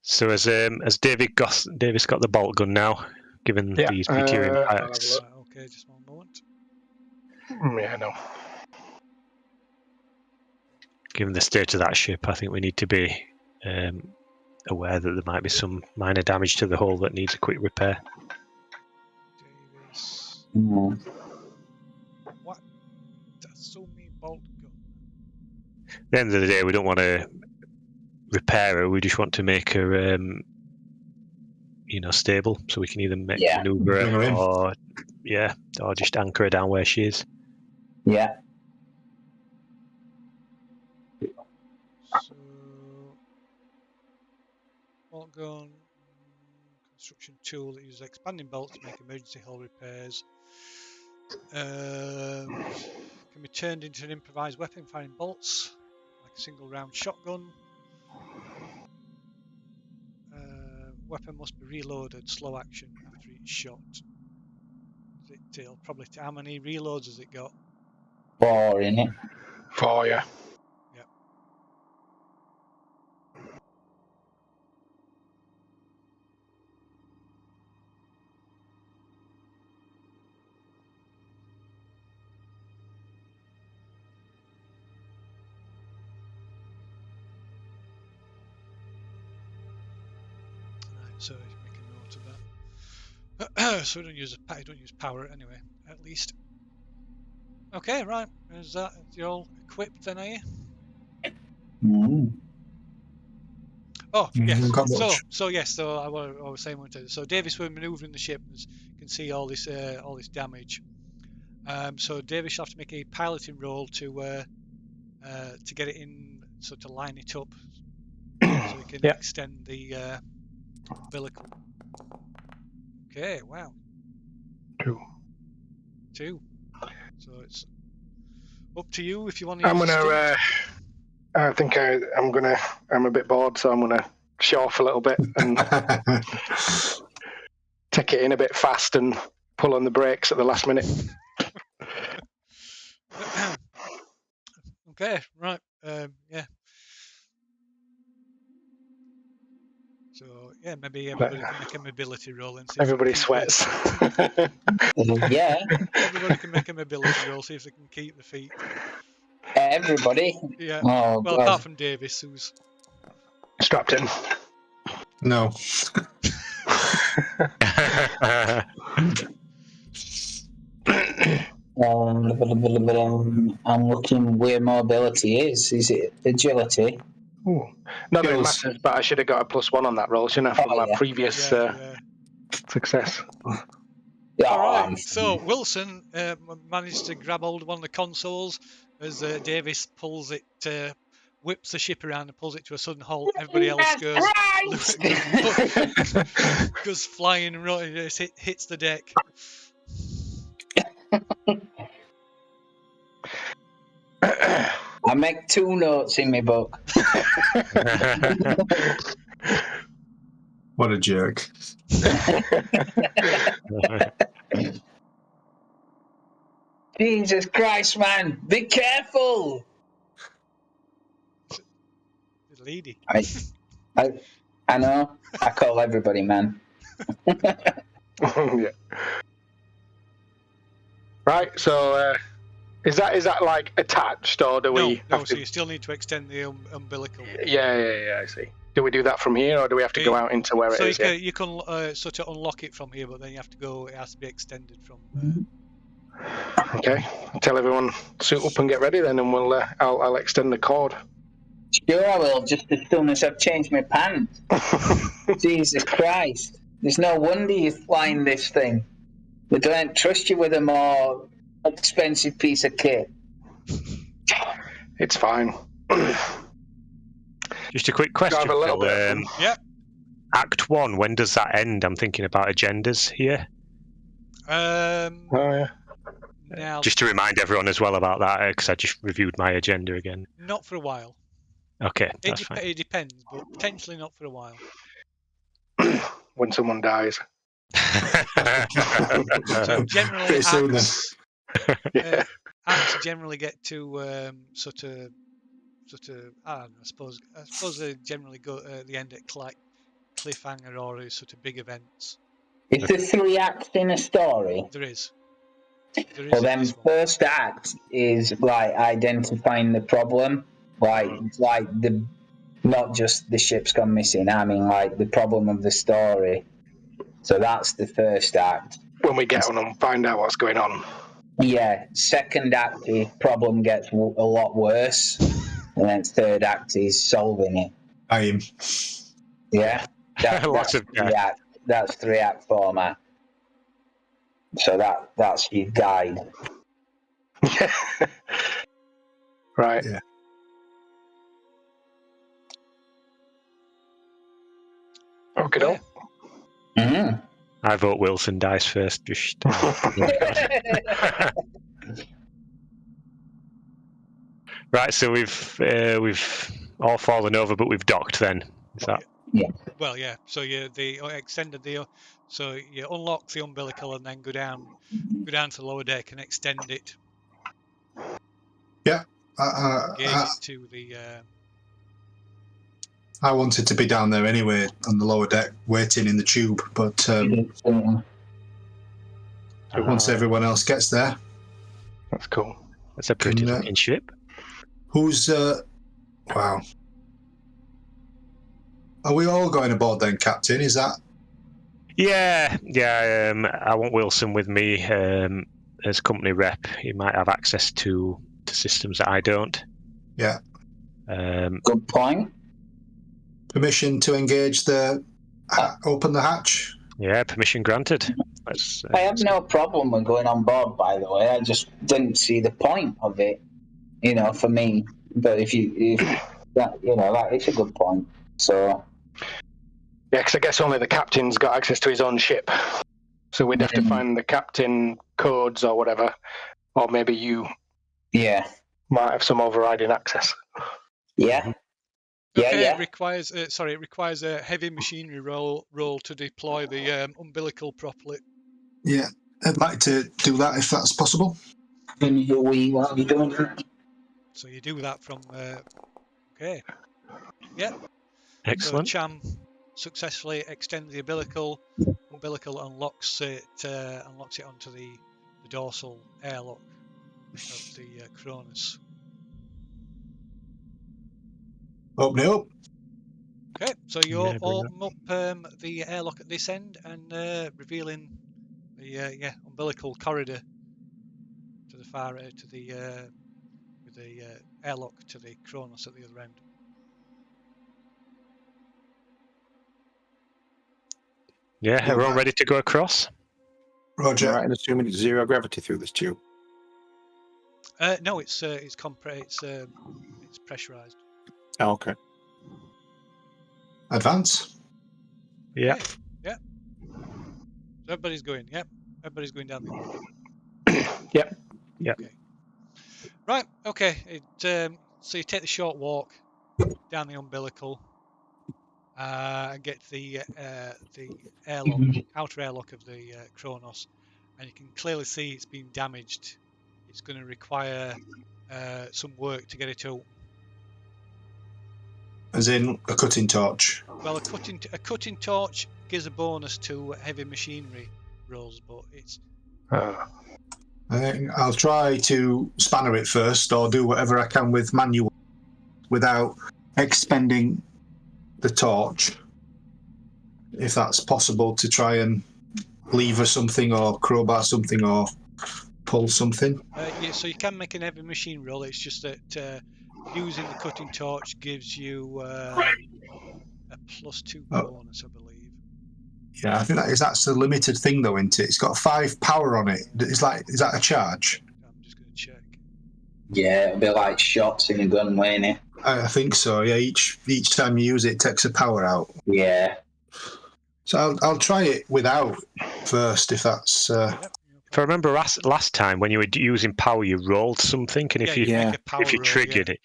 So has Davis got the bolt gun now, given Yeah, these material I'll have a impacts? look. Right, okay, just one moment. Yeah, no. Given the state of that ship, I think we need to be aware that there might be some minor damage to the hull that needs a quick repair. Davis. Mm. What? That's so mean bolt gun. At the end of the day, we don't want to repair her. We just want to make her, stable, so we can either Yeah. maneuver Bring her her in. or just anchor her down where she is. Yeah. So, bolt gun, construction tool that uses expanding bolts to make emergency hull repairs. Can be turned into an improvised weapon firing bolts, like a single round shotgun. Weapon must be reloaded, slow action after each shot. It'll probably how many reloads has it got? 4 in it. 4, yeah. Yep. Right, so make a note of that. So don't use power anyway, at least. Okay, right. Is that you're all equipped then, are you? Mm. Oh, yes. Got much. So yes. So I was saying one time. So Davis were manoeuvring the ship, and you can see all this damage. So Davis will have to make a piloting roll to get it in, so to line it up, so we can Yeah. extend the umbilical. Okay. Wow. 2. So it's up to you if you want to use I'm a stunt. gonna. I think I'm a bit bored, so I'm gonna show off a little bit and take it in a bit fast and pull on the brakes at the last minute. Okay, right. Yeah. So yeah, maybe everybody can make a mobility roll and see if Everybody they can keep sweats. Yeah. Everybody can make a mobility roll, see if they can keep the feet. Everybody. Yeah. Oh, Well, God. apart from Davis, who's Strapped in. No. I'm looking where mobility is. Is it agility? Ooh. Not that it Skills. matters, but I should have got a +1 on that roll, shouldn't I, from my yeah. previous yeah. success. Yeah, All right. I'm So Wilson managed to grab hold of one of the consoles as Davis pulls it, whips the ship around and pulls it to a sudden halt. Everybody else goes goes flying and hits the deck. I make 2 notes in my book. What a jerk. Jesus Christ, man! Be careful! The lady. I know. I call everybody man. Yeah. Right, so is that like attached, or do we No, have so to... you still need to extend the umbilical. Yeah, I see. Do we do that from here, or do we have to go out into where it is? So you can sort of unlock it from here, but then you have to go. It has to be extended from. Okay, tell everyone suit up and get ready then, and I'll extend the cord. Sure, I will, just as soon as I've changed my pants. Jesus Christ. There's no wonder you're flying this thing. They don't trust you with a more expensive piece of kit. It's fine. Just a quick question, Drive a little Phil. bit. Yep. Act 1, when does that end? I'm thinking about agendas here. Oh yeah. Now, Just to remind everyone as well about that, because I just reviewed my agenda again. not for a while. Okay, that's fine. It depends, but potentially not for a while. When someone dies. So generally, Pretty soon then. Yeah. acts generally get to sort of. I don't know, I suppose they generally go at the end at cliffhanger or sort of big events. Is there 3 acts in a story? There is. Well, in then this one. first act is like identifying the problem, like the not just the ship's gone missing. I mean, like the problem of the story. So that's the first act. When we get on and find out what's going on. Yeah. Second act, the problem gets a lot worse, and then third act is solving it. I am. Yeah. Lots of That's 3-act format. So that's your guide. Right. Yeah. Okay, Yeah. Mm-hmm. I vote Wilson dies first. Just, right, so we've all fallen over, but we've docked. Then is that? Well, yeah. So you extended so you unlock the umbilical and then go down to the lower deck and extend it. Engage it to the. I wanted to be down there anyway on the lower deck, waiting in the tube. But once everyone else gets there, That's cool. That's a pretty looking ship. who's? Wow. Are we all going aboard then, Captain? Is that? Yeah. I want Wilson with me as company rep. He might have access to systems that I don't. Yeah. Good point. Permission to engage open the hatch? Yeah, permission granted. I have no problem with going on board, by the way. I just didn't see the point of it, for me. But if that, it's a good point. So. Yeah, because I guess only the captain's got access to his own ship. So we'd have to find the captain codes or whatever. Or maybe you might have some overriding access. Yeah. Okay, it requires a heavy machinery roll to deploy the umbilical properly. Yeah, I'd like to do that if that's possible. Then what are we doing? So you do that from. Okay. Yeah. Excellent. So Cham successfully extends the umbilical unlocks it onto the dorsal airlock of the Cronus. Open it up. Okay, so you open up the airlock at this end and revealing the umbilical corridor to the far with the airlock to the Cronus at the other end. Yeah, everyone ready to go across? Roger. Right, and assuming it's 0 gravity through this tube. No, it's pressurized. Oh, okay. Advance. Yeah. Yeah. So everybody's going. Yep. Everybody's going down the umbilical. Yep. Okay. Right. Okay. So you take the short walk down the umbilical and get to the airlock, outer airlock of the Cronus, and you can clearly see it's been damaged. It's going to require some work to get it open. As in a cutting torch. Well, a cutting torch gives a bonus to heavy machinery rolls, but it's. I think I'll try to spanner it first, or do whatever I can with manual without expending the torch, if that's possible, to try and lever something or crowbar something or pull something. Yeah, so you can make an heavy machine roll. It's just that using the cutting torch gives you a +2 bonus, I believe. Yeah, I think that's a limited thing though, isn't it? It's got 5 power on it. Is that a charge? I'm just going to check. Yeah, it'll be like shots in a gun, won't it? I think so. Yeah, each time you use it, it takes a power out. Yeah. So I'll try it without first, if that's. Yep. If I remember last time when you were using power, you rolled something, and if you you make a power if you roll, triggered it,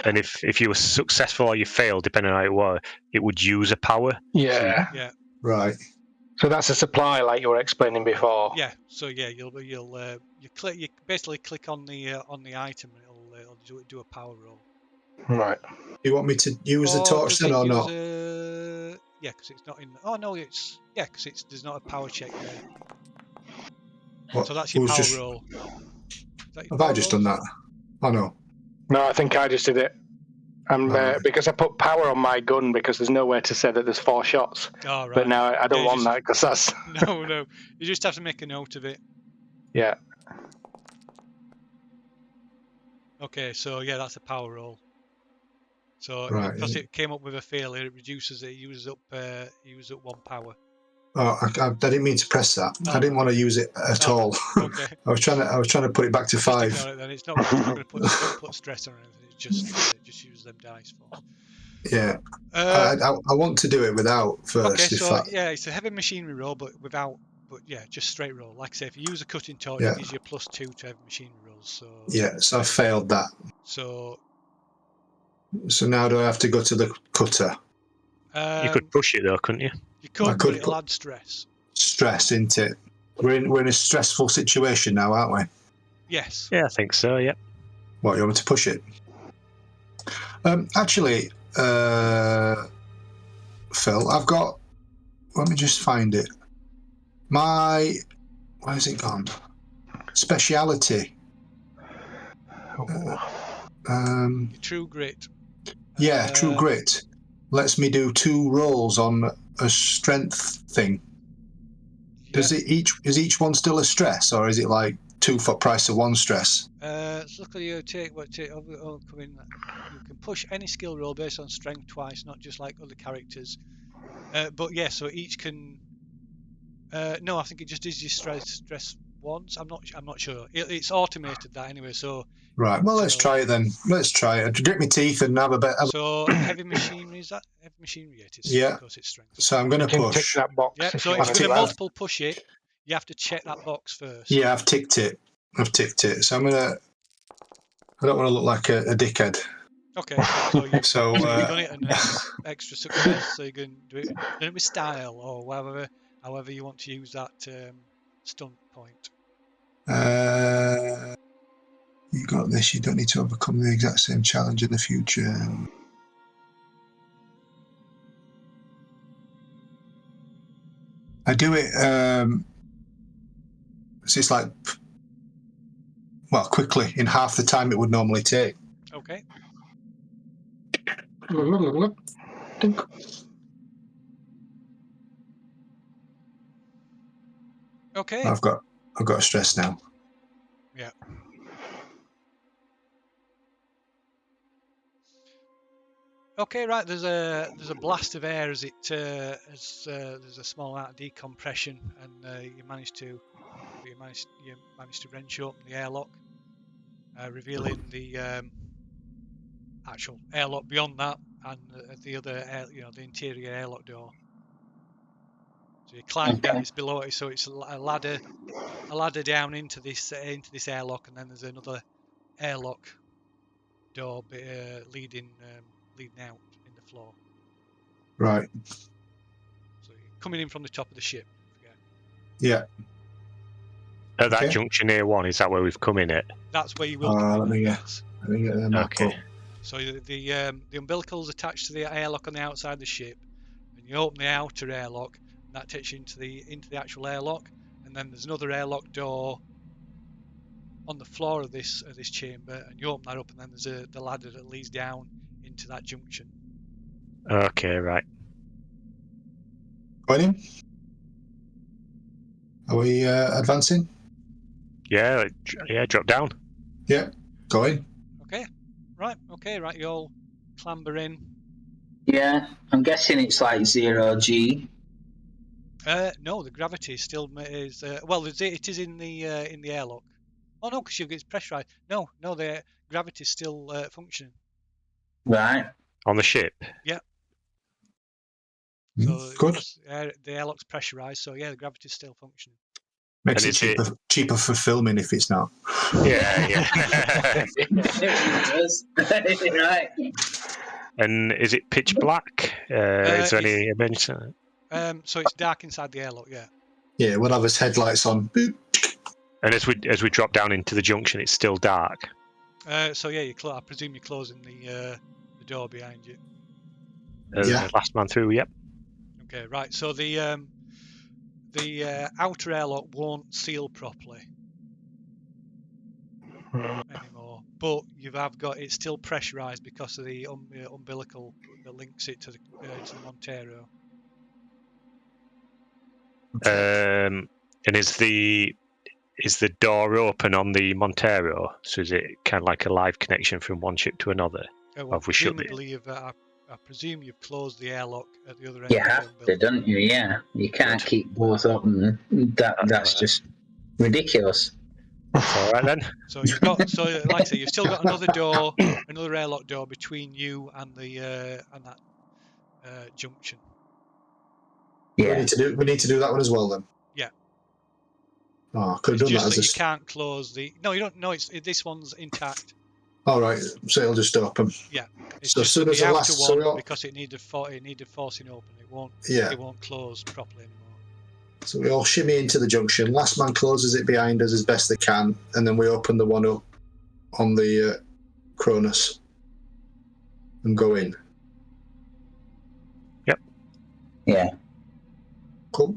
and if you were successful or you failed, depending on how it was, it would use a power. Yeah. Yeah. Right. So that's a supply, like you were explaining before. Yeah. So yeah, you basically click on the item and it'll do a power roll. Right. You want me to use the Or torch does then, it or use not? Yeah, because it's not in. Oh no, because there's not a power check there. What, So that's your who's power just? roll. Is that your Have power I just roll? done that? Oh no. No, I think I just did it. Right. Because I put power on my gun because there's nowhere to say that there's 4 shots. Oh, right. But now I don't Yeah, want that because that's. No. You just have to make a note of it. Yeah. Okay, so yeah, that's a power roll. So Right. because it came up with a failure, it reduces it. Uses up 1 power. Oh, I didn't mean to press that. Oh, I didn't right. want to use it at Oh, all. Okay. I was trying to put it back to Just 5. ignore it then. It's not going to put. Don't put stress on anything. It's just use them dice for. Yeah. I want to do it without first. Okay, If so that. yeah, it's a heavy machinery roll, but yeah, just straight roll. Like I say, if you use a cutting torch, Yeah. it gives you a +2 to heavy machinery rolls. So Yeah. So I failed that. So So now do I have to go to the cutter? You could push it though, couldn't you? You I could, could but it'll put add stress. stress into it. We're in a stressful situation now, aren't we? Yes. Yeah, I think so. Yeah. What, you want me to push it? Actually, Phil, I've got. Let me just find it. Where's it gone? Speciality. Your true grit. Yeah, true grit lets me do 2 rolls on a strength thing. Does it is each one still a stress, or is it like 2 for price of 1 stress? So look at you take. You can push any skill roll based on strength twice, not just like other characters. But yeah, so each can. No, I think it just is your stress once. I'm not sure. It's automated that anyway. So Right. Well, let's try it then. Let's try it. Grit my teeth and have a bit. So heavy machinery, is that heavy machinery? It is. Yeah. Of course, it's strength. So I'm going to You can tick push. that box Yeah. if So you if want you're to going do to that. multiple push it, you have to check that box first. Yeah, I've ticked it. So I'm gonna. I don't want to look like a dickhead. Okay. So you've done it an extra success. So you can do it with style or however you want to use that stunt point. You got this. You don't need to overcome the exact same challenge in the future. I do it. So it's like, quickly in half the time it would normally take. Okay. Okay. I've got a stress now. Yeah. Okay, right. There's a blast of air as there's a small amount of decompression, and you manage to wrench open the airlock, revealing the actual airlock beyond that, and the other the interior airlock door. So you climb down. It's below it, so it's a ladder down into this airlock, and then there's another airlock door leading out in the floor. Right. So you're coming in from the top of the ship. Yeah. At that junction A1, is that where we've come in at? That's where you will come in. Yes. Let me get the map up. So the umbilical's attached to the airlock on the outside of the ship, and you open the outer airlock, and that takes you into the actual airlock, and then there's another airlock door on the floor of this chamber, and you open that up, and then there's the ladder that leads down into that junction. Okay, right. Going in? Are we advancing? Yeah, drop down. Yeah, go in. Okay, right. You all clamber in. Yeah, I'm guessing it's like 0G. No, the gravity still is. It is in the airlock. Oh no, because it's pressurized. No, the gravity is still functioning. Right. on the ship. So Good. because the airlock's pressurized, so yeah, the gravity's still functioning. Makes And it is cheaper, cheaper for filming if it's not. Yeah. It does. Right. And is it pitch black? Is there any emergency? So it's dark inside the airlock, yeah. Yeah, we'll have his headlights on. Boop. And as we drop down into the junction, it's still dark. So yeah, I presume you're closing the door behind you. Yeah. Last man through. Yep. Okay, right. So the outer airlock won't seal properly anymore, but it's still pressurized because of the umbilical that links it to the Montero. And is the door open on the Montero? So is it kind of like a live connection from one ship to another? Well, we shut presumably I presume you've closed the airlock at the other end. You have to, don't you? Yeah. You can't keep both open. That's just ridiculous. That's all right then. So you've got like I say, you've still got another airlock door between you and that junction. Yeah. We need to do that one as well then. Yeah. Oh, I could have It's done just that that as you can't close the. No, you don't. No, this one's intact. All right, so it'll just open. Yeah. It's So as just soon that as the the outer last, so one, we all, because it needed forcing open, it won't close properly anymore. so we all shimmy into the junction. Last man closes it behind us as best they can, and then we open the one up on the Cronus and go in. Yep. Yeah. Cool.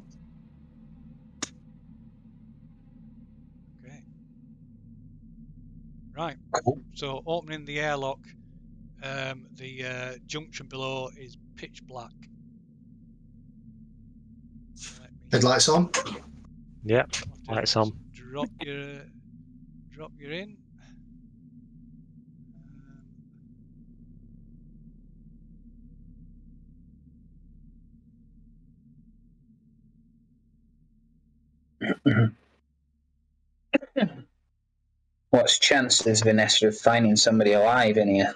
Okay. Right. Cool. So opening the airlock, the junction below is pitch black. Headlights on. Yep. Lights on. Drop your in. What's chances, Vanessa, of finding somebody alive in here?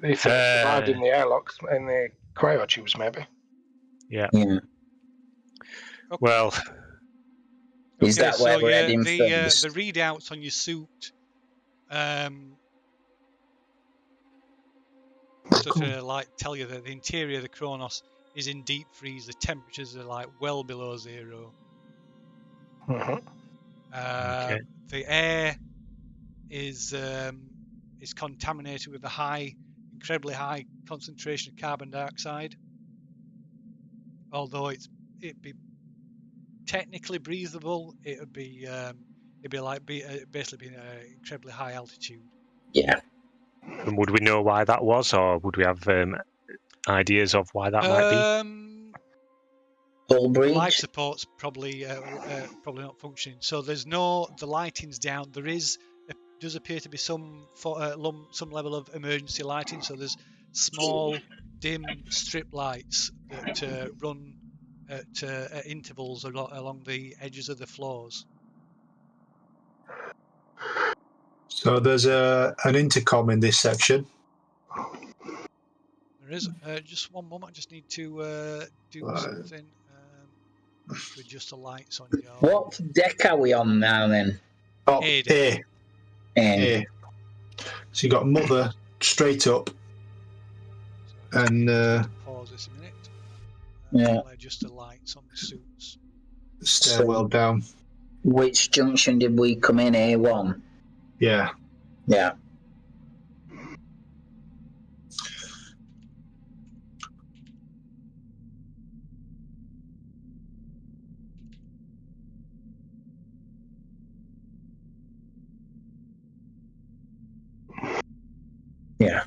They survived in the airlocks, in the cryotubes, maybe. Yeah. Yeah. Okay. Well. Is that where we're heading first? first? The readouts on your suit, sort of like tell you that the interior of the Cronus is in deep freeze. The temperatures are like well below zero. Okay. The air is contaminated with a incredibly high concentration of carbon dioxide. Although it'd be technically breathable, it'd be like basically being at an incredibly high altitude. Yeah. And would we know why that was, or would we have ideas of why that might be? Hull breach? Life support's probably not functioning. So the lighting's down. Does appear to be some level of emergency lighting. So there's small dim strip lights that run at intervals along the edges of the floors. So there's an intercom in this section. There is just one moment. I just need to do something to adjust the lights on your. What deck are we on now then? Oh, A. A. So you got mother straight up, So and pause this a minute. Yeah. I'll adjust the lights on the suits. Stairwell down. Which junction did we come in? A1. Yeah. Yeah. Yeah.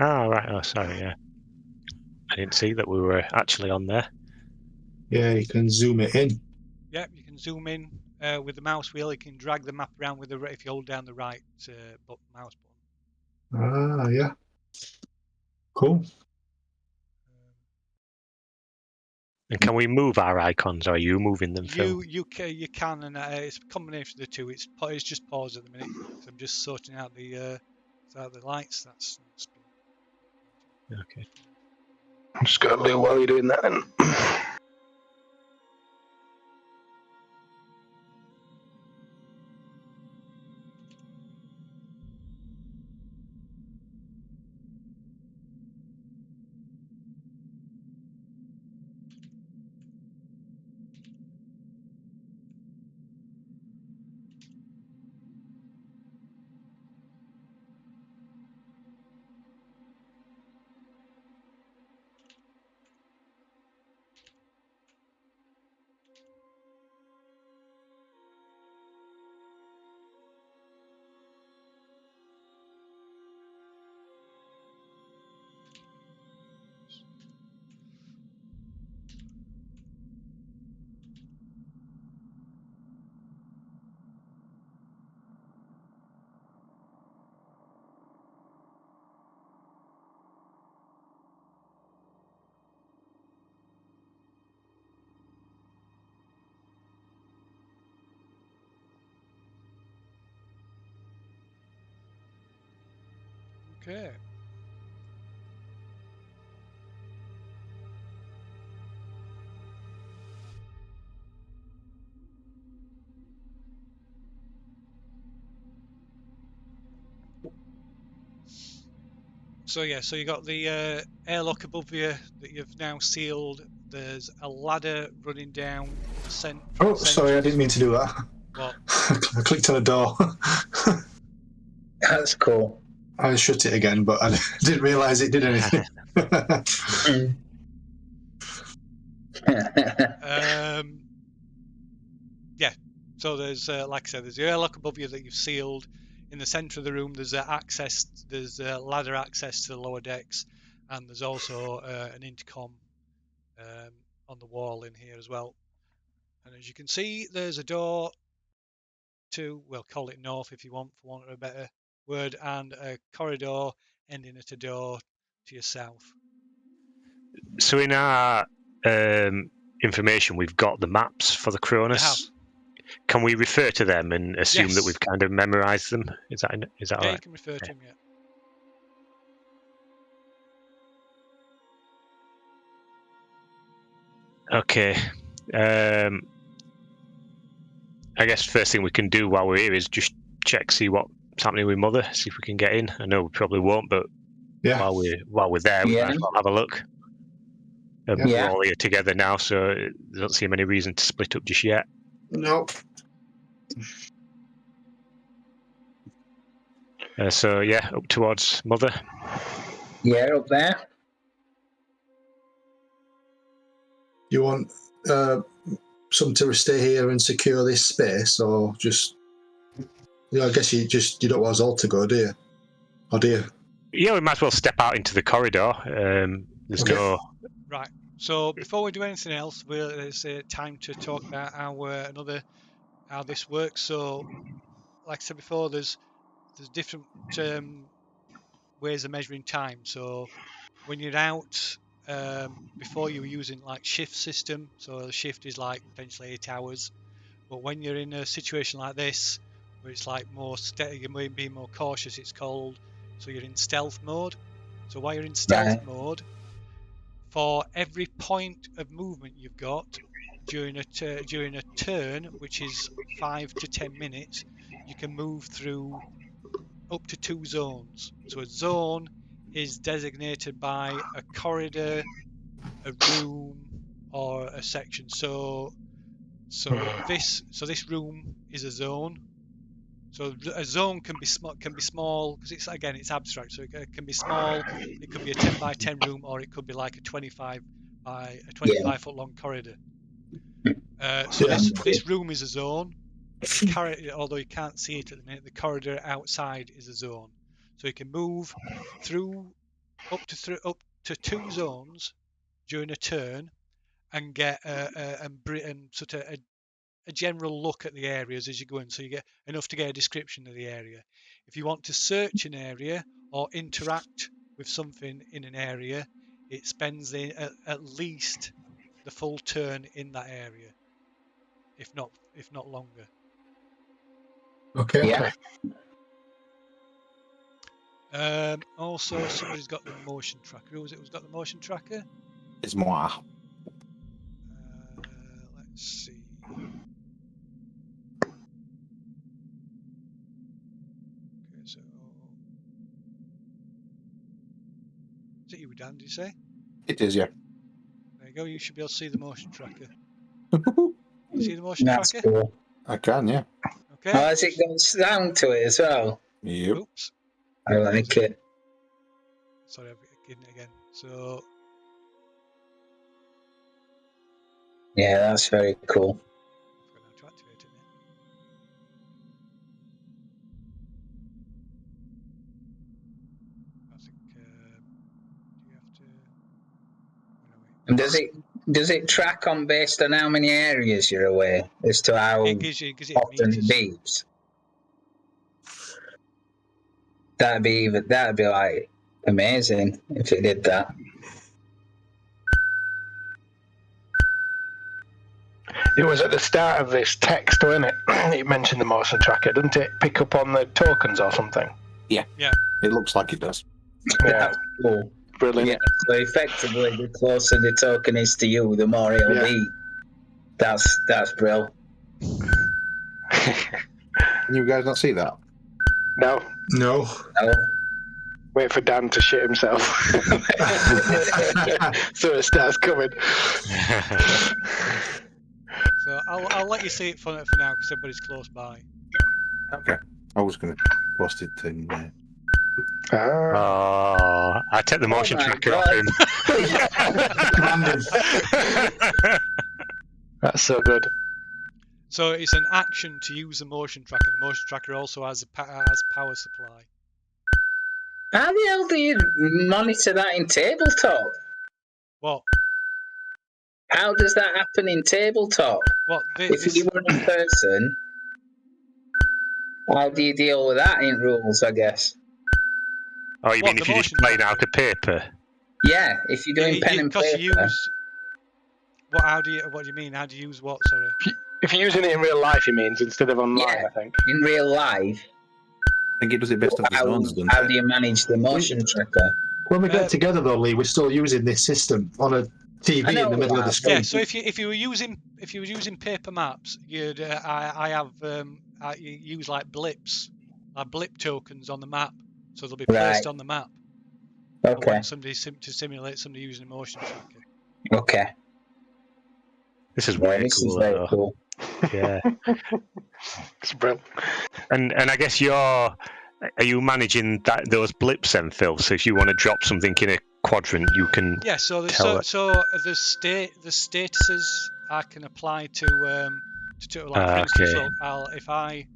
Ah, right. Oh, sorry. Yeah, I didn't see that we were actually on there. Yeah, you can zoom it in. Yeah, you can zoom in with the mouse wheel. You can drag the map around if you hold down the right mouse button. Ah, yeah. Cool. And can we move our icons, or are you moving them, Phil? You can, and it's a combination of the two. It's just pause at the minute because I'm just sorting out the lights. That's Okay. I'm just got to do while you're doing that then. okay. So yeah, so you got the airlock above you that you've now sealed. There's a ladder running down the Oh, sorry, I didn't mean to do that. What? I clicked on a door. That's cool. I shut it again, but I didn't realise it did anything. Yeah. So there's like I said, there's the airlock above you that you've sealed. In the centre of the room, there's access. There's ladder access to the lower decks, and there's also an intercom on the wall in here as well. And as you can see, there's a door to, we'll call it north if you want, for want of a better word, and a corridor ending at a door to your south. So in our information, we've got the maps for the Cronus. Can we refer to them and assume that Yes. we've kind of memorised them? Is that Yeah, all right? you can refer to them, yeah. Okay. I guess first thing we can do while we're here is just check, see what's happening with Mother, see if we can get in. I know we probably won't, but Yeah. while we're there, we Yeah. might as well have a look. Yeah. We're all here together now, so there doesn't seem any reason to split up just yet. Nope. So yeah, up towards Mother. Yeah, up there. You want some to stay here and secure this space, or just? Yeah, I guess you don't want us all to go, do you? Or do you? Yeah, we might as well step out into the corridor. There's Okay. no. Right. So before we do anything else, it's time to talk about how this works. So, like I said before, there's different ways of measuring time. So when you're out, before you were using like shift system, so the shift is like potentially 8 hours. But when you're in a situation like this, where it's like you may be more cautious, it's called. So you're in stealth mode. So while you're in stealth mode, for every point of movement you've got during a turn, which is 5 to 10 minutes, you can move through up to 2 zones. So a zone is designated by a corridor, a room, or a section. So this room is a zone. So a zone can be small because it's abstract. So it can be small. It could be a 10 by 10 room, or it could be like a 25 foot long corridor. This room is a zone. Although you can't see it at the minute, the corridor outside is a zone. So you can move through up to 2 zones during a turn and get sort of a general look at the areas as you go in, so you get enough to get a description of the area. If you want to search an area or interact with something in an area, it spends at least the full turn in that area, if not longer. Okay. Yeah. Also, somebody's got the motion tracker. Who was it who's got the motion tracker? It's moi. Let's see. Okay, so is it you, Dan? Did you say? It is, yeah. There you go. You should be able to see the motion tracker. You see the motion That's tracker? cool. I can, yeah. Okay. Oh, has it got sound to it as well? Yep. Oops. I like it. Sorry, I'm getting it again. So Yeah, that's very cool. I've got to activate it now. I think do you have to? Where are we? And does it track on based on how many areas you're away as to how It gives it often it meters. beeps? That'd be like amazing if it did that. It was at the start of this text, wasn't it? It mentioned the motion tracker, didn't it? Pick up on the tokens or something. Yeah. Yeah. It looks like it does. Yeah, That's cool. brilliant. Yeah. So effectively, the closer the token is to you, the more it'll Yeah. be. That's brilliant. Can you guys not see that? No, No. No. wait for Dan to shit himself. So it starts coming. So I'll let you see it for now because everybody's close by. Okay. I was going to post it in there. Ah. Oh, I take the motion my tracker God. off him. Random. That's so good. So it's an action to use the motion tracker. The motion tracker also has power supply. How the hell do you monitor that in tabletop? What? How does that happen in tabletop? What? If you were in person, how do you deal with that in rules, I guess? Oh, you What, mean the if you're just motion playing tracker? out of paper? Yeah, if you're doing pen and Because paper. you use. What do you mean? How do you use what? Sorry. If you're using it in real life, he means, instead of online, Yeah. I think. In real life, I think it does it best of the zones, doesn't how it? do you manage the motion tracker? When we get together, though, Lee, we're still using this system on a TV I know in the middle of the that. screen. Yeah. So if you were using paper maps, you'd I use like blips, like blip tokens on the map, so they'll be placed Right. on the map. Okay. When somebody to simulate somebody using a motion tracker. Okay. This is Yeah, way this is cooler, very though. cool. Yeah. It's brilliant. And I guess are you managing those blips then, Phil? So if you want to drop something in a quadrant, you can. Yeah. So there's tell it. the statuses I can apply to like for instance, Okay. look, if I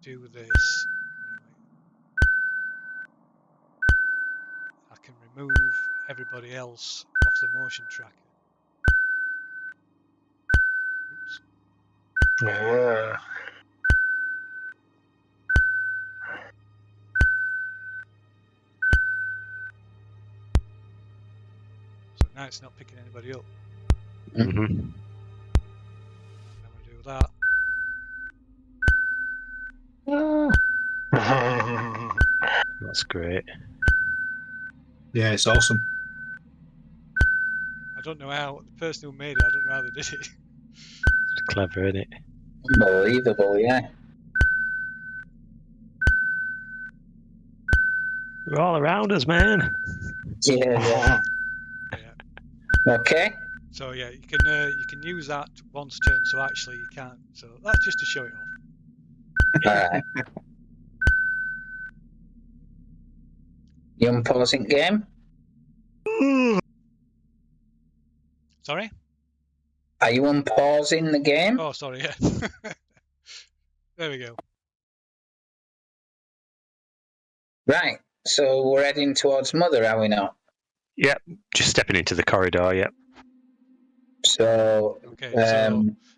do this, I can remove everybody else off the motion tracker. Oops. Yeah. So now it's not picking anybody up. Mm-hmm. I'm going to do that. That's great. Yeah, it's awesome. I don't know how the person who made it. I don't know how they did it. It's clever, isn't it? Unbelievable, yeah. They're all around us, man. Yeah. Yeah. Okay. So yeah, you can use that once turn. So actually you can't. So that's just to show it off. Alright. You unpausing game? Sorry. Are you unpausing the game? Oh, sorry. Yeah. There we go. Right. So we're heading towards Mother, are we not? Yep. Just stepping into the corridor. Yep. So Okay.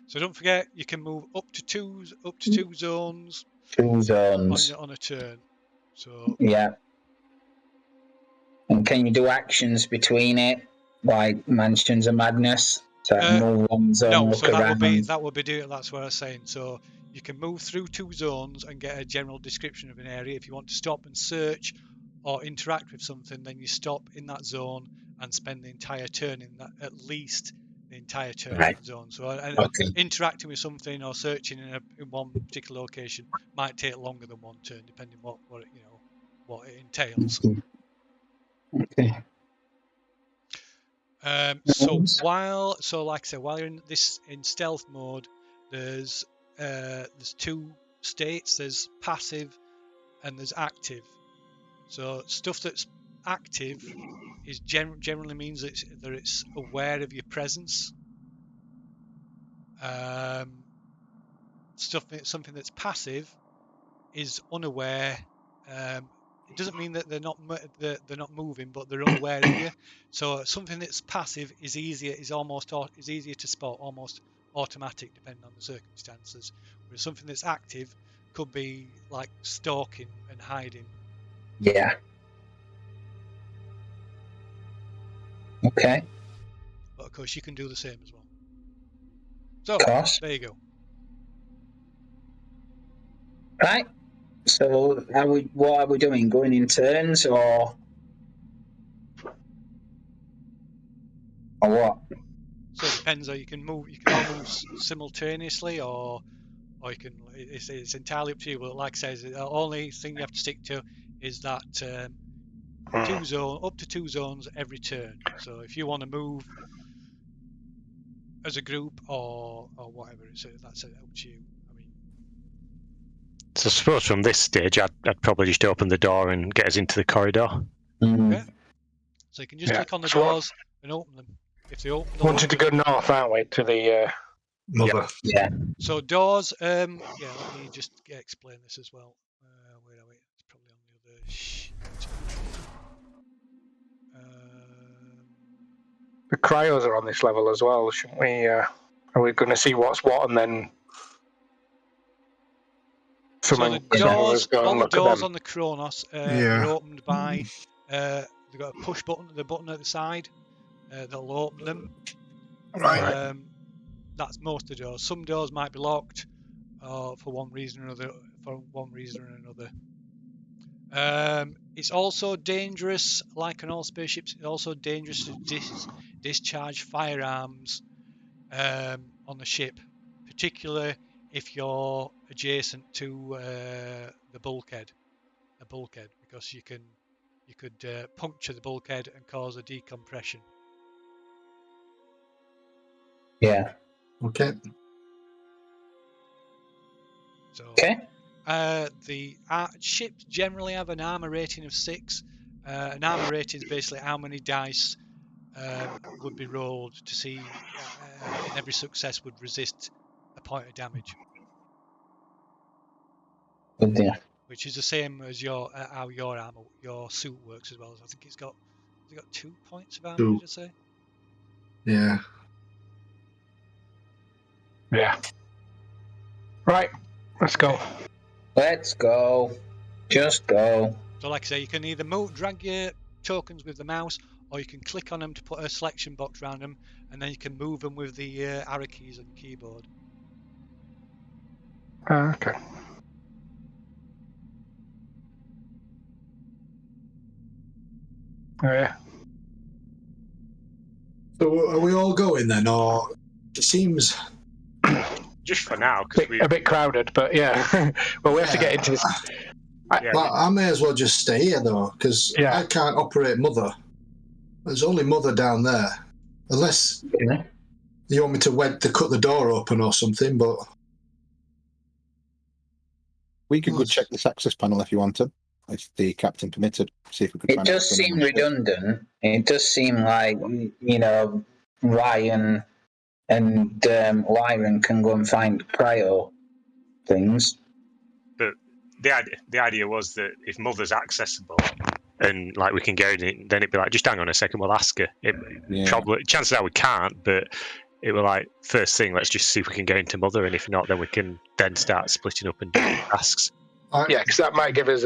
So don't forget you can move up to two zones 2 zones. on a turn. So Yeah. And can you do actions between it? like Mansions of Madness? So move one zone, No, look so that around. would be doing. That's what I was saying. So you can move through 2 zones and get a general description of an area. If you want to stop and search or interact with something, then you stop in that zone and spend the entire turn in that, at least the entire turn Right. in that zone. So Okay. interacting with something or searching in one particular location might take longer than 1 turn, depending what it entails. Okay. So Nice. like I said, while you're in stealth mode, there's 2 states. There's passive and there's active. So stuff that's active is generally means that it's aware of your presence. Something that's passive is unaware. It doesn't mean that they're not moving, but they're unaware of you. So something that's passive is easier to spot, almost automatic, depending on the circumstances. Whereas something that's active could be like stalking and hiding. Yeah. Okay. But of course, you can do the same as well. So Of course. there you go. Right. So what are we doing? Going in turns or what? So it depends. You can all move simultaneously, or you can. It's entirely up to you. But like I said, the only thing you have to stick to is that up to 2 zones every turn. So if you want to move as a group or whatever, that's up to you. I mean, So I suppose from this stage, I'd probably just open the door and get us into the corridor. okay. So you can just click on the So doors and open them. If they open, wanted to go north, aren't we, to the Mother. Yeah. So doors. Let me just explain this as well. Where are we? It's probably on the other sheet. the cryos are on this level as well, shouldn't we? Are we going to see what's what, and then So someone the doors, go and all the look at doors them? on the Cronus Yeah. are opened by. They've got a push button, the button at the side. That'll open them. Right. That's most of the doors. Some doors might be locked, for one reason or another. It's also dangerous, like on all spaceships. It's also dangerous to discharge firearms on the ship, particularly if you're adjacent to the bulkhead, because you could puncture the bulkhead and cause a decompression. Yeah. Okay. So, Okay. the ships generally have an armor rating of 6. An armor rating is basically how many dice would be rolled to see, and every success would resist a point of damage, Good deal. which is the same as how your suit works as well. I think has it got 2 points of armor? 2. Did I say? Yeah. Yeah. Right. Let's go. Let's go. Just go. So, like I say, you can either drag your tokens with the mouse, or you can click on them to put a selection box around them, and then you can move them with the arrow keys on the keyboard. Okay. Oh, yeah. So are we all going then, or it seems? Just for now, because A bit crowded, but yeah. Well, we have to get into this. Well, I may as well just stay here though, because Yeah. I can't operate Mother. There's only Mother down there, unless you want me to cut the door open or something. But We could go check this access panel if you wanted, if the captain permitted. See if we could. It does seem redundant. It does seem like, Ryan and Lyron can go and find cryo things. But the idea was that if Mother's accessible and like we can get in it, then it'd be like, just hang on a second, we'll ask her. Probably chances are we can't, but it were like, first thing, let's just see if we can get into Mother, and if not, then we can then start splitting up and doing tasks. Yeah, because that might give us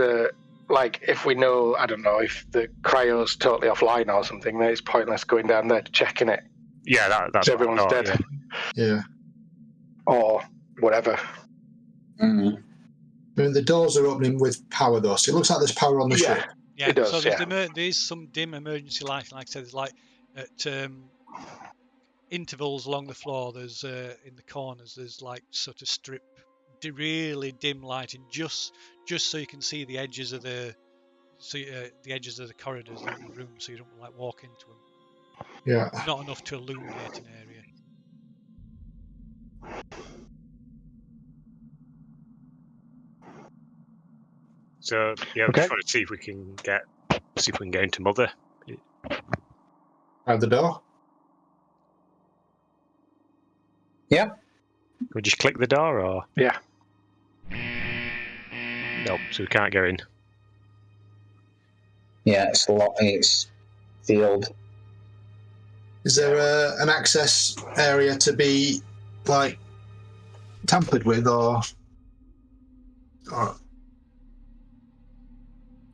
like, if we know, I don't know, if the cryo's totally offline or something, then it's pointless going down there checking it. Yeah, that's So what I everyone's thought, dead. Yeah. Or whatever. Mm. I mean, the doors are opening with power, though, so it looks like there's power on the ship. Yeah, It does, so there's, yeah. there's some dim emergency lighting, like I said, there's like at intervals along the floor, there's in the corners, there's like sort of really dim lighting, just so you can see the edges of the corridors, the rooms, so you don't like walk into them. Yeah. Not enough to illuminate an area. So yeah, we Okay. just want to see if we can get into Mother. Out the door. Yep. We just click the door, or Yeah. no? So we can't go in. Yeah, it's locked. It's sealed. Is there an access area to be, like, tampered with, or... I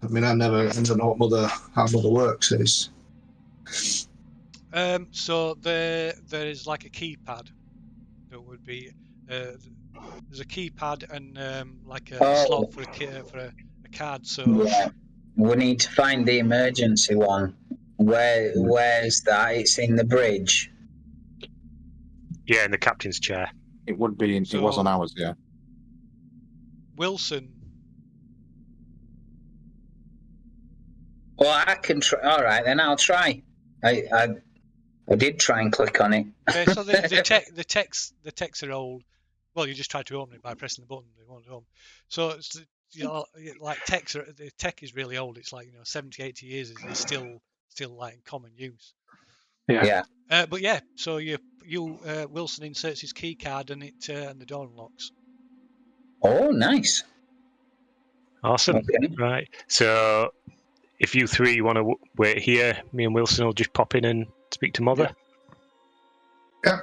mean, I don't know how Mother works. So there is like a keypad that would be there's a keypad and like a slot for a card. So Yeah. We need to find the emergency one. Where's that? It's in the bridge. Yeah, in the captain's chair. It would be. It was on ours, yeah. Wilson. Well, I can try. All right, then I'll try. I did try and click on it. Okay, so the texts are old. Well, you just try to open it by pressing the button. They won't open. So it's like the tech is really old. It's like 70, 80 years. It's still like in common use. Yeah. But yeah, so Wilson inserts his key card and the door unlocks. Oh, nice. Awesome. Okay. Right. So if you three want to wait here, me and Wilson will just pop in and speak to Mother. Yeah.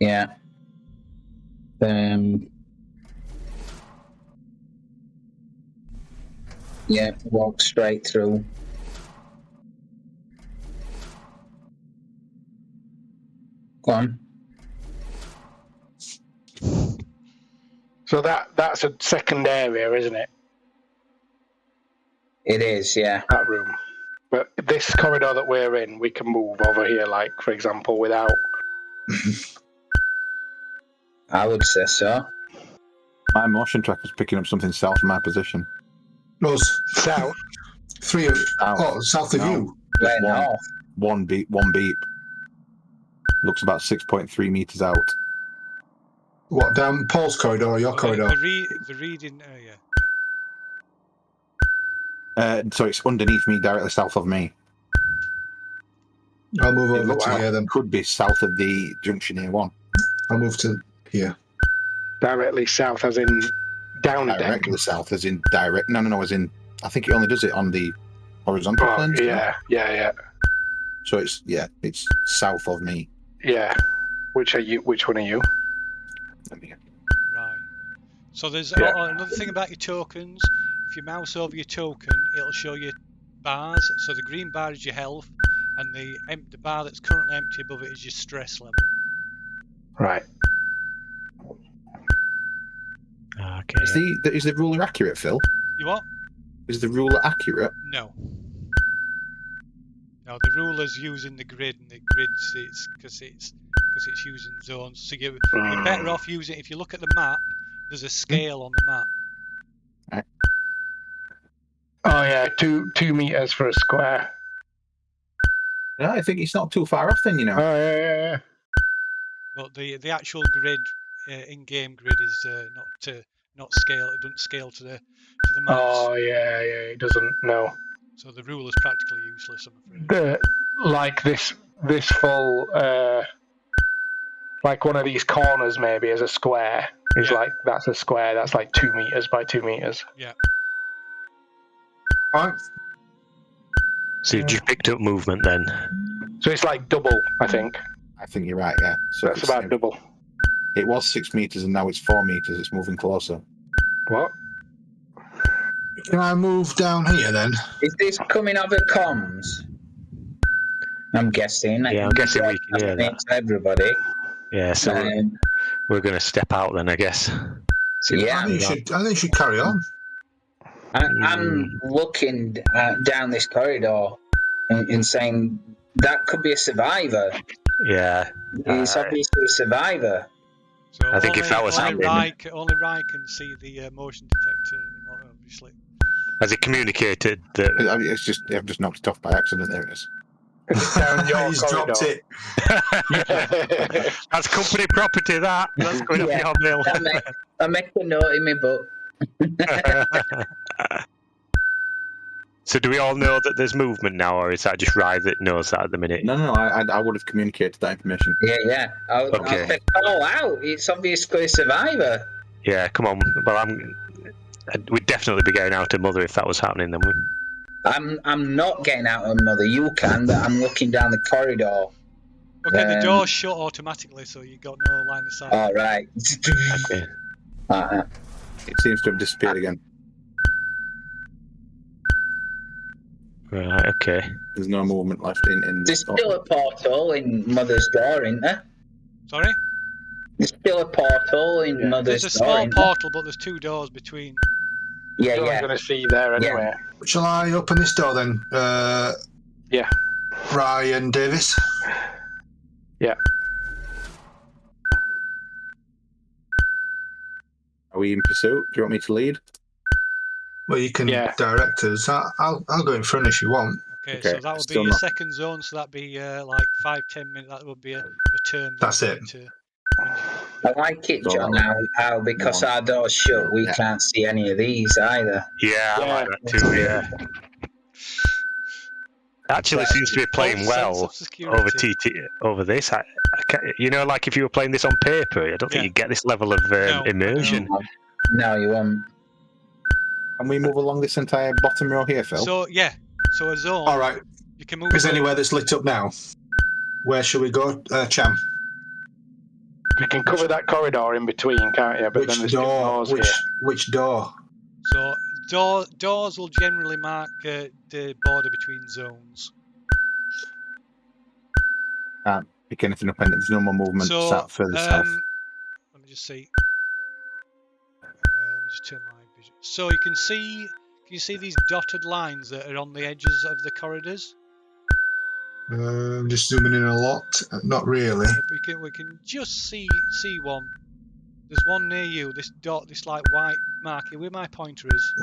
Yeah. Yeah, walk straight through. Go on. So that's a second area, isn't it? It is, yeah. That room. But this corridor that we're in, we can move over here, like, for example, without... I would say so. My motion tracker's picking up something south of my position. Us. South? Three of... South. Oh, south of No. you. Where north? One beep. Looks about 6.3 meters out. What, down Paul's corridor or your corridor? The reading area. So it's underneath me, directly south of me. I'll move It over looks to like here then. it could be south of the junction A1. I'll move to here. Directly south, as in down a deck. Directly south, as in direct. No, as in. I think it only does it on the horizontal plane. Yeah. So it's south of me. Yeah. Which one are you? Right. So there's Yeah. another thing about your tokens. If you mouse over your token, it'll show you bars. So the green bar is your health, and the bar that's currently empty above it is your stress level. Right. Okay. Is the ruler accurate, Phil? You what? Is the ruler accurate? No. No, the ruler's using the grid, and the grid's because it's using zones. So you're better off using. If you look at the map, there's a scale on the map. Oh yeah, 2 meters for a square. No, I think it's not too far off then, Oh yeah. But the actual grid, in-game grid, is not scale. It doesn't scale to the maps. Oh yeah, it doesn't. No. So the ruler's practically useless, I'm afraid. Like this full, like one of these corners maybe is a square. Is like that's a square. That's like 2 meters by 2 meters. Yeah. All right. So you've just picked up movement then. So it's like double, I think. I think you're right, yeah. So That's about double. It was 6 meters and now it's 4 meters. It's moving closer. What? Can I move down here then? Is this coming over comms? I'm guessing. Yeah, I'm guessing we can hear that. To everybody. Yeah, so we're going to step out then, I guess. Yeah. I think you should carry on. I'm looking down this corridor and saying that could be a survivor. Yeah. It's obviously a survivor. So I think if that was only happening- only Rai can see the motion detector, obviously. Has it communicated that? It's just I've just knocked it off by accident. There it is. Down your He's corridor. dropped it. That's company property. That's going Yeah. up your mill. I make a note in my book. So do we all know that there's movement now, or is that just Rai that knows that at the minute? No. I would have communicated that information. Yeah. I'll Okay. say, call out. It's obviously a survivor. Yeah, come on. Well, we'd definitely be getting out to Mother if that was happening. Then I'm not getting out on Mother. You can, but I'm looking down the corridor. Okay, the door's shut automatically, so you got no line of sight. All right. okay. It seems to have disappeared again. Right. Okay. There's no movement left in. There's still a portal in Mother's door, isn't there? Sorry? There's still a portal in Mother's There's a door. small isn't there? portal, but there's two doors between. Yeah, You're yeah. going to see there anyway. Shall I open this door then? Yeah. Ryan Davis. Yeah. Are we in pursuit? Do you want me to lead? Well, you can Yeah. direct us. I'll go in front if you want. Okay, Okay, so that would be still a not- second zone, so that'd be like 5-10 minutes. That would be a turn. That's it. I like it, So John, how because one. our door's shut, we Yeah. can't see any of these either. Yeah, I like that too. Yeah. Actually, seems to be playing well over over this. I can't, like if you were playing this on paper, I don't think you'd get this level of immersion. No, you won't. Can we move along this entire bottom row here, Phil? So so a zone. All right. You can move. Is there anywhere that's lit up now? Where shall we go, Cham? You can cover that corridor in between, can't you? But then Which there's two door? doors here. Which door? So doors will generally mark the border between zones. Can't pick anything up, and there's no more movement So further south. let me just see. Let me just turn my vision. So you can see. Can you see these dotted lines that are on the edges of the corridors? I'm just zooming in a lot. Not really. We can just see one. There's one near you. This dot, this like white mark here, where my pointer is.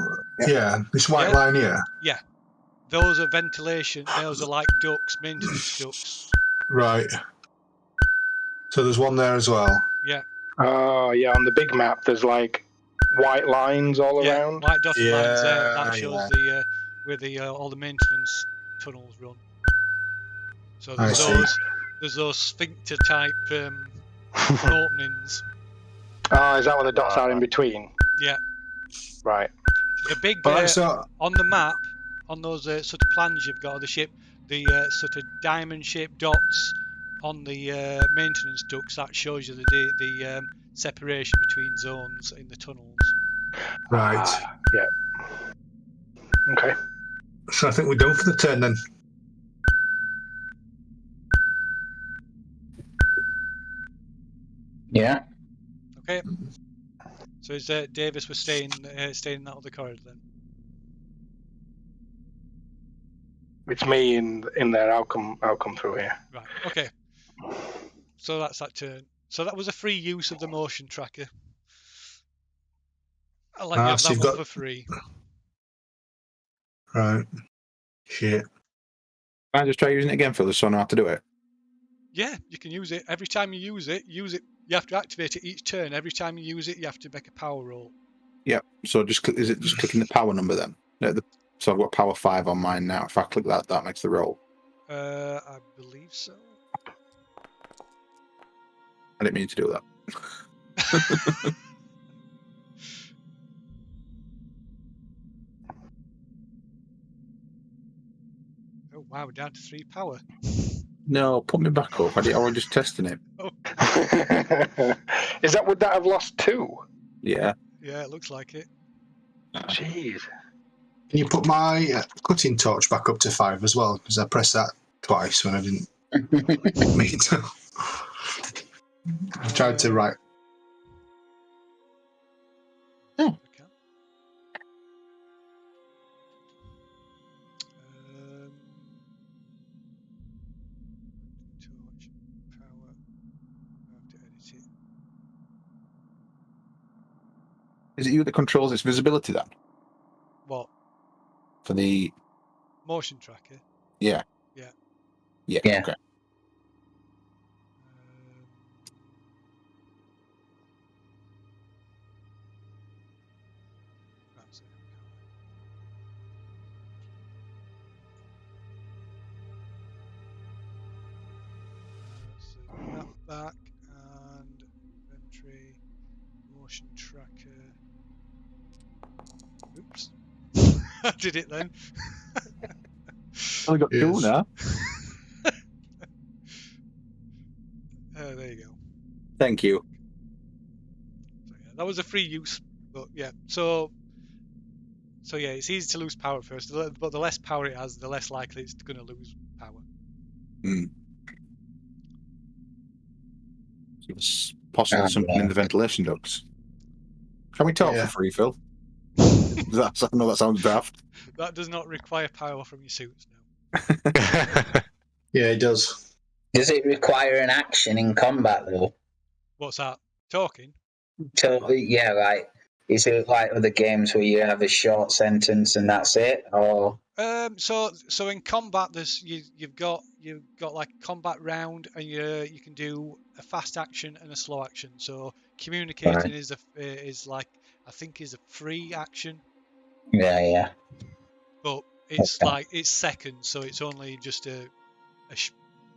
Yeah, this white line here. Yeah, those are ventilation. Those are like ducts, maintenance ducts. Right. So there's one there as well. Yeah. Oh, yeah. On the big map, there's like white lines all around. White dotted lines there. That shows yeah. where all the maintenance tunnels run. So I there's those sphincter type openings. Oh, is that what the dots are in between? Yeah. Right. The big So on the map, on those sort of plans you've got of the ship, the sort of diamond-shaped dots on the maintenance ducts, that shows you the separation between zones in the tunnels. right. Yeah. Okay. So I think we're done for the turn then. Yeah. Okay. So is Davis was staying in that other corridor then? It's me in there. I'll come through here. Right. Okay. So that's that turn. So that was a free use of the motion tracker. I'll let you have so that you've one got- for free. Right. Shit. Can I just try using it again, Phil, so I know how to do it? Yeah, you can use it. Every time you use it. You have to activate it each turn. Every time you use it, you have to make a power roll. Yeah. So is it just clicking the power number then? So I've got power 5 on mine now. If I click that makes the roll. I believe so. I didn't mean to do that. Oh wow, we're down to 3 power. No, put me back up. I was just testing it. Would that have lost 2? Yeah. Yeah, it looks like it. Jeez. Can you put my cutting torch back up to 5 as well? Because I pressed that twice when I didn't mean to. I tried to write. I can. Torch, power. I have to edit it. Is it you that controls its visibility then? What? For the Motion tracker? yeah. Yeah. Yeah. Yeah. Okay. That's it. So that back and inventory, motion tracker. Oops. I did it then. Only got 2 Yes. now. There you go. Thank you. So, yeah, that was a free use, but yeah. So yeah, it's easy to lose power at first, but the less power it has, the less likely it's going to lose power. So there's possibly something in the ventilation ducts. Can we talk for free, Phil? I know that sounds daft. That does not require power from your suits, no. Yeah, it does. Does it require an action in combat though? What's that? Talking? So yeah, like is it like other games where you have a short sentence and that's it, or? So in combat, you've got like a combat round, and you can do a fast action and a slow action. So communicating is like I think is a free action. Yeah. But it's like it's seconds, so it's only just a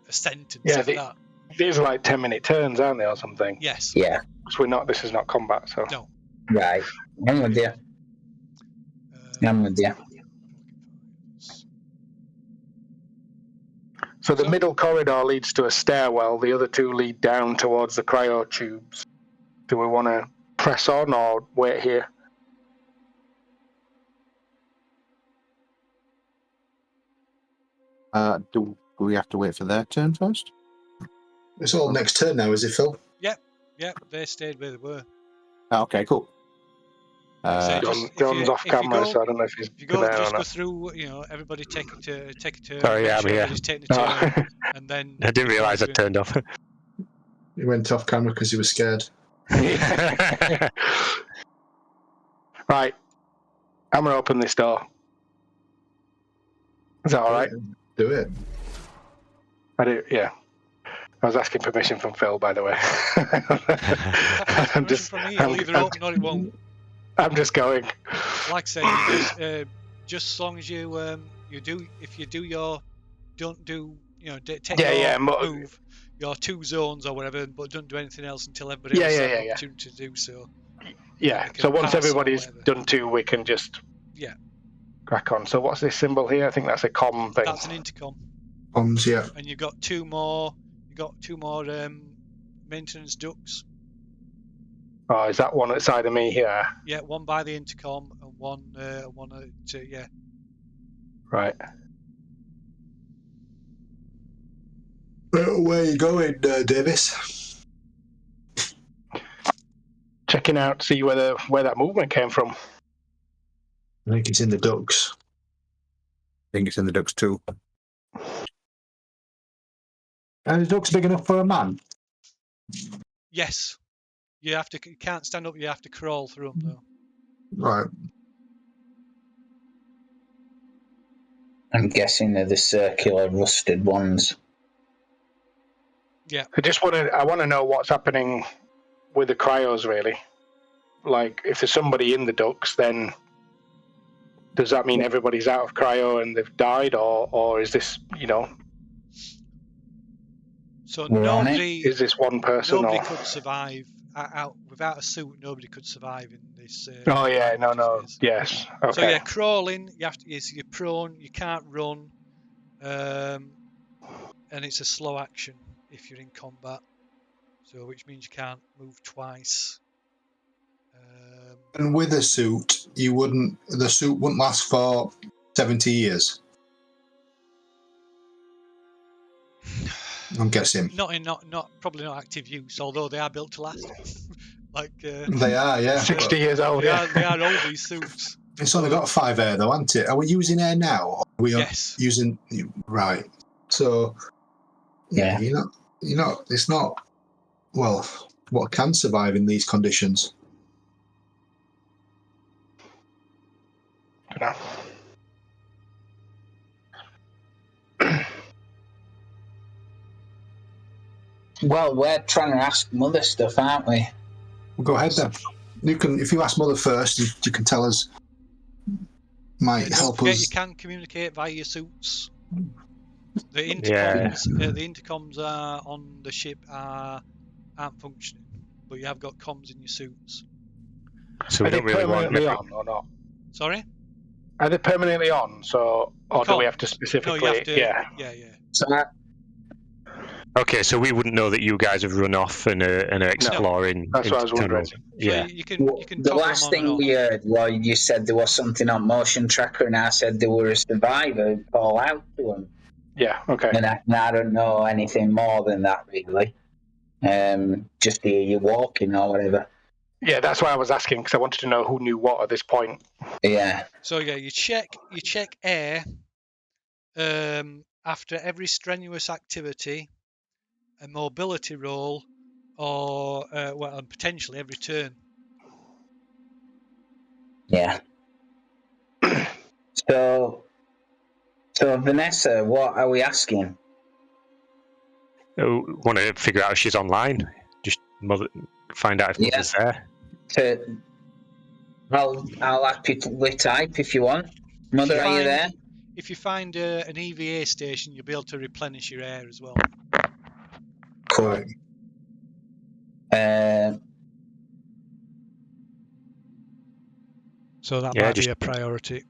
sentence. Yeah, that. These are like 10-minute turns, aren't they, or something? Yes. Yeah. Because this is not combat, so. No. Right. I'm with you. So the middle corridor leads to a stairwell. The other 2 lead down towards the cryo tubes. Do we want to press on or wait here? Do we have to wait for their turn first? It's all next turn now, is it, Phil? Yep. They stayed where they were. Okay, cool. John's off camera, so I don't know if he's there or not. Go through. Everybody take a turn. Oh, yeah, I'm here. Everybody's taking a turn, and then I didn't realise I turned off. He went off camera because he was scared. Right. I'm going to open this door. Is that all right? Do it. I do, yeah. I was asking permission from Phil, by the way. I'm just from me. It'll either open or it won't. I'm just going. Like I said, just as long as you if you do your don't do take your move, your 2 zones or whatever, but don't do anything else until everybody else has an opportunity to do so. Yeah. So once everybody's done 2, we can just crack on. So what's this symbol here? I think that's a comm thing. That's an intercom. Comms, yeah. And you've got 2 more. Maintenance ducts. Oh, is that one outside of me here? Yeah, one by the intercom and one yeah. Right. Where are you going, Davis? Checking out, see where that movement came from. I think it's in the ducts. I think it's in the ducts too. And the ducts big enough for a man? Yes. You can't stand up, you have to crawl through them though. Right. I'm guessing they're the circular rusted ones. Yeah. I want to know what's happening with the cryos, really. Like, if there's somebody in the ducts, then does that mean everybody's out of cryo and they've died, or is this, So nobody is this one person? Nobody could survive out without a suit. Nobody could survive in this. Yes. Okay. So crawling. You're prone. You can't run. and it's a slow action if you're in combat. So, which means you can't move twice. And with a suit, the suit wouldn't last for 70 years. I'm guessing. Not probably not active use, although they are built to last. Like They are, yeah. 60 years old, they yeah. are old, these suits. It's only got 5 air though, hasn't it? Are we using air now? Or are we Yes. using right? So yeah, you're not. It's not. Well, what can survive in these conditions? Dunno. Well, we're trying to ask Mother stuff, aren't we? Well, go ahead then. You can, if you ask Mother first, you can tell us. Might Don't help forget us. you can communicate via your suits. The intercoms are on the ship aren't functioning, but you have got comms in your suits. So we Are they don't really want permanently on or not? Sorry? Are they permanently on? So, or do we have to specifically? No, you have to. Yeah. Yeah. So Okay, so we wouldn't know that you guys have run off and are exploring. That's what I was wondering. So Yeah. you can the toggle last them on and thing off. we heard was you said there was something on motion tracker, and I said there were a survivor who'd call out to him. Yeah. Okay. And I don't know anything more than that, really. Just hear you walking or whatever. Yeah, that's why I was asking, because I wanted to know who knew what at this point. Yeah. So yeah, you check air after every strenuous activity, a mobility roll, or and potentially every turn. Yeah. So Vanessa, what are we asking? Want to figure out if she's online. Just find out if Mother's there. I'll happily type if you want. Mother, are you there? If you find an EVA station, you'll be able to replenish your air as well. Cool. So that might be a priority.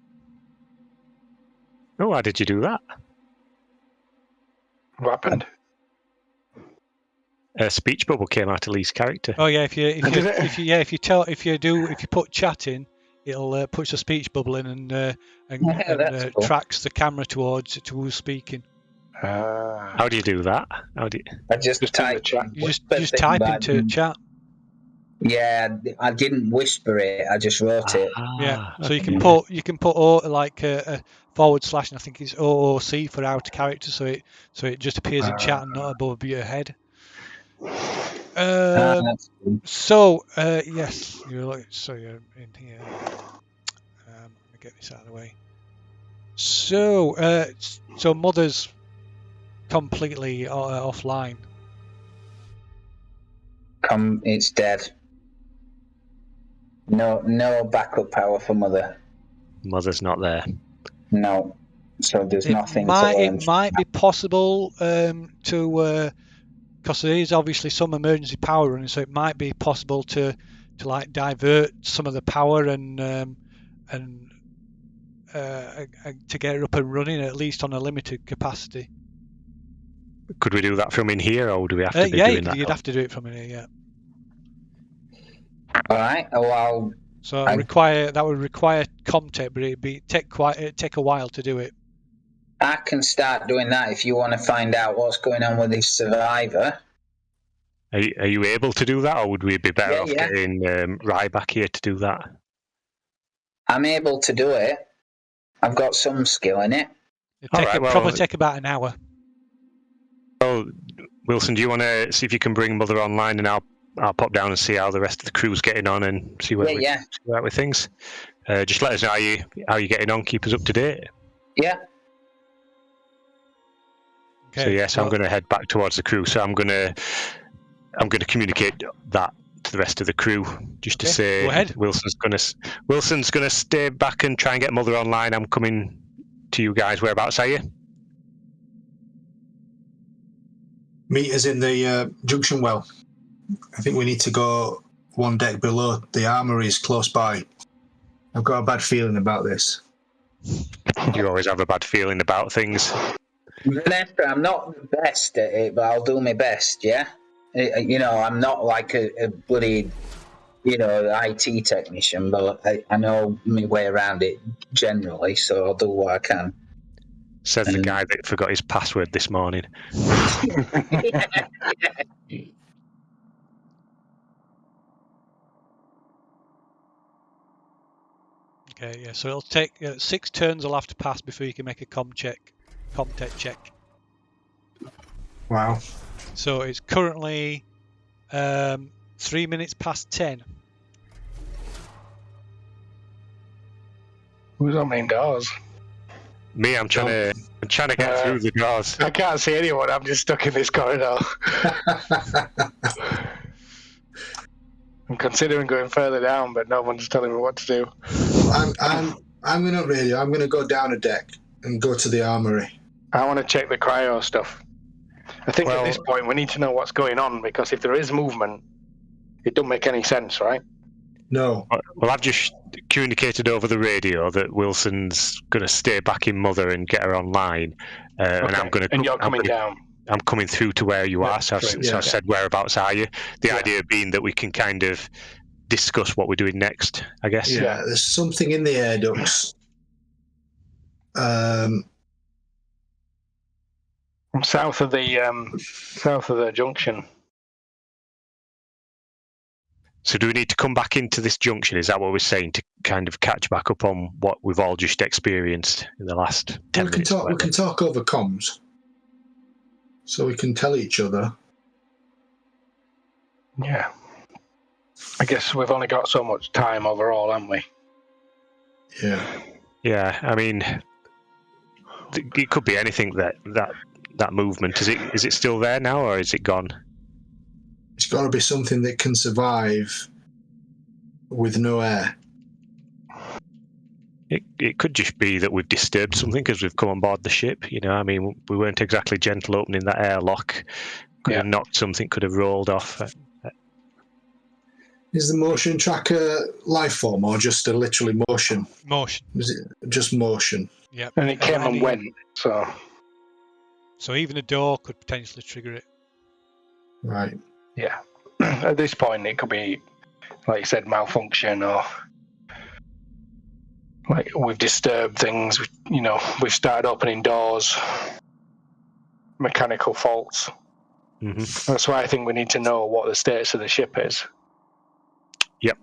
Oh, why did you do that? What happened? A speech bubble came out of Lee's character. Oh yeah, if you put chat in, it'll push a speech bubble in and cool. Tracks the camera towards who's speaking. How do you do that? I just type chat. You just type into chat. Yeah, I didn't whisper it. I just wrote it. Yeah, so you can put like a / and I think it's OOC for outer character, so it just appears in chat and not above your head. So yes, you're in here. Let me get this out of the way. So Mother's completely offline. It's dead. No backup power for Mother. Mother's not there. No. So there's nothing. It might be possible to because there is obviously some emergency power running, so it might be possible to like divert some of the power and to get it up and running at least on a limited capacity. Could we do that from in here, or do we have to be doing that? You'd have to do it from in here. Yeah. All right. Well. So that would require ComTech, but it'd take a while to do it. I can start doing that if you want to find out what's going on with this survivor. Are you able to do that, or would we be better off getting Rye back here to do that? I'm able to do it. I've got some skill in it. Probably take about an hour. Well, Wilson, do you want to see if you can bring Mother online, and I'll pop down and see how the rest of the crew's getting on and see where we're at with things. Just let us know how you're getting on. Keep us up to date. Yeah. Okay, so I'm going to head back towards the crew. So I'm going to communicate that to the rest of the crew, just to say Wilson's going to stay back and try and get Mother online. I'm coming to you guys. Whereabouts are you? Meet us in the junction well. I think we need to go one deck below. The armory is close by. I've got a bad feeling about this. You always have a bad feeling about things. Vanessa, I'm not the best at it, but I'll do my best, yeah? I'm not like a bloody, IT technician, but I know my way around it generally, so I'll do what I can. Says the guy that forgot his password this morning. Okay, yeah. So it'll take 6 turns. Will have to pass before you can make a comtech check. Wow. So it's currently 3 minutes past 10. Who's opening doors? Me, I'm trying to get through the doors. I can't see anyone. I'm just stuck in this corridor. I'm considering going further down, but no one's telling me what to do. I'm gonna radio. I'm gonna go down a deck and go to the armory. I want to check the cryo stuff. I think at this point we need to know what's going on, because if there is movement, it don't make any sense, right? No. Well, I've just communicated over the radio that Wilson's going to stay back in Mother and get her online, and I'm going to. And you're coming down. I'm coming through to where you are, so I've said, whereabouts are you? The idea being that we can kind of discuss what we're doing next, I guess. Yeah, there's something in the air ducts. South of the junction. So do we need to come back into this junction? Is that what we're saying, to kind of catch back up on what we've all just experienced in the last 10 minutes? We can talk over comms, so we can tell each other. Yeah. I guess we've only got so much time overall, haven't we? Yeah. Yeah, I mean, it could be anything that movement. Is it still there now, or is it gone? It's got to be something that can survive with no air. It could just be that we've disturbed something because we've come on board the ship. I mean, we weren't exactly gentle opening that airlock. Could have knocked something, could have rolled off. Is the motion tracker life form or just a literally motion? Motion. Is it just motion? Yeah. And it came and went, so. So even a door could potentially trigger it. Right. Yeah. At this point, it could be, like you said, malfunction, or like we've disturbed things. We've started opening doors, mechanical faults. Mm-hmm. That's why I think we need to know what the status of the ship is. Yep.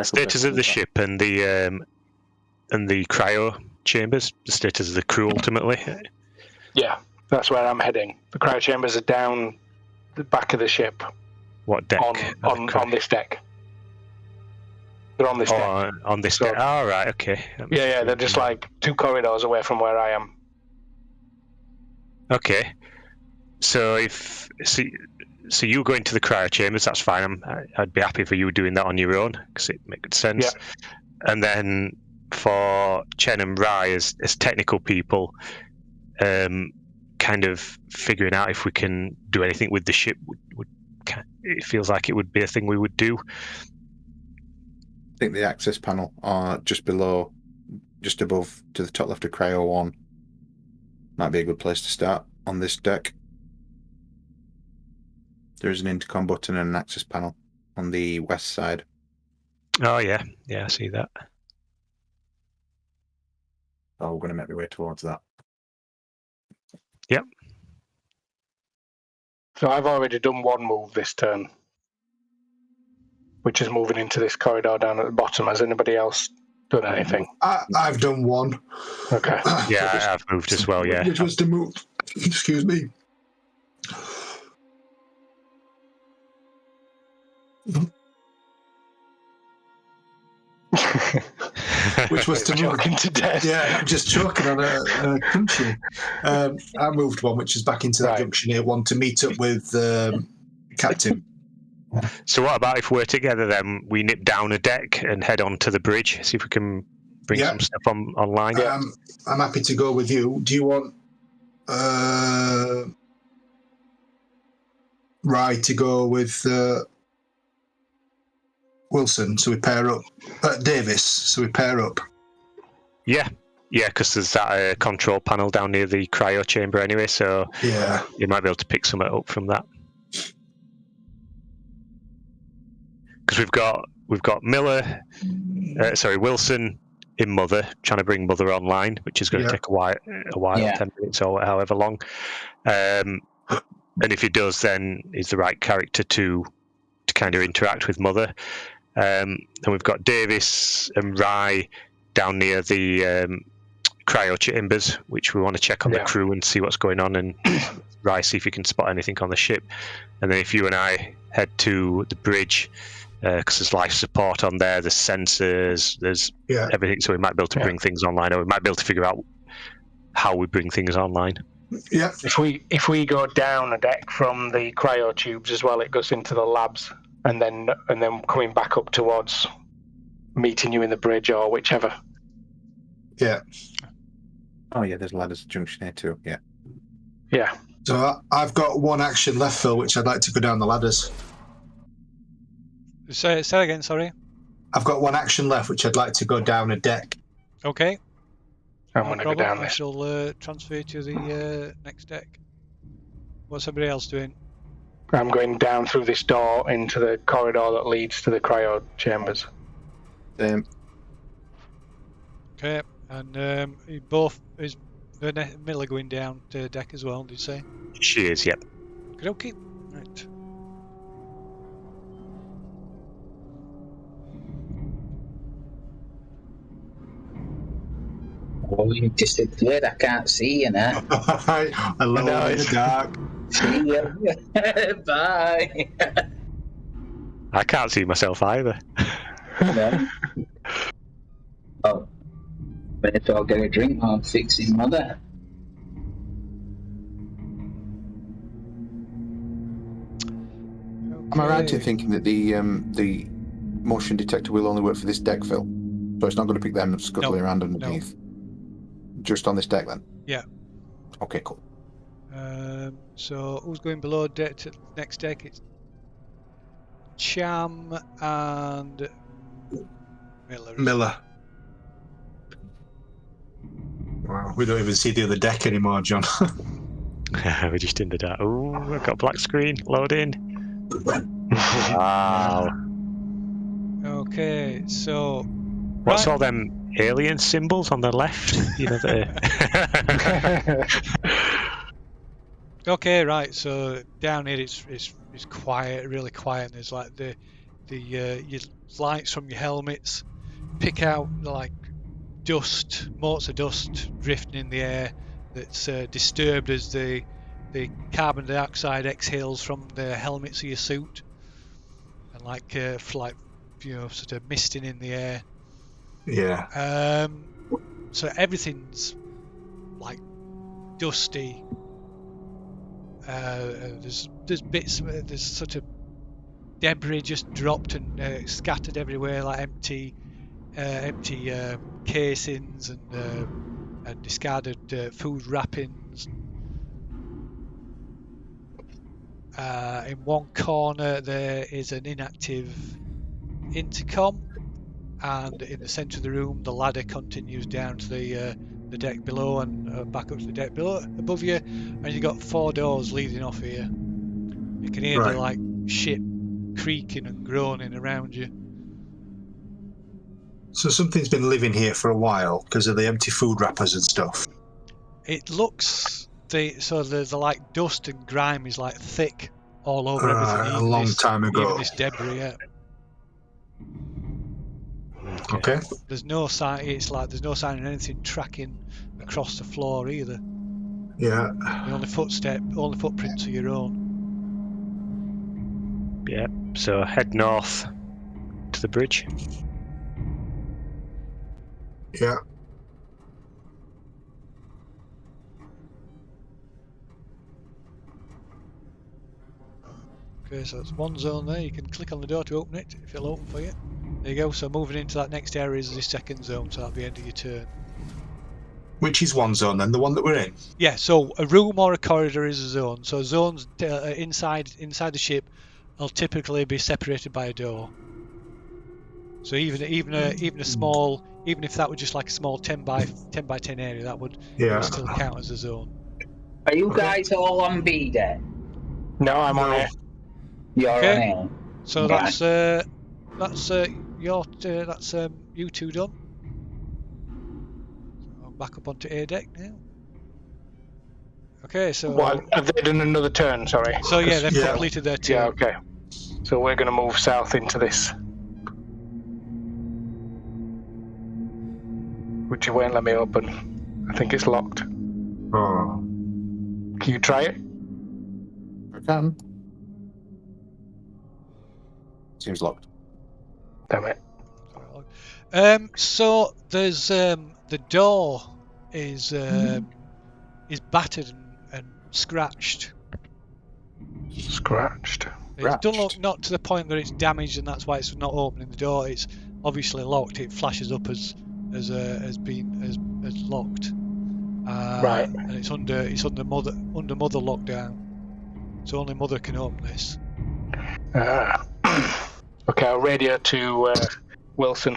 Status of the ship and the cryo chambers. The status of the crew ultimately. Yeah, that's where I'm heading. The cryo chambers are down the back of the ship. What deck? On this deck. They're on this deck. On this deck. Oh, right, okay. Yeah, they're just like 2 corridors away from where I am. Okay. So you go into the cryo chambers, that's fine. I'd be happy for you doing that on your own, because it makes sense. Yeah. And then for Chen and Rai as technical people, kind of figuring out if we can do anything with the ship, it feels like it would be a thing we would do. I think the access panel are just above to the top left of Cryo 1. Might be a good place to start on this deck. There is an intercom button and an access panel on the west side. Oh, yeah. Yeah, I see that. Oh, we're going to make my way towards that. Yep. So I've already done one move this turn, which is moving into this corridor down at the bottom. Has anybody else done anything? I've done one. Okay. Yeah, I've moved as well, yeah. Which was to move. Excuse me. Which was to choking to death. Yeah, I'm just choking on a crunchy. I moved one, which is back into that junction here, one to meet up with Captain. So what about if we're together then? We nip down a deck and head on to the bridge, see if we can bring some stuff online. I'm happy to go with you. Do you want Rai to go with Wilson, so we pair up? Davis, so we pair up? Yeah, Yeah, because there's that control panel down near the cryo chamber anyway, so Yeah. you might be able to pick something up from that. Because we've got Wilson in Mother, trying to bring Mother online, which is going to take a while, Yeah. 10 minutes or however long. And if he does, then he's the right character to kind of interact with Mother. And we've got Davis and Rye down near the cryo chambers, which we want to check on the crew and see what's going on, and Rye see if you can spot anything on the ship. And then if you and I head to the bridge, because there's life support on there, there's sensors, there's everything, so we might be able to bring things online, or we might be able to figure out how we bring things online. Yeah. If we go down a deck from the cryo tubes as well, it goes into the labs, and then coming back up towards meeting you in the bridge or whichever. Yeah. Oh yeah, there's ladders junction here too. Yeah. Yeah. So I've got one action left, Phil, which I'd like to go down the ladders. Say again, sorry. I've got one action left, which I'd like to go down a deck. Okay. I'm going to go down I this. shall transfer to the next deck. What's everybody else doing? I'm going down through this door into the corridor that leads to the cryo chambers. Okay, and is Miller going down to deck as well, did you say? She is, yep. Okay, right. Oh, you disappeared. I can't see you now. Hello in the dark. See you. Bye. I can't see myself either. No. Oh. Better I'll get a drink while I'm fixing Mother. Am I right in thinking that the motion detector will only work for this deck, Phil? So it's not going to pick them scuttling around underneath? No. Just on this deck, then? Yeah. Okay, cool. So who's going below deck to next deck? It's Cham and Miller. Wow, we don't even see the other deck anymore, John. We're just in the dark. Oh, I've got a black screen. Load in. Wow. Okay, so... What's all them alien symbols on the left? You know, Okay, right. So down here, it's quiet, really quiet. And there's like the your lights from your helmets pick out like dust, motes of dust drifting in the air that's disturbed as the carbon dioxide exhales from the helmets of your suit, and like sort of misting in the air. Yeah. So everything's like dusty. There's bits, there's sort of debris just dropped and scattered everywhere, like empty casings and discarded food wrappings. In one corner there is an inactive intercom, and in the centre of the room the ladder continues down to the deck below and back up to the deck below above you, and you've got 4 doors leading off here. You can hear the like ship creaking and groaning around you. So something's been living here for a while because of the empty food wrappers and stuff. It looks the like dust and grime is like thick all over everything. A long time ago. Even this debris, yeah. Okay. There's no sign. It's like there's no sign of anything tracking across the floor either. Yeah. The only footprints are your own. Yeah. So head north to the bridge. Yeah. Okay, so it's one zone there. You can click on the door to open it if it'll open for you. There you go. So moving into that next area is the second zone, so that'll be the end of your turn. Which is one zone then? The one that we're in? Yeah. So a room or a corridor is a zone. So zones inside the ship will typically be separated by a door. So even a small, even if that were just like a small 10 by 10 area, it would still count as a zone. Are you Okay. guys all on B deck? No, I'm on here. You're Okay. on A. So Right. that's you two done. I'm back up onto A deck now. Okay, so What, have they done another turn? Sorry. so yeah, they've Yeah. completed their turn. Yeah, okay. So we're going to move south into this. Which you won't let me open. I think it's locked. Oh. Can you try it? I can. Seems locked. Damn it. So there's the door is battered and scratched. Scratched. It's done Scratched. not to the point that it's damaged and that's why it's not opening the door. It's obviously locked. It flashes up as locked. Right. And it's under mother lockdown. So only mother can open this. Okay, I'll radio to Wilson.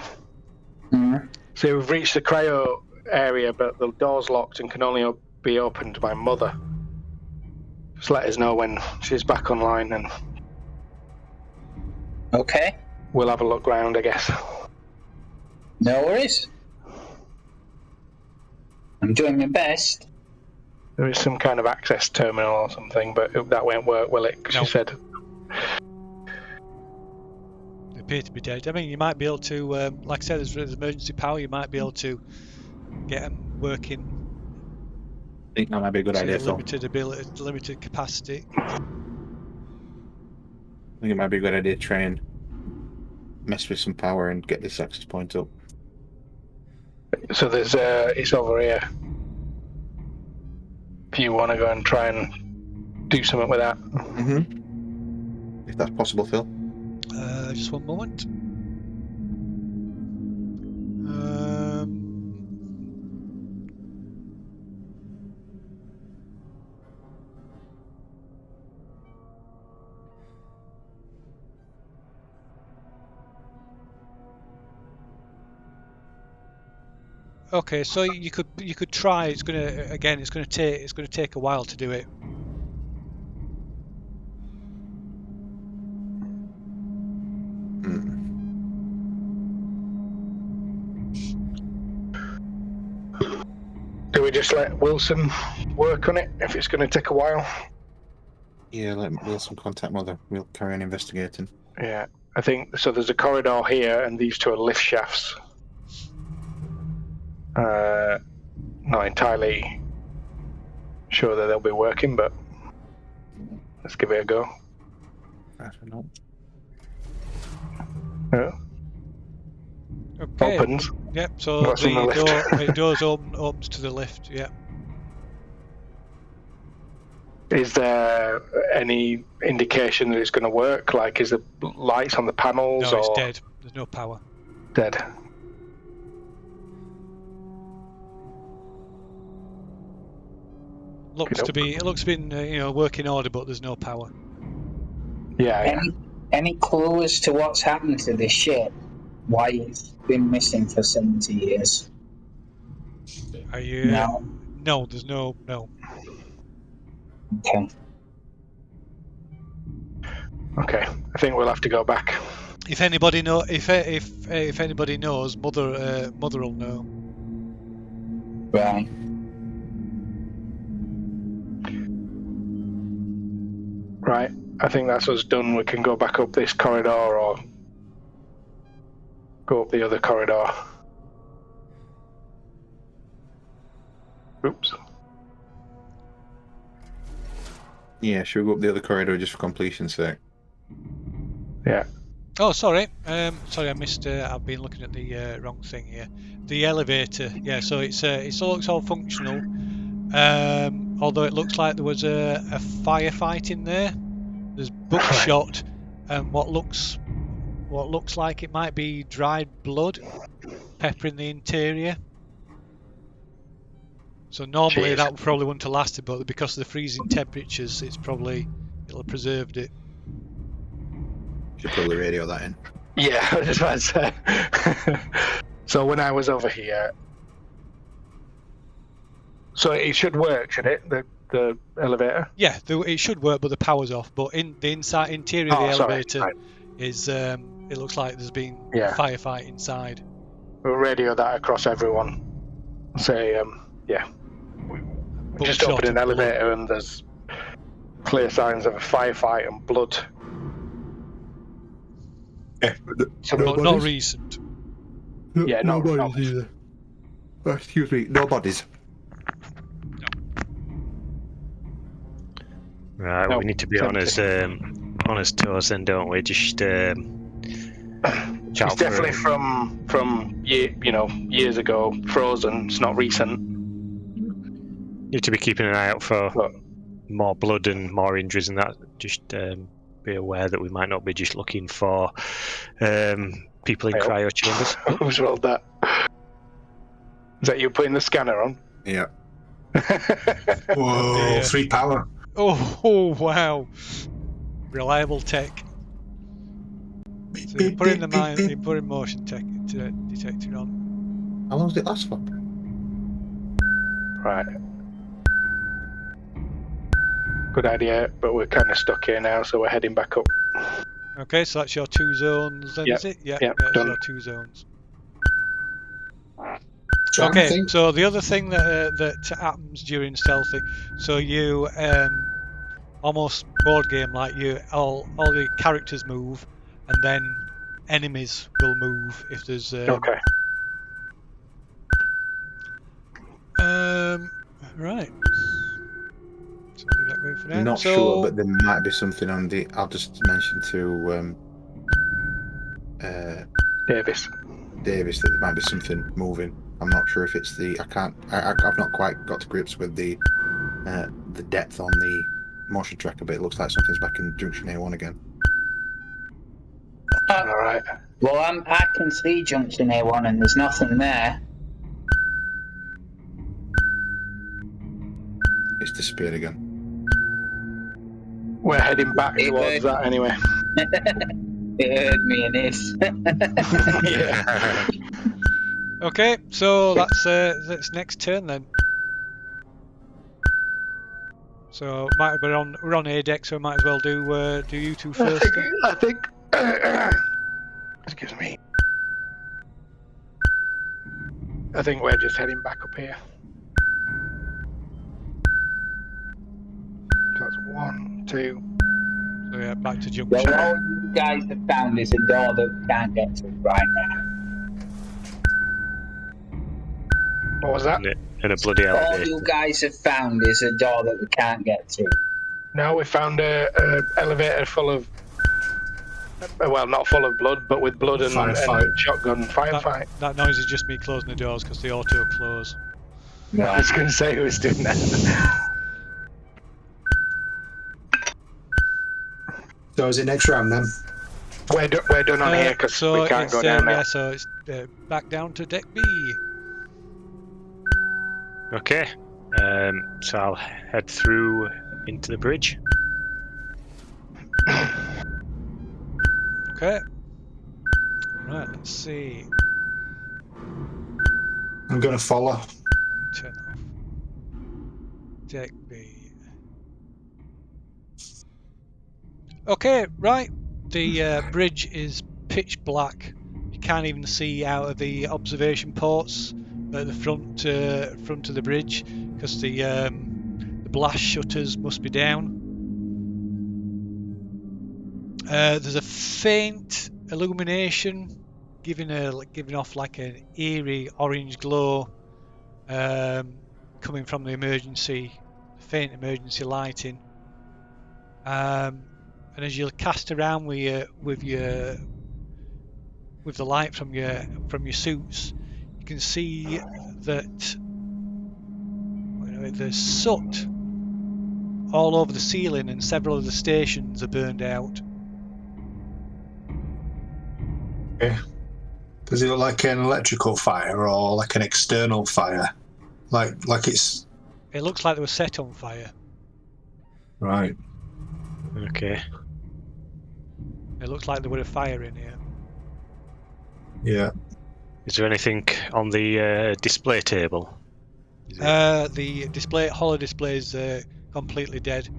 Mhm. So we've reached the cryo area, but the door's locked and can only be opened by mother. Just let us know when she's back online and Okay. we'll have a look round, I guess. No worries. I'm doing my best. There is some kind of access terminal or something, but that won't work, will it? 'Cause No. she said... They appear to be dead. I mean, you might be able to, like I said, there's emergency power. You might be able to get them working. I think that might be a good idea, Phil. Limited capacity. I think it might be a good idea to try and mess with some power and get this access point up. So there's it's over here. If you want to go and try and do something with that. Mm-hmm. If that's possible, Phil. Just one moment. Okay, so you could try. It's gonna take a while to do it. Do we just let Wilson work on it if it's going to take a while? Yeah, let Wilson contact mother. We'll carry on investigating. Yeah, I think so. There's a corridor here, and these two are lift shafts. Not entirely sure that they'll be working, but let's give it a go. I don't know. Yeah. Okay. Opens. Yep. So What's on the lift? the doors opens to the lift. Yeah. Is there any indication that it's going to work? Like, is the lights on the panels No, it's or dead. There's no power. dead? Looks to be working order, but there's no power. Yeah. Any clue as to what's happened to this ship? Why it's been missing for 70 years? Are you? No. No, there's no. Okay. Okay. I think we'll have to go back. If anybody if anybody knows, mother will know. Right. Right. I think that's us done. We can go back up this corridor or go up the other corridor. Oops. Yeah, should we go up the other corridor just for completion's sake? Yeah. Oh, sorry. Sorry, I missed. I've been looking at the wrong thing here. The elevator. Yeah, so it looks all functional. Although it looks like there was a firefight in there. There's buckshot and what looks like it might be dried blood peppering the interior. So normally Jeez. that probably wouldn't have lasted, but because of the freezing temperatures, it'll have preserved it. Should probably radio that in. Yeah, I was just about to say. So when I was over here, so it should work, should it? The elevator. Yeah, it should work, but the power's off. But in the interior of the Sorry. elevator Right. is it looks like there's been Yeah. a firefight inside. We'll radio that across everyone. Say, yeah. We But just short opened an of blood. elevator and there's clear signs of a firefight and blood. Yeah, So But no not bodies? recent. Yeah, no no bodies bodies. either. Oh, excuse me, no bodies. Right, No, we need to be on his toes then, don't we? Just It's shout definitely for from years ago, frozen. It's not recent. need to be keeping an eye out for But- more blood and more injuries and that. Just be aware that we might not be just looking for people in I hope. cryo chambers. Who's rolled that? Is that you putting the scanner on? Yeah. Whoa, dear. 3 power. Oh wow! Reliable tech. So you put in the you put in motion detector on. How long does it last for? Right. Good idea, but we're kind of stuck here now, so we're heading back up. Okay, so that's your 2 zones, then Yep, is it? Yeah, yep, that's done. your 2 zones. Trying to Okay, think. so the other thing that happens during stealthing, so you almost board game like all the characters move, and then enemies will move if there's Okay. right. So I'll leave that going for now. I'm not So- sure, but there might be something on the. I'll just mention to Davis. Davis that there might be something moving. I'm not sure if it's the. I've not quite got to grips with the depth on the motion tracker, but it looks like something's back in junction A1 again. All right. Well, I can see junction A1 and there's nothing there. It's disappeared again. We're heading back Hey, towards mate. that anyway. It heard me and this. Yeah. Okay, so that's next turn then. So we're on A deck, so we might as well do you two first. then. I think. Excuse me. I think we're just heading back up here. So that's 1, 2. So yeah, back to junction. Well, all you guys have found is a door that we can't get to right now. What was that? In a bloody All elevator. you guys have found is a door that we can't get to. No, we found a elevator full of. Well, not full of blood, but with blood and Firefight. shotgun firefight. That noise is just me closing the doors because they auto close. I was going to say who was doing that. So is it next round then? We're done on here because so we can't it's, go down now. yeah, so it's back down to deck B. Okay, so I'll head through into the bridge. Okay. Right, let's see. I'm going to follow. Let me turn that off. Deck B. Okay, right. The bridge is pitch black. You can't even see out of the observation ports at the front of the bridge because the blast shutters must be down. There's a faint illumination giving off like an eerie orange glow coming from the faint emergency lighting. And as you cast around with the light from your suits, you can see that there's soot all over the ceiling and several of the stations are burned out. Okay. Does it look like an electrical fire or like an external fire? Like it's It looks like they were set on fire. right. Okay. It looks like there were a fire in here. Yeah. Is there anything on the display table? Is it- The holo display is completely dead.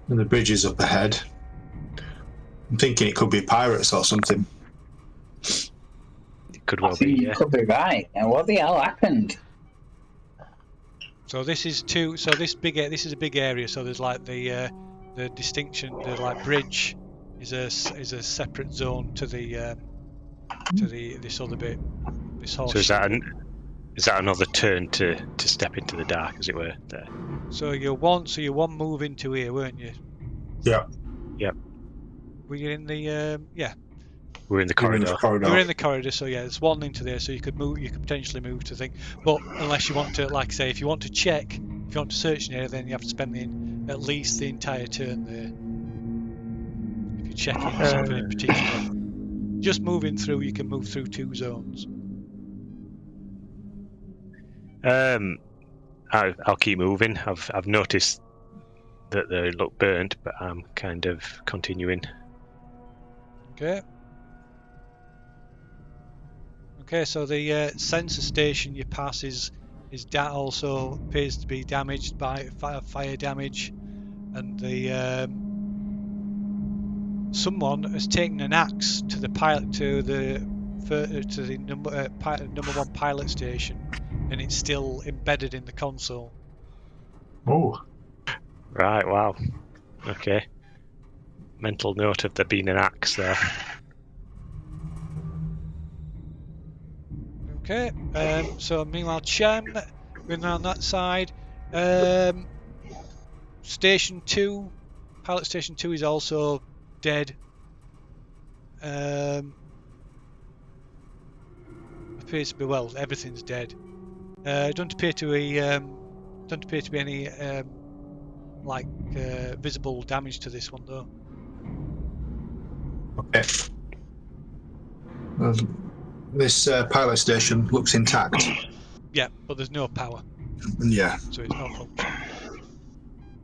And the bridge is up ahead. I'm thinking it could be pirates or something. It could I well think be, you yeah. could be right. And what the hell happened? So this is two. So this this is a big area. So there's like the distinction. The like bridge is a separate zone to the this other bit. This So is horseshoe. that another turn to step into the dark, as it were? There. So you're one move into here, weren't you? Yeah. Yep. Were you in the yeah? We're in the You're in corridor. the corridor. You're in the corridor, so yeah, there's one into there, so you could move. You could potentially move to think, but unless you want to, like I say, if you want to check, if you want to search an area, then you have to spend at least the entire turn there. If you're checking something in particular, just moving through, you can move through 2 zones. I'll keep moving. I've noticed that they look burnt, but I'm kind of continuing. Okay. Okay, so the sensor station you pass is also appears to be damaged by fire damage, and the someone has taken an axe to the pilot to the number 1 pilot station, and it's still embedded in the console. Oh. Right. Wow. Okay. Mental note of there being an axe there. Okay. So meanwhile, Chen, going around that side. Station 2, pilot station 2 is also dead. Appears to be, well, everything's dead. Don't appear to be any like visible damage to this one though. Okay. This pilot station looks intact. Yeah, but there's no power, Yeah. so it's not functioning.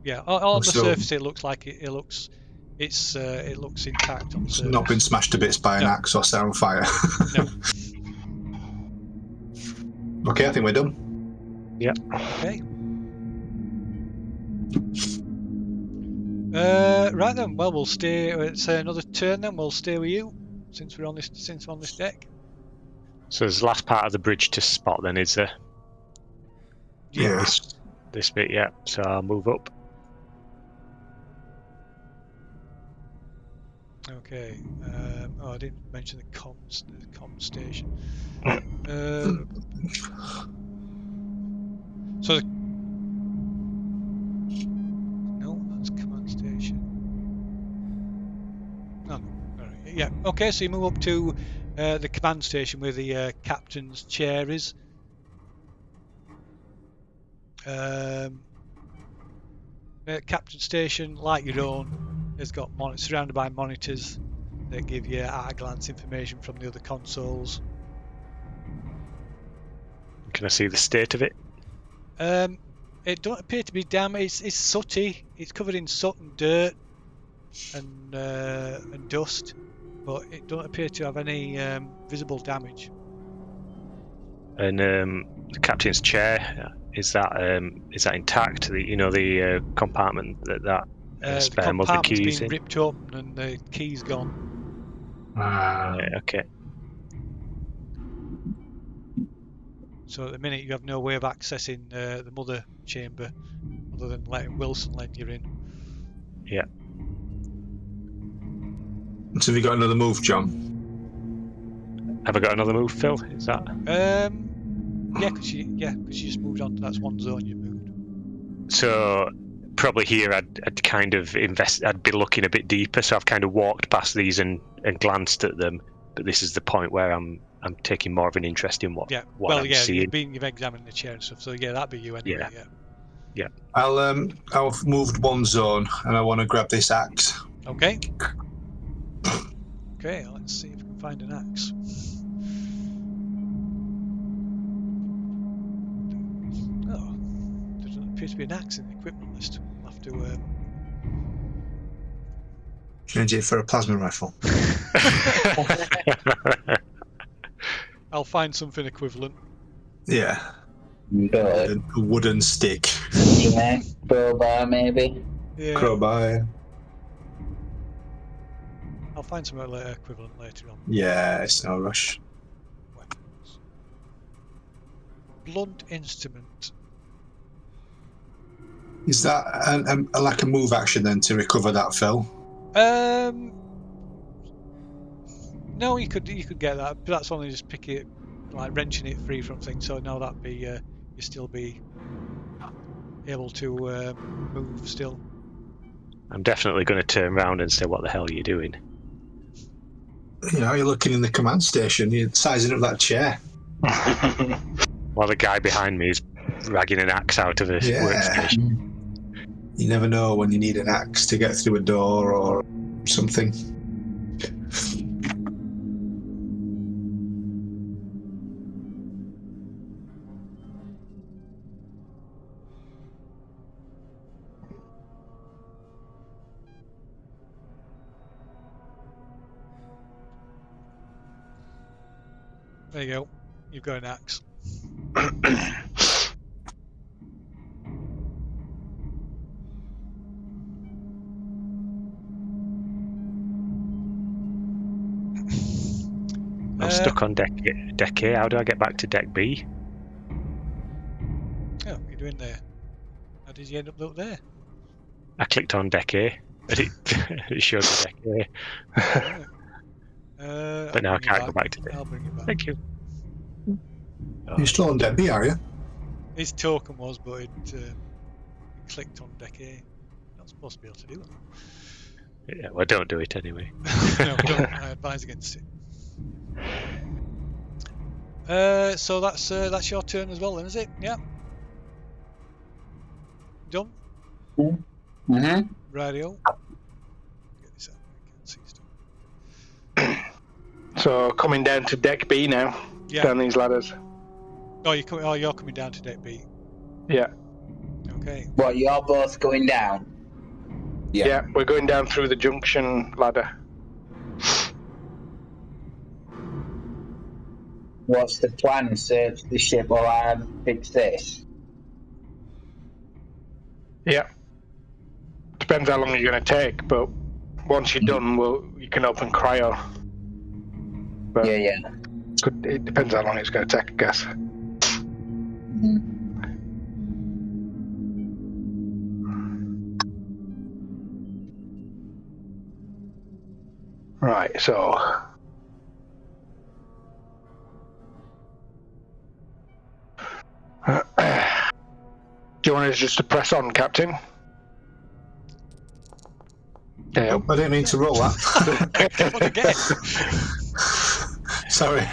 Yeah, on the surface it looks like it looks intact on the It's surface. not been smashed to bits by an axe or set on fire. No. Okay, I think we're done. Yeah. Okay. Right then. Well, we'll stay. It's another turn then. We'll stay with you since we're on this deck. So there's the last part of the bridge to spot. Then is there? Yeah. This bit, yeah. So I'll move up. Okay. I didn't mention the comms station. So no, that's command station. No, right. Yeah. Okay. So you move up to the command station where the captain's chair is. Captain station, like your own, has got surrounded by monitors that give you at a glance information from the other consoles. Can I see the state of it? It don't appear to be damaged. It's sooty. It's covered in soot and dirt and dust, but it don't appear to have any visible damage. And the captain's chair, is that intact? The compartment that spare mother The compartment's keys been in. ripped open and the key's gone. Okay. So at the minute you have no way of accessing the mother chamber other than letting Wilson let you in. Yeah. So have you got another move, John? Have I got another move, Phil? Is that? Yeah, because you just moved on. That's one zone you moved. So probably here I'd kind of I'd be looking a bit deeper. So I've kind of walked past these and glanced at them, but this is the point where I'm taking more of an interest in what I'm seeing. You've examined the chair and stuff. So yeah, that'd be you anyway. Yeah. I've moved one zone and I want to grab this axe. Okay. Okay, let's see if we can find an axe. Oh, there doesn't appear to be an axe in the equipment list. We'll have to change it for a plasma rifle. I'll find something equivalent. Yeah. Good. A wooden stick. Yeah, crowbar maybe. Yeah, Crowbar. I'll find some equivalent later on. Yeah, it's no rush. Weapons. Blunt instrument. Is that like a move action then to recover that, Phil? No, you could get that, but that's only just pick it, like wrenching it free from things. So no, that'd be you still be able to move still. I'm definitely going to turn around and say, "What the hell are you doing?" You know, you're looking in the command station. You're sizing up that chair. While the guy behind me is dragging an axe out of his workstation. You never know when you need an axe to get through a door or something. There you go. You've got an axe. I'm stuck on deck A. How do I get back to deck B? Oh, what are you doing there? How did you end up there? I clicked on deck A, and it showed me deck A. Right. But now I can't go back to deck. I'll bring it back. Thank you. You're still on deck B, are you? His token was, but it clicked on deck A. You're not supposed to be able to do that. Yeah, well, don't do it anyway. No, don't. I advise against it. So that's your turn as well, then, is it? Yeah. Done. Mm-hmm. Radio. Get this out. I can't see stuff. So coming down to deck B now. Yeah. Down these ladders. Oh, you're coming down to deck B. Yeah. Okay. What, you're both going down? Yeah, we're going down through the junction ladder. What's the plan? Search the ship or I fix this? Yeah. Depends how long you're going to take, but once you're done, you can open cryo. But Yeah. it depends how long it's going to take, I guess. Right, so... do you want us just to press on, Captain? Yeah. I didn't mean to roll that. What a guess. Sorry.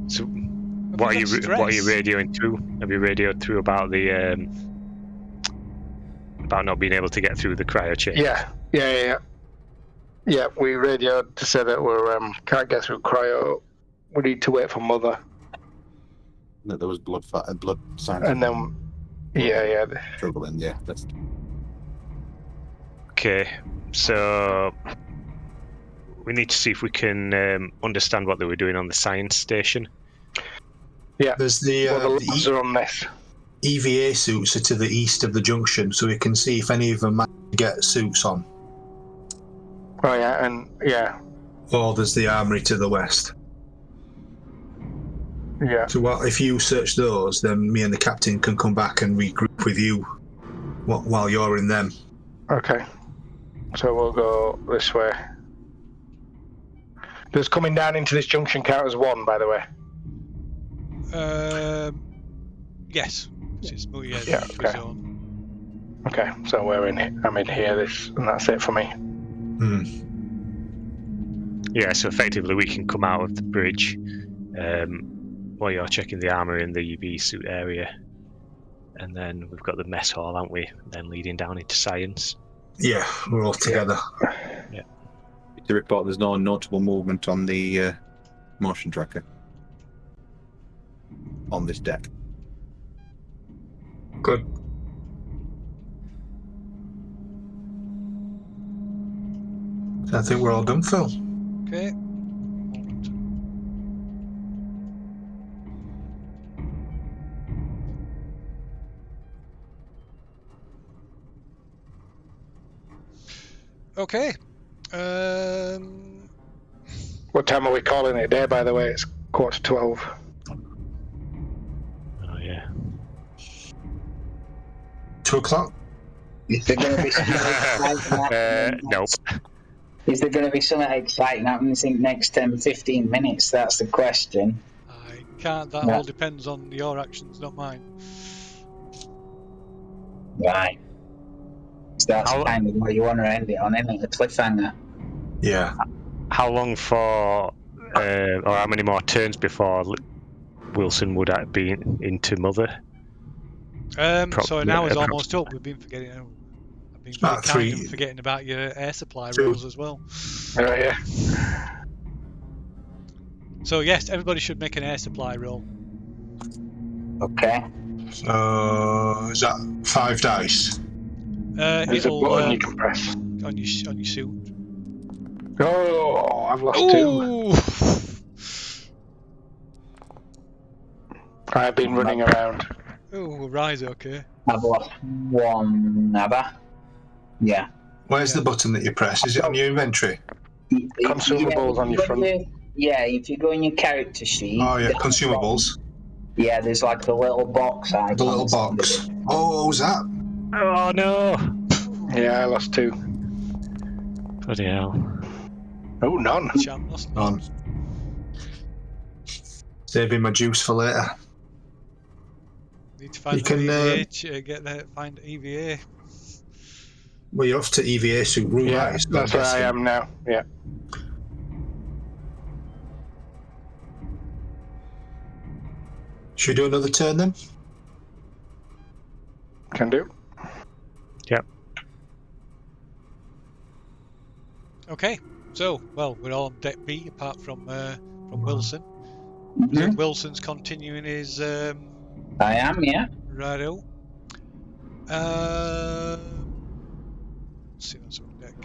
So, what are you radioing through? Have you radioed through about the about not being able to get through the cryo chamber? Yeah. Yeah, we radioed to say that we can't get through cryo. We need to wait for Mother. That there was blood signs. And then, yeah. Struggling, yeah. That's... Okay, so we need to see if we can understand what they were doing on the science station. Yeah. There's the labs are on this. EVA suits are to the east of the junction, so we can see if any of them manage to get suits on. Oh yeah, and yeah. Or there's the armory to the west. Yeah. So if you search those, then me and the captain can come back and regroup with you while you're in them. Okay. So we'll go this way. Does coming down into this junction count as one, by the way? Yes. Yeah, okay. Zone. Okay, so I'm in here, and that's it for me. Yeah, so effectively we can come out of the bridge while you're checking the armor in the UV suit area, and then we've got the mess hall, haven't we? Then leading down into science. Yeah, we're all together. Yeah. To report, there's no notable movement on the motion tracker on this deck. Good. I think we're all done, Phil. Okay. Okay. What time are we calling it a day, by the way? It's 11:45. Oh yeah. 2 o'clock. Is there going to be something exciting happening? Nope. Is there going to be something exciting happening in the next 10, 15 minutes? That's the question. I can't. That Yeah. all depends on your actions, not mine. Right. So that's How- kind of what you want to end it on, isn't it? A cliffhanger. Yeah. How long for, or how many more turns before Wilson would be into Mother? So an hour's approx- almost up. We've been forgetting. I've been very About kind 3. and forgetting about your air supply Two. rolls as well. Oh, yeah. So yes, everybody should make an air supply roll. Okay. So is that 5 dice? There's a It'll button you can press. on your suit. Oh, I've lost 2. Ooh! I've been running around. Ooh, rise, okay. I've lost 1, have I? Yeah. Where's the button that you press? Is it on your inventory? Consumables on your front. If you go in your character sheet. Oh yeah, down the consumables. bottom, yeah, there's like a little box icon. The little box. Oh, what was that? Oh no! Yeah, I lost 2. Bloody hell. Oh, none. Champ lost. On. Saving my juice for later. Need to find You the can, EVA. Find EVA. Well, you're off to EVA soon, right? Yeah, So that's where I am now. Yeah. Should we do another turn then? Can do. Yep. Okay. So, well, we're all on deck B apart from Wilson. Mhm. So Wilson's continuing his I am, yeah. righto. Let's see what's on deck.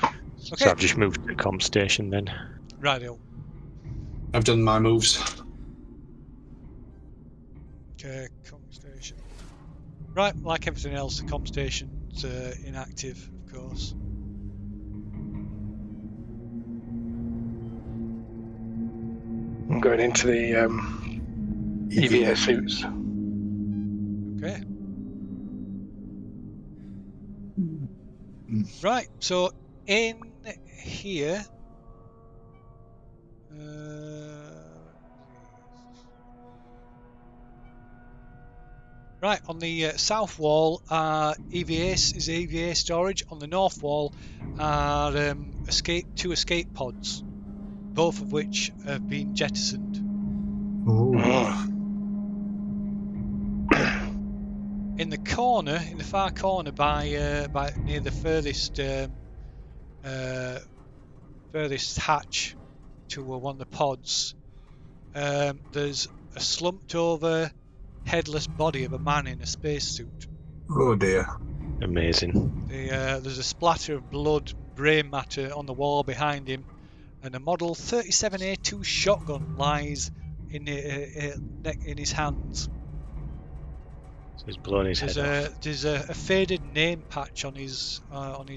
Okay. So I've just moved to the comp station then. Righto. I've done my moves. Okay, comm station. Right, like everything else, the comm station's inactive, of course. I'm going into the EVA suits. Okay. Right, so in here. Right, on the south wall are is EVA storage. On the north wall are two escape pods, both of which have been jettisoned. Ooh. In the corner, in the far corner, by near the furthest hatch to one of the pods, there's a slumped over, headless body of a man in a spacesuit. Oh dear. Amazing. There's a splatter of blood, brain matter on the wall behind him, and a Model 37A2 shotgun lies in his hands. So he's blown his head off. There's a faded name patch on his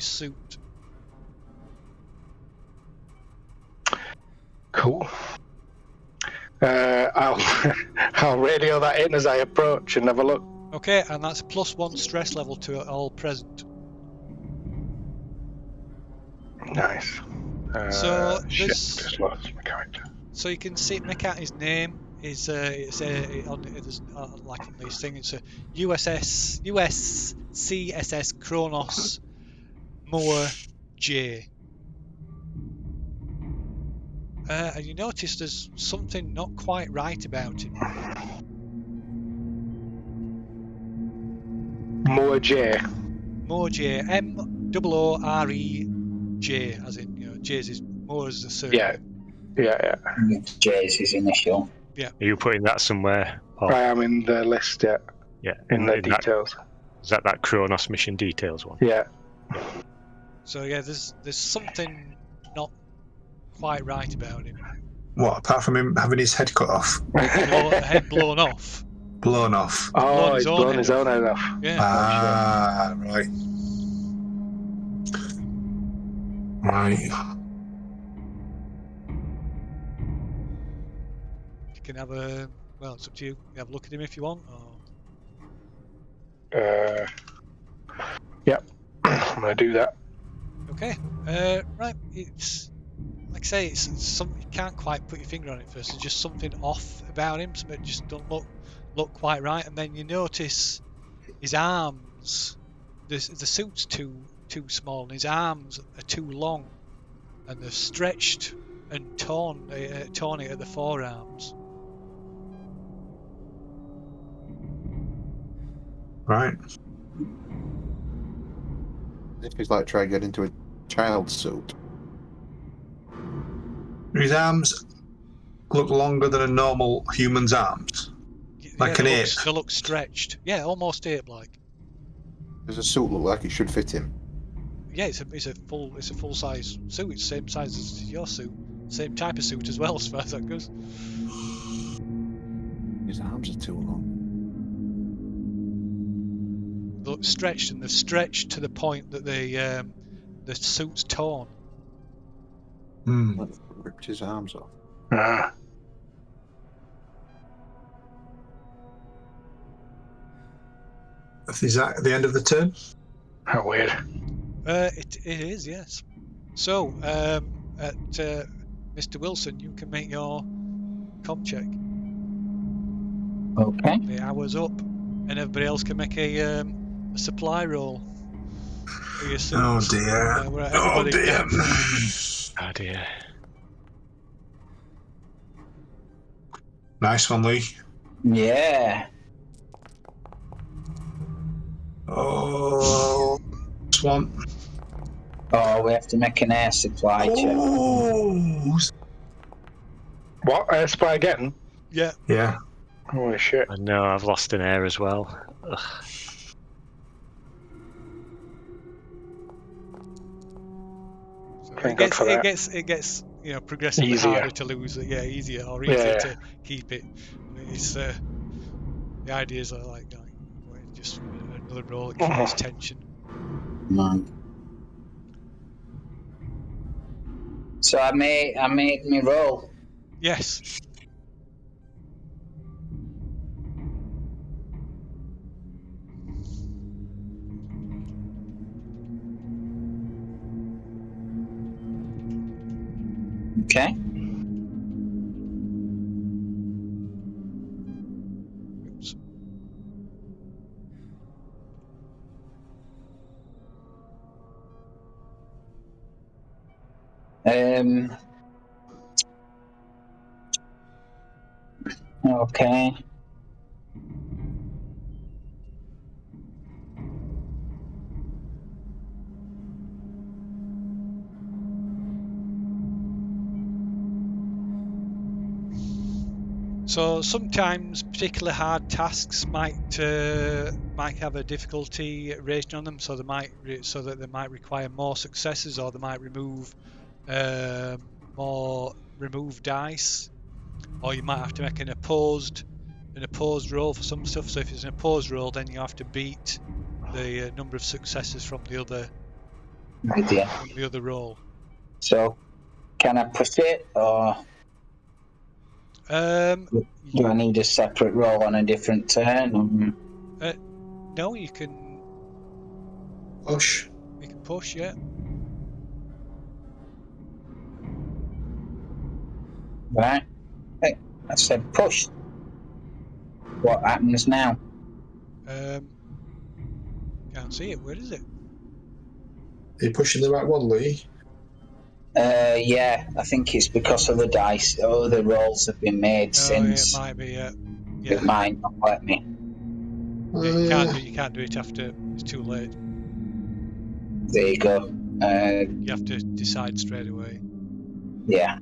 suit. Cool. I'll radio that in as I approach and have a look. Okay, and that's +1 stress level to all present. Nice. So shit, this- just lost my character. So you can make out his name. There's like on this thing, it's a USCSS Cronus Moore J. And you notice there's something not quite right about him. Moore J. Moore J, MOOREJ, as in, J's is Moore as the surname. Yeah. Jay's his initial. Are you putting that somewhere? Or, I am in the list, yeah. yeah. In the that- details. Is that Cronus mission details one? Yeah. So yeah, there's something not quite right about him. What, apart from him having his head cut off? Head blown off. Blown off? Oh, his he's own blown head his own off. head off. Yeah. Ah, right. Right. You can have a well, it's up to you. You can have a look at him if you want. Or... Yep. I'm gonna do that. Okay. Right. It's like I say, it's something you can't quite put your finger on it first. There's just something off about him. Something just don't look quite right. And then you notice his arms. The suit's too small, and his arms are too long, and they're stretched and torn it at the forearms. Right. If he's like trying to get into a child's suit. His arms look longer than a normal human's arms. Like an ape. They look stretched. Yeah, almost ape-like. Does a suit look like it should fit him? Yeah, it's a full size suit. It's the same size as your suit, same type of suit as well, as far as that goes. His arms are too long. They look stretched, and they're stretched to the point that the suit's torn. Ripped his arms off. Is that at the end of the turn? How weird. It is, yes. So, Mr. Wilson, you can make your comm check. Okay. The hour's up, and everybody else can make a supply roll for your suits. Oh dear. Oh dear. Oh dear. Nice one, Lee. Yeah. Oh, Swan. Oh, we have to make an air supply check. Oh. What? Air supply again? Yeah. Yeah. Holy shit. I know, I've lost an air as well. Ugh. So Thank God for that. it gets progressively Easier. harder to lose it. Yeah, easier or easier Yeah. to keep it. It's the ideas are like just another roll that creates tension. No. So I made me roll. Yes. Okay. Oops. Okay. So sometimes particularly hard tasks might have a difficulty rating on them, so they might require more successes, or they might remove more dice, or you might have to make an opposed roll for some stuff. So if it's an opposed roll, then you have to beat the number of successes from the other roll. So, can I push it, or do I need a separate roll on a different turn? No, you can Push. You can push, yeah. Right. Hey, I said push. What happens now? Can't see it. Where is it? Are you pushing the right one, Lee? Yeah, I think it's because of the dice. Oh, the rolls have been made since. Yeah, it might be. Yeah. It might not let me. Yeah, you can't do it after it's too late. There you go. You have to decide straight away. Yeah.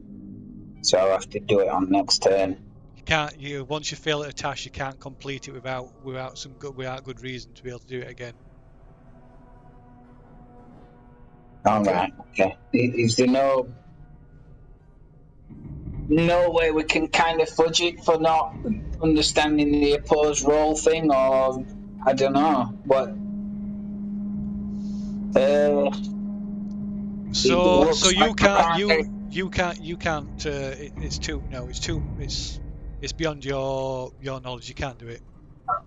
So I'll have to do it on next turn. You can't. Once you fail at a task, you can't complete it without good reason to be able to do it again. All right. Okay. Is there no way we can kind of fudge it for not understanding the opposed role thing, or I don't know what? So looks you like can't apparently- you can't. It's too it's beyond your knowledge. You can't do it.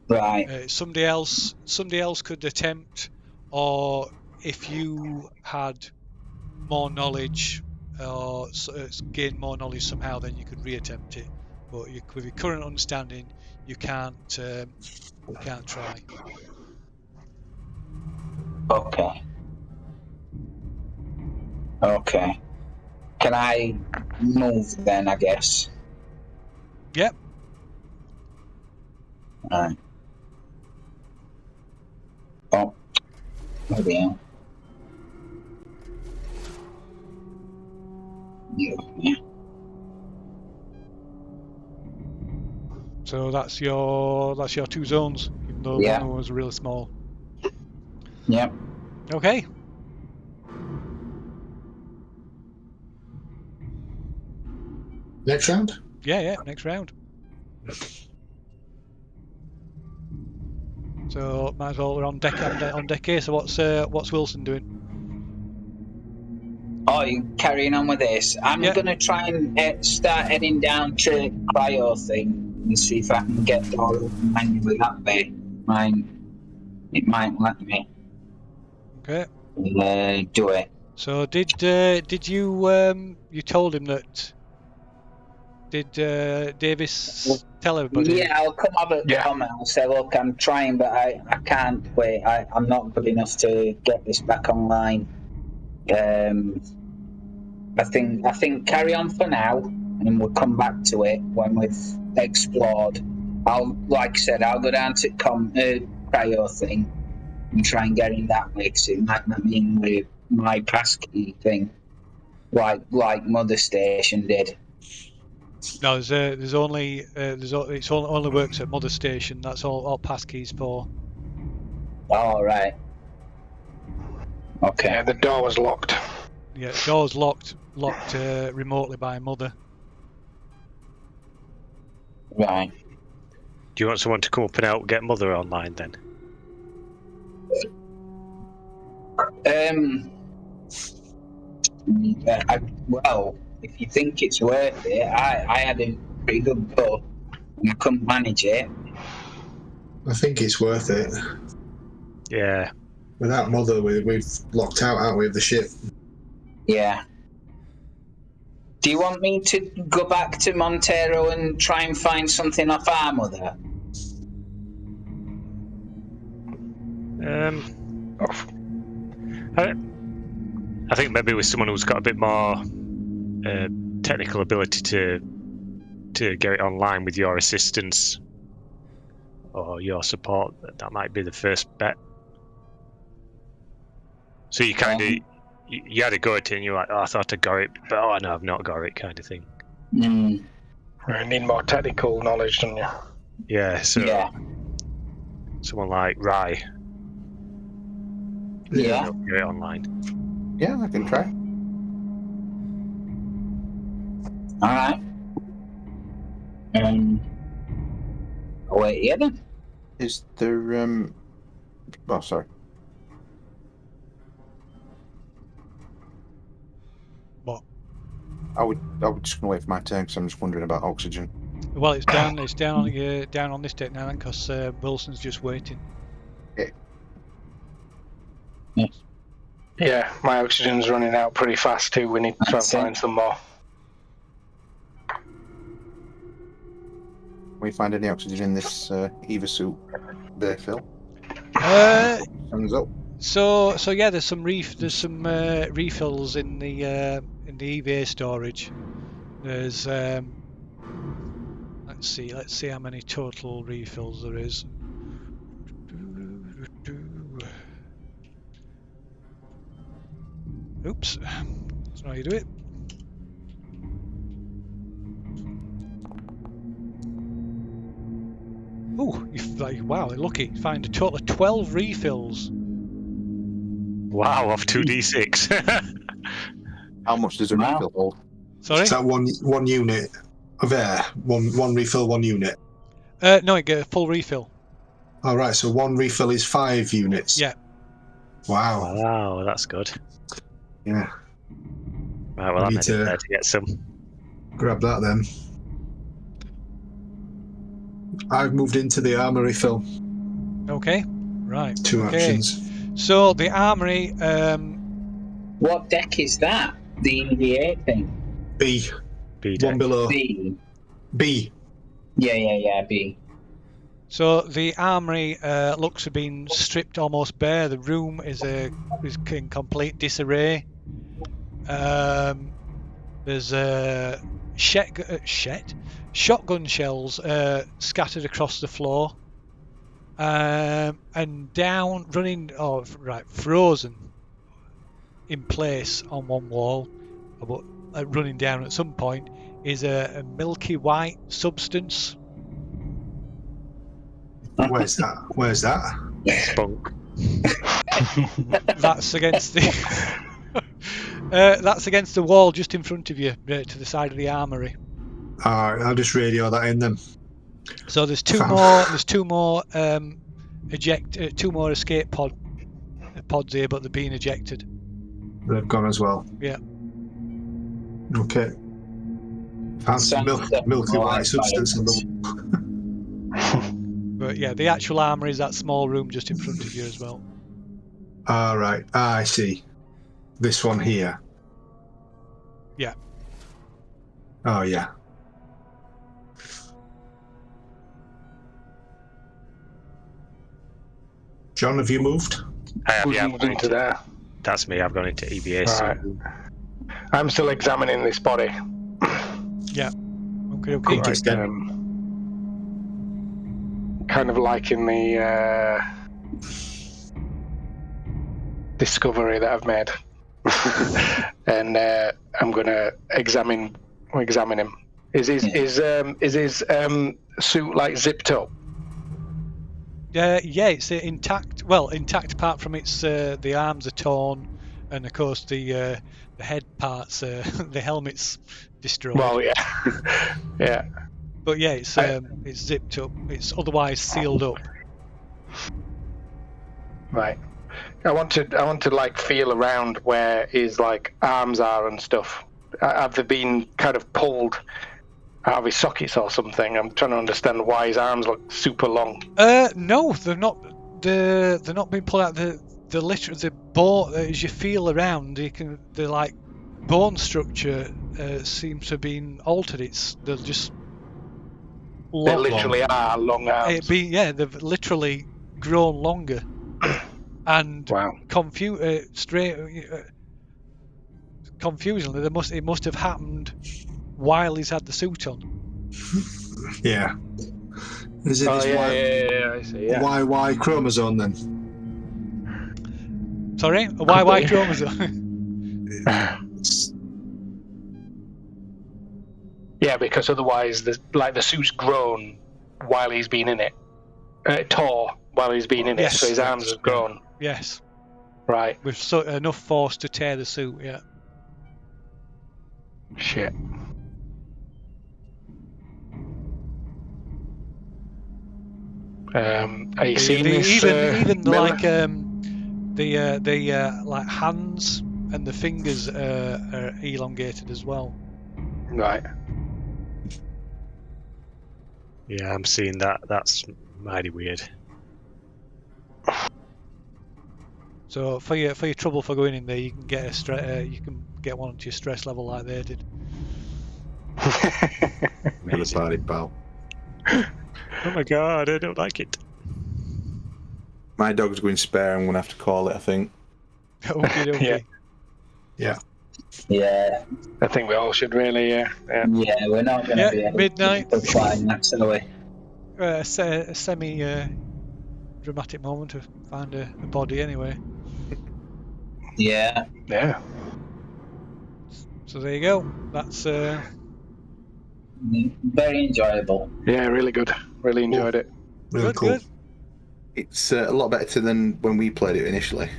Right. Somebody else could attempt, or if you had more knowledge or gain more knowledge somehow, then you could reattempt it. But with your current understanding, you can't try. Okay. Okay. Can I move then? I guess. Yep. All right. Oh. Maybe. Yeah. So that's your 2 zones, even though Yeah. one of them was really small. Yep. Okay. Next round? Yeah. Next round. So might as well, we're on deck. On deck A. So what's Wilson doing? Oh, you carrying on with this? I'm Yeah. gonna try and start heading down to Cryo and see if I can get door open manually that way. It might let me Okay. do it. So did you you told him that? Did Davis tell everybody? Yeah, I'll come have a comment. I'll say, look, I'm trying, but I can't wait. I'm not good enough to get this back online. I think carry on for now, and we'll come back to it when we've explored. Like I said, I'll go down to cryo thing and try and get in that way, because it might let me in with my passkey thing, like Mother Station did. No, there's only it's only works at Mother Station. That's all passkeys for. All right. Okay. Yeah, the door was locked. Yeah, doors locked remotely by Mother. Right. Do you want someone to come up and help get Mother online then? Well, if you think it's worth it, I had a pretty good go and I couldn't manage it. I think it's worth it. Yeah. Without Mother, we've locked out, aren't we, of the ship? Yeah. Do you want me to go back to Montero and try and find something off our Mother? I think maybe with someone who's got a bit more technical ability to get it online with your assistance or your support, that might be the first bet. So you kind of you had a go at it and you're like, oh, I thought I got it, but oh no, I've not got it, kind of thing. Mm. You need more technical knowledge, don't you? Yeah. So Yeah. someone like Rye. Yeah. Get it online. Yeah, I can try. All right. Wait, yeah then. Is there oh, sorry. What? I would just gonna wait for my turn because I'm just wondering about oxygen. Well, it's down on this deck now then, because Wilson's just waiting. Okay. Yeah, my oxygen's running out pretty fast too. We need to try and find some more. Can we find any oxygen in this Eva suit there, Phil? Thumbs up. So yeah, there's some refills in the EVA storage. There's let's see how many total refills there is. Oops, that's not how you do it. Oh, wow, lucky. Find a total of 12 refills. Wow. Wow, off 2d6. How much does a Wow. refill hold? Sorry? Is that one unit of air? One refill, 1 unit. No, you get a full refill. All right, so 1 refill is 5 units. Yeah. Wow. Wow, that's good. Yeah. Right, well, We I'm need headed to- there to get some. Grab that then. I've moved into the armor refill. Okay. Right. 2 okay. actions. So the armory. What deck is that? The EVA thing? B. B One deck. below. B. B. Yeah, B. So the armory looks to have been stripped almost bare. The room is in complete disarray. There's shotgun shells scattered across the floor, and down, frozen in place on one wall, but running down at some point is a milky white substance. Where's that? Where's that? Spunk. That's against the that's against the wall just in front of you, to the side of the armory. All right, I'll just radio that in then. So there's two Fam. more. There's two more two more escape pods here, but they're being ejected. They've gone as well. Yeah. Okay. Fancy Sounds milky like white substance on the But yeah, the actual armory is that small room just in front of you as well. All right. I see. This one here. Yeah. Oh, yeah. John, have you moved? I have, Who's yeah, I've moved gone into into, there? that's me, I've gone into EVA. Right. I'm still examining this body. Yeah. Okay. Think it's dead. Kind of liking the discovery that I've made, and I'm gonna examine him. Is his suit like zipped up? Yeah, it's intact. Well, intact apart from its the arms are torn, and of course the head parts, the helmet's destroyed. Well, yeah, yeah. But yeah, it's zipped up. It's otherwise sealed up. Right. I want to like feel around where his like arms are and stuff. Have they been kind of pulled out of his sockets or something? I'm trying to understand why his arms look super long. No, they're not. They're not being pulled out. The bone, as you feel around, the like bone structure seems to have been altered. They're just They literally are long arms. They've literally grown longer. And Wow. confusingly, it must have happened while he's had the suit on. Yeah. Is it Oh, this yeah, I see. Yeah. Y chromosome then? Sorry, a YY chromosome. Yeah, because otherwise, the suit's grown while he's been in it. Tore while he's been in it, Yes. so his arms have grown. Yes, Right. with enough force to tear the suit. Yeah. Shit. Are you seeing this? Even Miller? like the like hands and the fingers are elongated as well. Right. Yeah, I'm seeing that. That's mighty weird. So for your trouble for going in there, you can get you can get one to your stress level like they did. For the party, pal. Oh my god, I don't like it. My dog's going spare. I'm going to have to call it, I think. Okay. Yeah, I think we all should really, yeah. we're not going to be able midnight. to climax, are we? A semi dramatic moment to find a body anyway. Yeah. Yeah. So there you go. That's Very enjoyable. Yeah, really good. Really enjoyed it. Really good. cool. Good. It's a lot better than when we played it initially.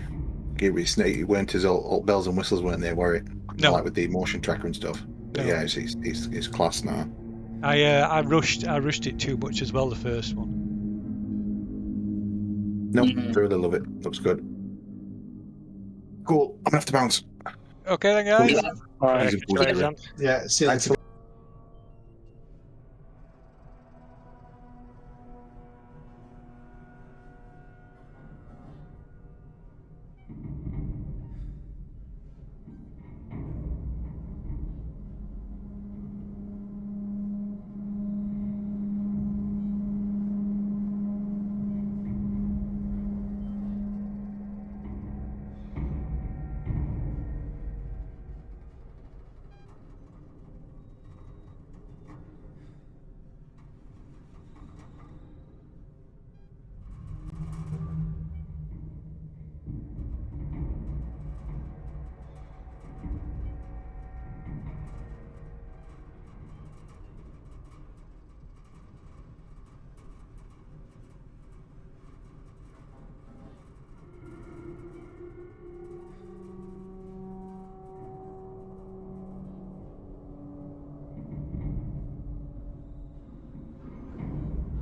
It weren't as all bells and whistles, weren't they? Were it? No. Like with the motion tracker and stuff. But No. yeah, it's class now. I rushed it too much as well, the first one. No, thoroughly love it. Looks good. Cool. I'm gonna have to bounce. Okay then, guys. Yeah. All right. Easy, boys. Later. Yeah, see you later.